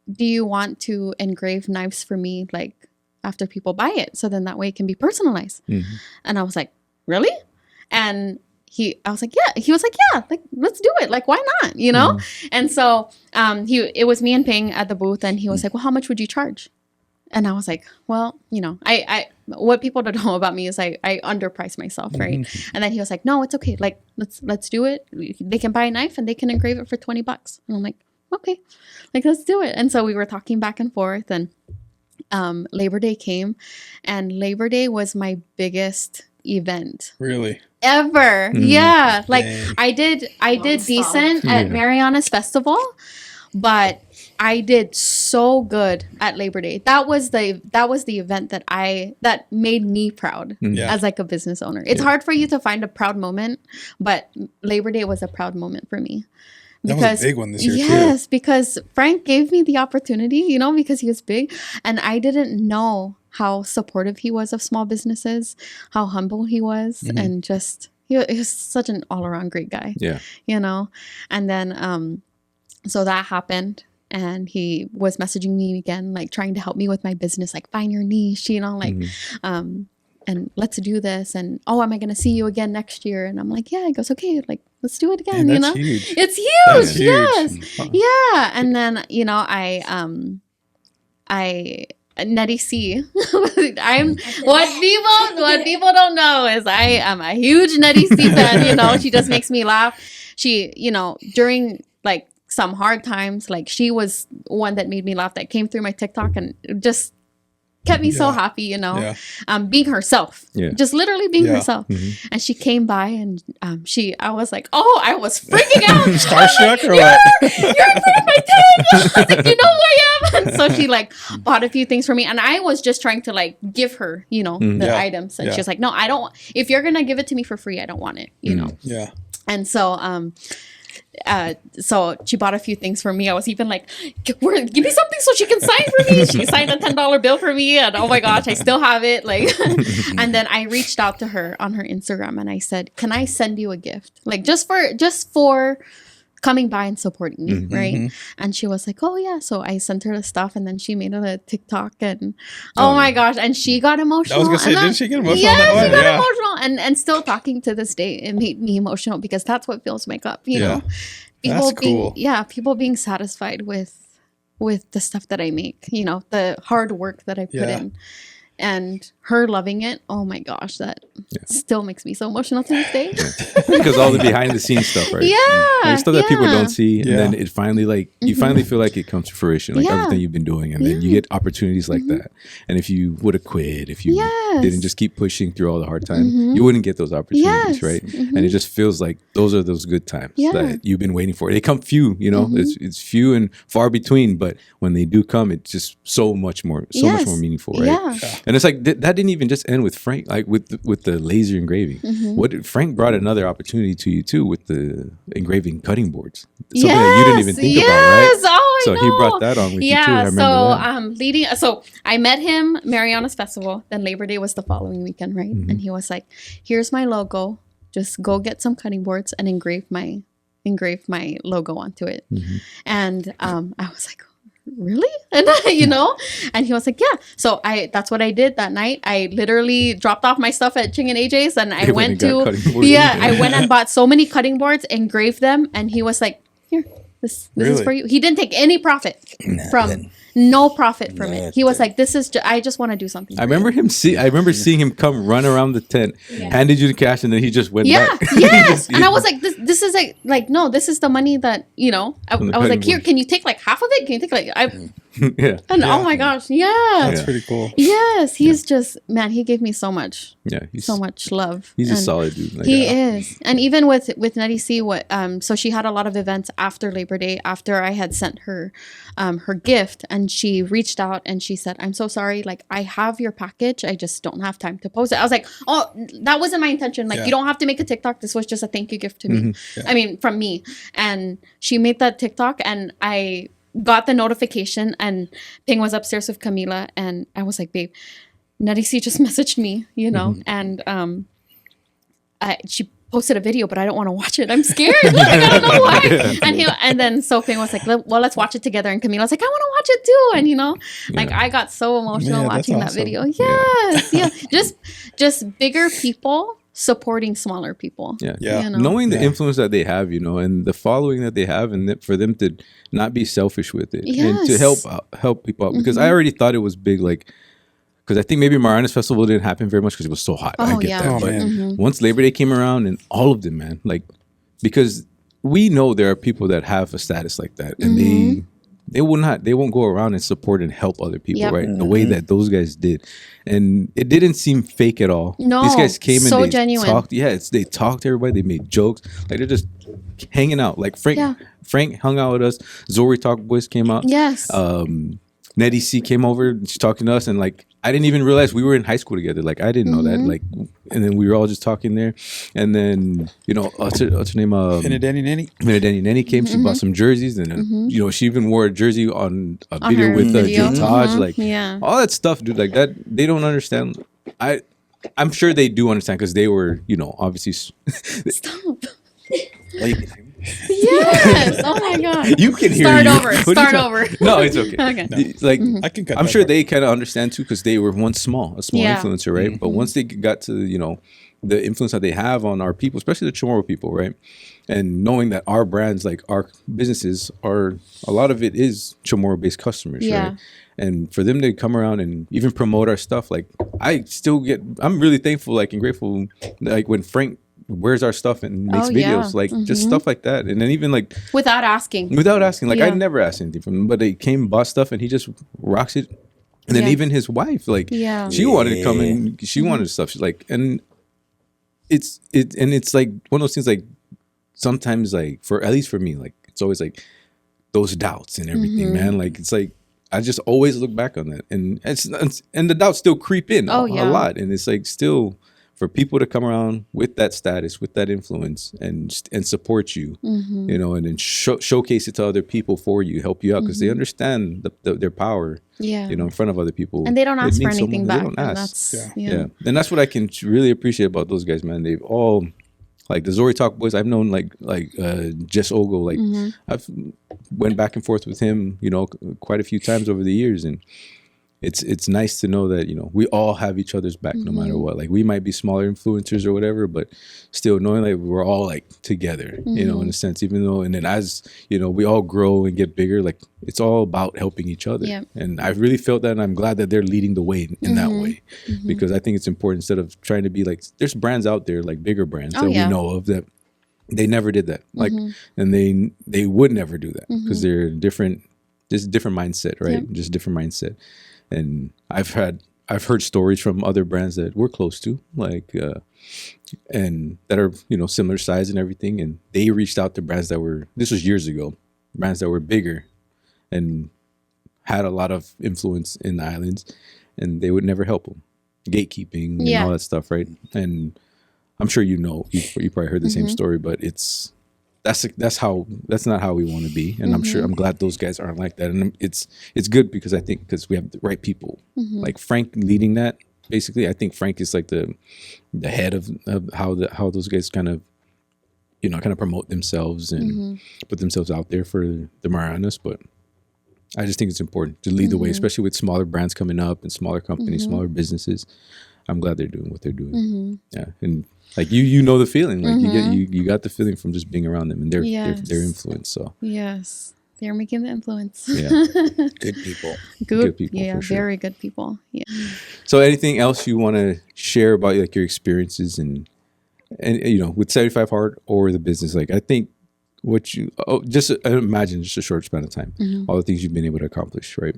do you want to engrave knives for me, like, after people buy it? So then that way it can be personalized. And I was like, really? And I was like, yeah. He was like, yeah, like, let's do it. Like, why not? You know? And so it was me and Ping at the booth, and he was like, well, how much would you charge? And I was like, well, you know, I what people don't know about me is I underprice myself, right? And then he was like, no, it's okay. Like, let's do it. They can buy a knife and they can engrave it for $20. And I'm like, okay, like, let's do it. And so we were talking back and forth, and Labor Day came, and Labor Day was my biggest event. Really? Ever. Yeah. Like, dang. I did decent at Mariana's festival, but I did so good at Labor Day. That was the event that made me proud as like a business owner. It's hard for you to find a proud moment, but Labor Day was a proud moment for me. That was a big one this year, too. Yes, because Frank gave me the opportunity, you know, because he was big, and I didn't know how supportive he was of small businesses, how humble he was, and just he was such an all-around great guy. Yeah, you know. And then so that happened, and he was messaging me again, like, trying to help me with my business, like, find your niche, you know, like and let's do this, and am I gonna see you again next year? And I'm like, yeah. He goes, okay, like, let's do it again. Man, you know, huge. It's huge. That's huge. Yes, yeah. And then, you know, I Nettie C. I'm what people don't know is I am a huge Nettie C fan. You know, she just makes me laugh. She, you know, during like some hard times, like, she was one that made me laugh, that came through my TikTok and just kept me so happy, you know, being herself, just literally being herself. And she came by, and I was like, I was freaking out. Starstruck, like, or what? You're in front of my tent. I was like, you know who I am? And so she, like, bought a few things for me, and I was just trying to, like, give her, you know, the items. And she was like, no, I don't. If you're gonna give it to me for free, I don't want it, you know. Yeah. And so so she bought a few things for me. I was even like, give me something so she can sign for me. She signed a $10 bill for me, and oh my gosh, I still have it. Like, and then I reached out to her on her Instagram, and I said, can I send you a gift? Like, just for coming by and supporting me, right? And she was like, oh yeah. So I sent her the stuff, and then she made a TikTok, and oh my gosh, and she got emotional. I was gonna say, didn't she get emotional? Yeah, she got emotional, and still talking to this day, it made me emotional, because that's what fills my cup, you know. People that's cool. People being satisfied with the stuff that I make, you know, the hard work that I put in. And her loving it, oh my gosh, that still makes me so emotional to this day. Because all the behind the scenes stuff, right? Yeah. There's stuff that people don't see, and then it finally, like, you finally feel like it comes to fruition, like everything you've been doing, and then you get opportunities like that. And if you would have quit, if you didn't just keep pushing through all the hard times, you wouldn't get those opportunities, right? And it just feels like those are those good times that you've been waiting for. They come few, you know, it's few and far between, but when they do come, it's just so much more meaningful, right? And it's like that didn't even just end with Frank, like with the laser engraving. Frank brought another opportunity to you too with the engraving cutting boards, something that you didn't even think about, right? So he brought that on with you too. I remember that. So I met him Mariana's festival. Then Labor Day was the following weekend, right? And he was like, "Here's my logo. Just go get some cutting boards and engrave my logo onto it." And I was like, really? And and he was like, yeah. So that's what I did that night. I literally dropped off my stuff at Ching and AJ's, and I went I went and bought so many cutting boards, engraved them, and he was like, here, this is for you. He didn't take any profit from it. He was like, this is I just want to do something. I remember seeing him come run around the tent, handed you the cash, and then he just went back. Yes. And I was like, this is like no, this is the money that I was like, here, can you take like half of it? Can you take like oh my gosh, that's pretty cool. Yes, he's just, man, he gave me so much. Yeah, so much love. He's a solid dude. Like, he is. And even with Nettie C, so she had a lot of events after Labor Day, after I had sent her her gift, and she reached out and she said, I'm so sorry, like I have your package, I just don't have time to post it. I was like, oh, that wasn't my intention. Like you don't have to make a TikTok. This was just a thank you gift to me. I mean, from me. And she made that TikTok, and I got the notification, and Ping was upstairs with Camila, and I was like, babe, Nettie C just messaged me, and she posted a video, but I don't want to watch it. I'm scared. Like, I don't know why. And then Ping was like, well, let's watch it together. And Camila was like, I want to watch it too. And I got so emotional watching that video. Yes, just bigger people supporting smaller people. Knowing the influence that they have, and the following that they have, and for them to not be selfish with it, and to help people out. Because I already thought it was big, like, because I think maybe Mariana's festival didn't happen very much because it was so hot. I get that. But once Labor Day came around, and all of them, man, like, because we know there are people that have a status like that, and they won't go around and support and help other people, right? The way that those guys did. And it didn't seem fake at all. No, these guys came so and they genuine. talked. They talked to everybody. They made jokes. Like, they're just hanging out. Like Frank hung out with us. Zori Talk Boys came out. Yes. Nettie C came over. She's talking to us, and like, I didn't even realize we were in high school together. Like, I didn't know that. Like, and then we were all just talking there. And then, what's her name? Finidani Nenny came. She bought some jerseys, and then, she even wore a jersey on a video with Jim Taj. Like, all that stuff, dude. Like, that, they don't understand. I'm sure they do understand, because they were, obviously. Stop. Yes. Oh my god. You can hear Start over. No, it's okay. Okay. No. Like, I can cut I'm that sure part. they kind of understand too, because they were once a small influencer, right? But once they got to the influence that they have on our people, especially the Chamorro people, right? And knowing that our brands, like our businesses, are a lot of it is Chamorro based customers, right? And for them to come around and even promote our stuff, like, I'm really thankful, like, and grateful, like, when Frank wears our stuff and makes videos, like, just stuff like that. And then even like without asking, like, I never asked anything from him, but they came, bought stuff, and he just rocks it. And then even his wife, like, she wanted to come and she wanted stuff. She's like, and it's like one of those things, like, sometimes, like, at least for me, like, it's always like those doubts and everything, man. Like, it's like, I just always look back on that, and and the doubts still creep in a lot. And it's like, still, for people to come around with that status, with that influence, and support you, and then showcase it to other people for you, help you out, because they understand their power, in front of other people, and they don't ask for anything back. They don't ask. And that's what I can really appreciate about those guys, man. They've all, like, the Zori Talk Boys, I've known, like Jess Ogo, like, I've went back and forth with him, quite a few times over the years, and it's nice to know that, we all have each other's back, no matter what. Like, we might be smaller influencers or whatever, but still knowing, like, we're all, like, together, in a sense, even though, and then as, we all grow and get bigger, like, it's all about helping each other. And I've really felt that, and I'm glad that they're leading the way in that way, because I think it's important, instead of trying to be like, there's brands out there, like bigger brands that we know of, that they never did that. Like, and they would never do that, because they're different, just different mindset, right? Just different mindset. And I've heard stories from other brands that we're close to, like, and that are, similar size and everything. And they reached out to brands this was years ago, brands that were bigger and had a lot of influence in the islands, and they would never help them. Gatekeeping and all that stuff, right? And I'm sure you probably heard the same story, but that's not how we want to be, and I'm glad those guys aren't like that, and it's good, because we have the right people, like Frank leading that. Basically, I think Frank is like the head of how those guys kind of promote themselves and put themselves out there for the Marianas. But I just think it's important to lead the way, especially with smaller brands coming up and smaller companies, smaller businesses. I'm glad they're doing what they're doing. Yeah, and like you know the feeling, like you got the feeling from just being around them and their influence. So yes, they're making the influence. Yeah, good people. Good people. Yeah, for sure. Very good people. Yeah. So anything else you want to share about like your experiences and you know with 75 Hard or the business? Like I think what you just imagine just a short span of time, all the things you've been able to accomplish, right?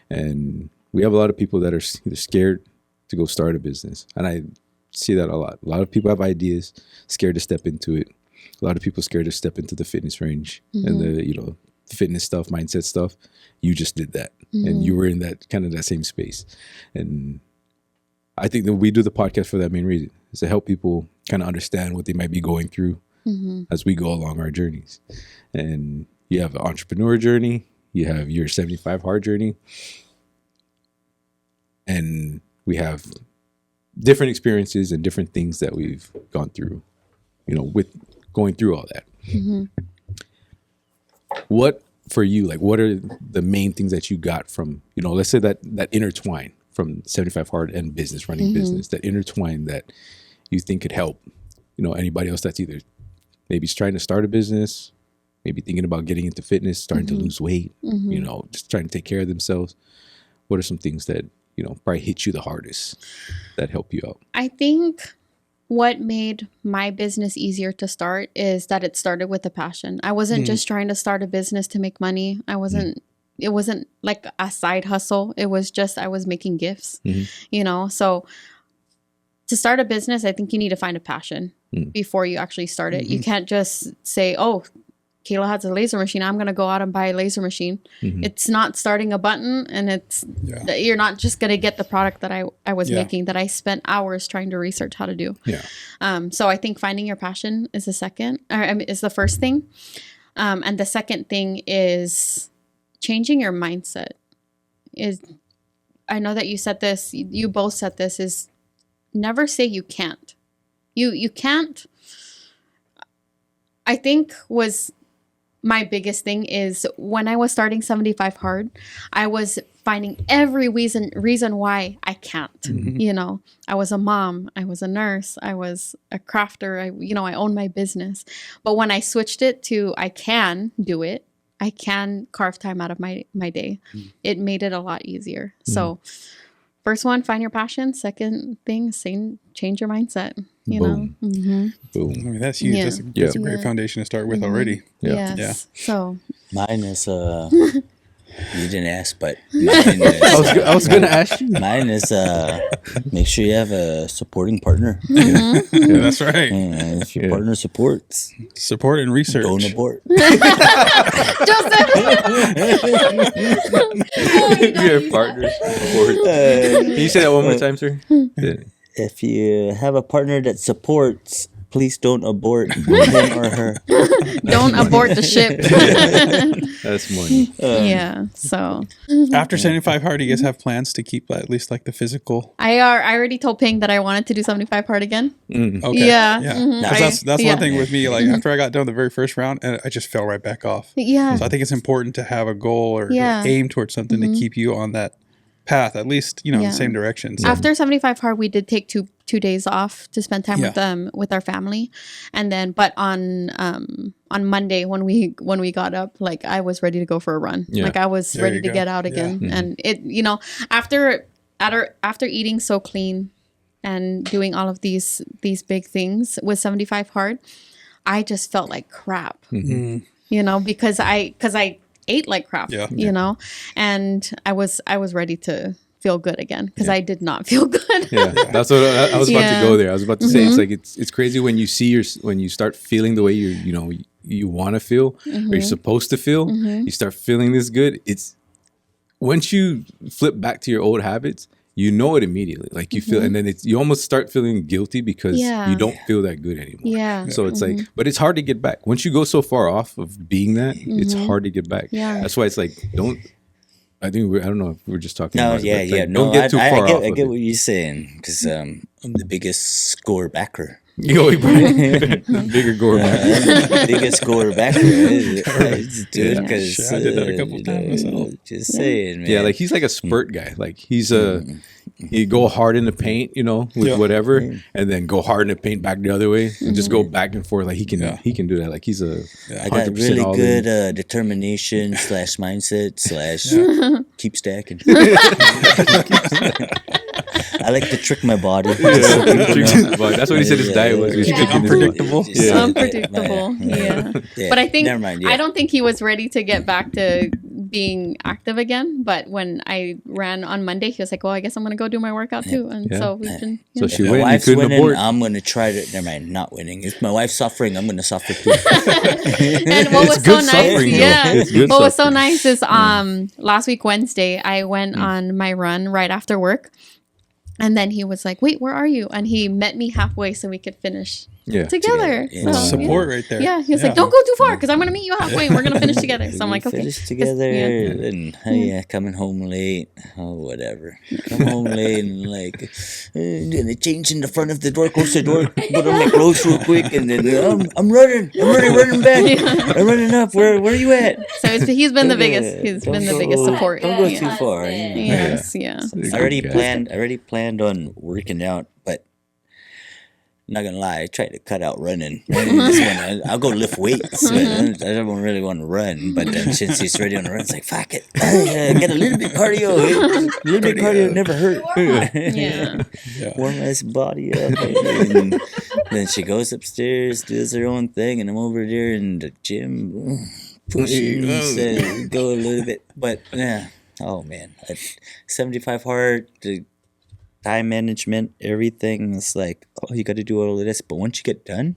And we have a lot of people that are either scared to go start a business, and I see that a lot. A lot of people have ideas, scared to step into it. A lot of people scared to step into the fitness range and the fitness stuff, mindset stuff. You just did that, and you were in that kind of that same space. And I think that we do the podcast for that main reason, is to help people kind of understand what they might be going through as we go along our journeys. And you have an entrepreneur journey, you have your 75 Hard journey, and we have different experiences and different things that we've gone through, you know, with going through all that. What for you, like, what are the main things that you got from, you know, let's say that intertwine from 75 Hard and business, running business, that intertwine that you think could help, you know, anybody else that's either maybe trying to start a business, maybe thinking about getting into fitness, starting to lose weight, you know, just trying to take care of themselves. What are some things that, you know, probably hit you the hardest that help you out? I think what made my business easier to start is that it started with a passion. I wasn't just trying to start a business to make money. It wasn't like a side hustle. It was just, I was making gifts, you know? So to start a business, I think you need to find a passion before you actually start it. You can't just say, oh, Kayla has a laser machine, I'm going to go out and buy a laser machine. It's not starting a button, and you're not just going to get the product that I was making, that I spent hours trying to research how to do. So I think finding your passion is the first thing. And the second thing is changing your mindset. I know that you said this, you both said this, is never say you can't. You can't, I think was my biggest thing is when I was starting 75 Hard, I was finding every reason why I can't. You know, I was a mom, I was a nurse, I was a crafter, I owned my business. But when I switched it to I can do it, I can carve time out of my day, it made it a lot easier. So first one, find your passion. Second thing, change your mindset. You Boom. know, Boom. I mean, that's huge. That's a great foundation to start with already. Yes. So mine is you didn't ask, but mine is, I was gonna ask you. Mine is make sure you have a supporting partner. Yeah, that's right. And if your partner supports, support and research. Don't abort. Joseph. Your partner support. Can you say that one more time, sir? If you have a partner that supports, please don't abort him or her. Don't abort the ship. That's money. Yeah. So after 75 Hard, do you guys have plans to keep at least like the physical? I already told Ping that I wanted to do 75 Hard again. Okay. Yeah. Because that's one thing with me. Like after I got done the very first round, and I just fell right back off. Yeah. So I think it's important to have a goal or aim towards something to keep you on that path, at least, in the same direction. So. After 75 Hard, we did take two days off to spend time with our family, and then but on Monday when we got up, like I was ready to go for a run. Like I was ready to get out again. And it, after eating so clean and doing all of these big things with 75 Hard, I just felt like crap. Because I ate like crap, and I was ready to feel good again because I did not feel good. That's what I was about to go there. I was about to say it's like it's crazy when you when you start feeling the way you want to feel or you're supposed to feel. You start feeling this good. It's once you flip back to your old habits, you know it immediately. Like you feel, and then you almost start feeling guilty because you don't feel that good anymore. So it's like, but it's hard to get back. Once you go so far off of being that, it's hard to get back. That's why it's like, I don't know if we're just talking about it. Don't get too far off. I get what you're saying because I'm the biggest score backer. Yo, bigger gourd back. Biggest gourd back there, dude. Because I did that a couple times myself. Just saying, man. Yeah, like he's like a spurt guy. Like he's he go hard in the paint, with whatever, and then go hard in the paint back the other way, and just go back and forth. Like he can do that. Like he's a. I got really good determination / mindset / keep stacking. I like to trick my body. That's what he said his diet was. He was Unpredictable. Unpredictable. Yeah. But I think I don't think he was ready to get back to being active again. But when I ran on Monday, he was like, "Well, I guess I'm gonna go do my workout too." And so we've been. So she my went. wife's Couldn't winning. abort. I'm gonna try to. Never mind, not winning. If my wife's suffering, I'm gonna suffer too. And what was It's so good nice, suffering, yeah. though. What was so nice is last week Wednesday I went on my run right after work. And then he was like, "Wait, where are you?" And he met me halfway so we could finish together. Yeah. So, Support right there. Yeah, he was like, "Don't go too far because I'm going to meet you halfway and we're going to finish together." So I'm like, "Okay." Finish together and coming home late. Oh, whatever. Come home late and like gonna change in the front of the door, close the door, put on my clothes real quick, and then I'm running. I'm already running back. I'm running up. Where are you at? So he's been the biggest. He's been the biggest support. Don't go too far. Yes, yeah. I already planned on working out, but not gonna lie, I tried to cut out running. I'll go lift weights. But I don't really want to run, but then since he's ready on the run, it's like fuck it, get a little bit cardio. A little bit cardio never hurt. Warm my body up. And then she goes upstairs, does her own thing, and I'm over there in the gym pushing, go a little bit, but yeah. Oh man, 75 hard. The time management, everything is like, oh, you got to do all of this, but once you get done,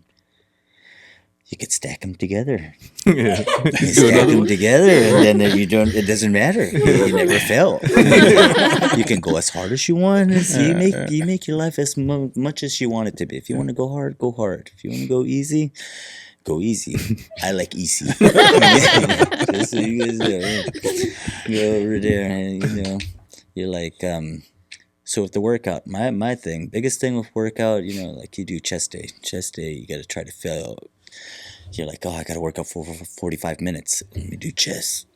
you can stack them together. You stack them together, and then if you don't, it doesn't matter. You never fail. You can go as hard as you want. You make your life as much as you want it to be. If you want to go hard, go hard. If you want to go easy. Go easy. I like easy. Just so you guys know. Go over there and you're like so with the workout, my thing, biggest thing with workout, like you do chest day, you got to try to fill. You're like, oh, I got to work out for 45 minutes. Let me do chest.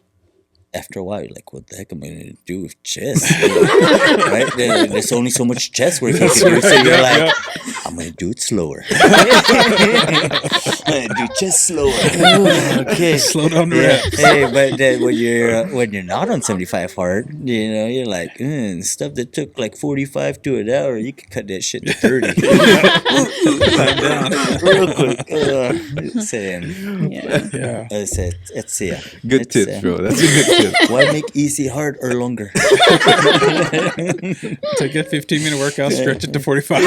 After a while, you're like, what the heck am I going to do with chest? Right? There's only so much chest work you can do. So you're like, I'm going to do it slower. I'm going to do chest slower. Okay. Slow down the reps. Hey, but then when you're not on 75 hard, you're like, stuff that took like 45 to an hour, you can cut that shit to 30. Real quick. Saying. Yeah. It's Good tips, bro. That's a good tip. Why make easy hard or longer? Take a 15-minute workout, stretch it to 45.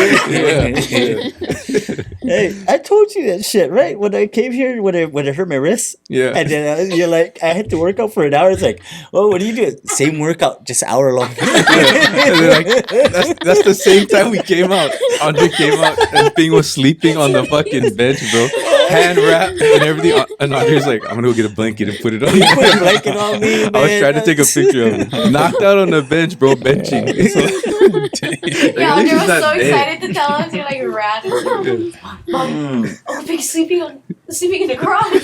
Hey, I told you that shit, right? When I came here, when I hurt my wrist, and then you're like, I had to work out for an hour. It's like, oh, what do you do? Same workout, just hour long. That's the same time we came out. Andre came out and Ping was sleeping on the fucking bench, bro. Hand wrapped and everything. And Andre's like, I'm gonna go get a blanket and put it on. You put a blanket on me, man. I was trying to take a picture of him. Knocked out on the bench, bro, benching. Yeah, Andre was so excited to tell us. You're like, rat. Mom, Pig's sleeping in the garage.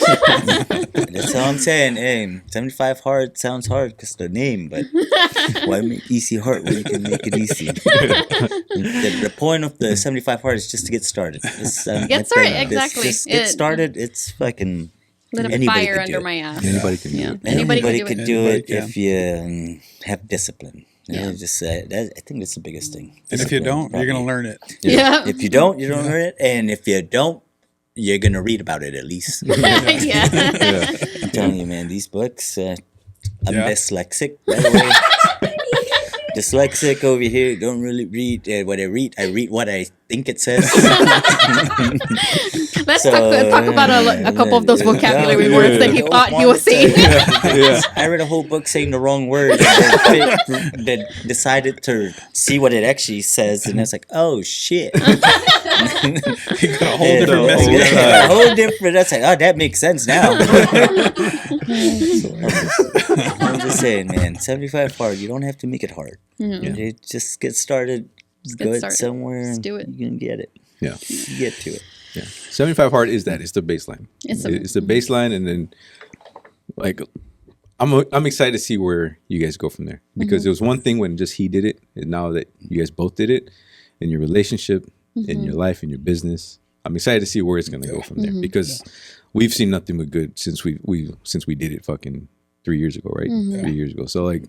That's all I'm saying. Hey, 75 hard sounds hard because the name, but why make easy hard when you can make it easy? The point of the 75 hard is just to get started. Get started, exactly. Just get started. It's fucking lit a fire under my ass. Anybody can do it. Anybody can do it can. if you have discipline. I think that's the biggest thing. And if you don't, you're going to learn it. Yeah. If you don't, you don't learn it. And if you don't, you're going to read about it at least. I'm telling you, man, these books, I'm dyslexic, by the way. Dyslexic over here, don't really read what I read. I read what I think it says. Let's talk about a couple of those vocabulary words that he thought he was saying. I read a whole book saying the wrong word and then decided to see what it actually says, and it's like, oh shit. You got a whole different message. A whole different. That's like, oh, that makes sense now. I'm just saying, man. 75 hard. You don't have to make it hard. You just get started. Go somewhere. Just do it. You can get it. Yeah. Get to it. Yeah. 75 hard is that. It's the baseline. It's the baseline, and then like I'm excited to see where you guys go from there, because it was one thing when just he did it, and now that you guys both did it in your relationship, in your life, in your business, I'm excited to see where it's gonna go from there, because we've seen nothing but good since we did it fucking 3 years ago, right? 3 years ago. So like,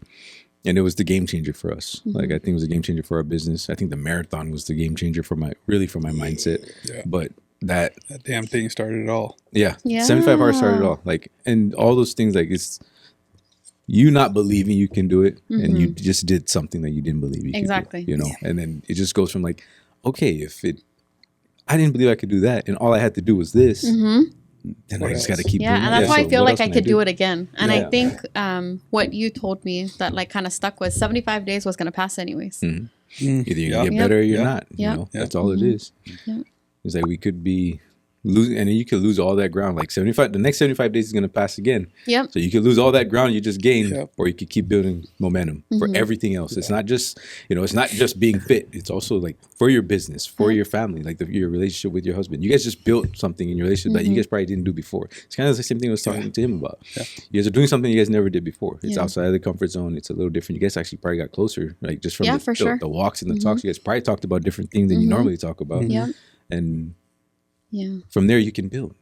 and it was the game changer for us. Like I think it was a game changer for our business. I think the marathon was the game changer for my mindset. Yeah. But that damn thing started it all. Yeah. 75 hours started it all. Like, and all those things, like it's you not believing you can do it, and you just did something that you didn't believe you could do, you know? And then it just goes from like, okay, I didn't believe I could do that, and all I had to do was this. Then I just got to keep doing it. And that's why I feel like I could do it again. And I think what you told me that like kind of stuck was 75 days was going to pass anyways. Either you get better or you're not. You know? That's all it is. It's like we could be losing, and then you could lose all that ground. Like 75, the next 75 days is going to pass again. So you could lose all that ground you just gained, or you could keep building momentum for everything else. It's not just, it's not just being fit. It's also like for your business, for your family, like your relationship with your husband. You guys just built something in your relationship that you guys probably didn't do before. It's kind of the same thing I was talking to him about. You guys are doing something you guys never did before. It's outside of the comfort zone. It's a little different. You guys actually probably got closer, like just from the walks and the talks. You guys probably talked about different things than you normally talk about. And from there you can build,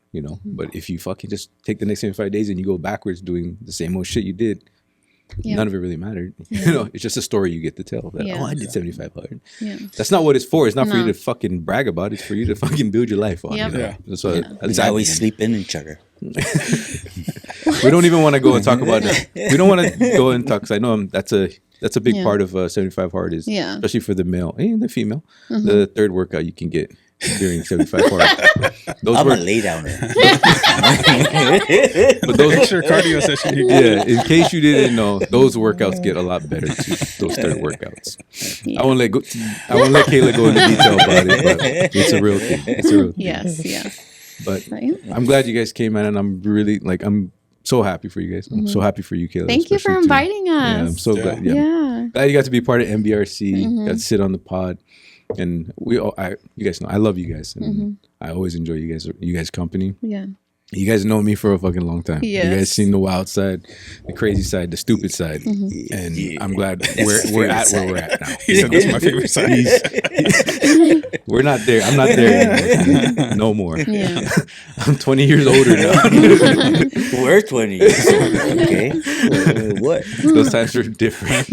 but if you fucking just take the next 75 days and you go backwards doing the same old shit you did, none of it really mattered. It's just a story you get to tell that, I did 75 hard. That's not what it's for. It's not for you to fucking brag about. It's for you to fucking build your life on. So at least I always sleep in each other. We don't even want to go and talk about it. We don't want to go and talk, because I know that's a big part of 75 hard is, especially for the male and the female, the third workout you can get during 75 hard. I'm a lay downer. But those extra cardio session. In case you didn't know, those workouts get a lot better too. Those third workouts. I won't let Kayla go into detail about it, but it's a real thing. It's a real thing. Yes. But I'm glad you guys came out, and I'm really I'm so happy for you guys. I'm so happy for you, Kayla. Thank you for inviting us. Yeah, I'm so glad. Glad you got to be part of MBRC. Got to sit on the pod. And you guys know I love you guys, and I always enjoy you guys' company. You guys know me for a fucking long time. You guys seen the wild side, the crazy side, the stupid side, and I'm glad we're at where we're at now. That's my favorite side. We're not there. I'm not there anymore. No more. I'm 20 years older now. We're 20 years older. Okay. What? Those times are different.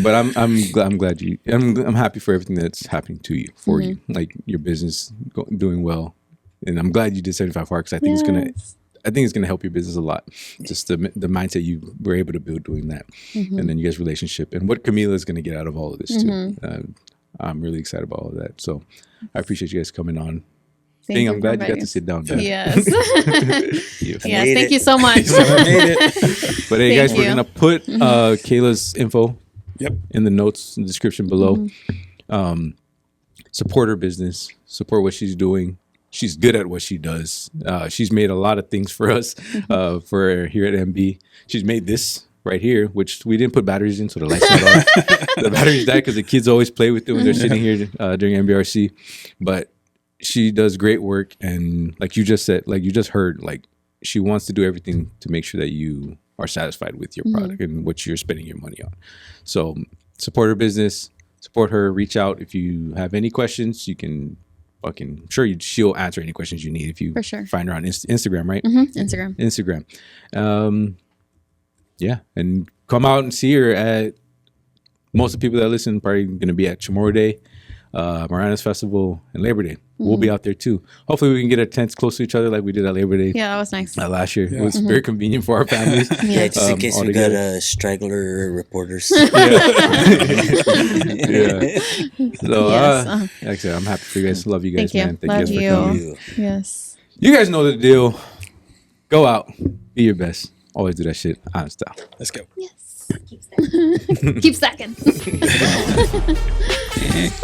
But I'm glad I'm happy for everything that's happening to you, for you, like your business doing well. And I'm glad you did 75 hard, because I think it's gonna help your business a lot. Just the mindset you were able to build doing that, and then you guys' relationship, and what Camila is gonna get out of all of this too. I'm really excited about all of that. So I appreciate you guys coming on. I'm glad you got to sit down. Yes. Thank you so much. But hey, guys, we're gonna put Kayla's info in the notes in the description below. Support her business. Support what she's doing. She's good at what she does. She's made a lot of things for us for here at MB. She's made this right here, which we didn't put batteries in, so the lights not on. The batteries died because the kids always play with it when they're sitting here during MBRC. But she does great work, and like you just said, like you just heard, like she wants to do everything to make sure that you are satisfied with your product and what you're spending your money on. So support her business, support her. Reach out if you have any questions. You can. I'm sure she'll answer any questions you need if you find her on Instagram, right? Instagram. And come out and see her at, most of the people that listen probably going to be at Chamorro Day, Moranas Festival, and Labor Day. We'll be out there too. Hopefully we can get our tents close to each other like we did at Labor Day. Yeah, that was nice. Last year. It was very convenient for our families. Just in case we got straggler reporters. So, like I said, I'm happy for you guys. Love you guys, man. Thank you guys for coming. Yes. You guys know the deal. Go out. Be your best. Always do that shit on style. Let's go. Yes. Keep stacking. Keep stacking.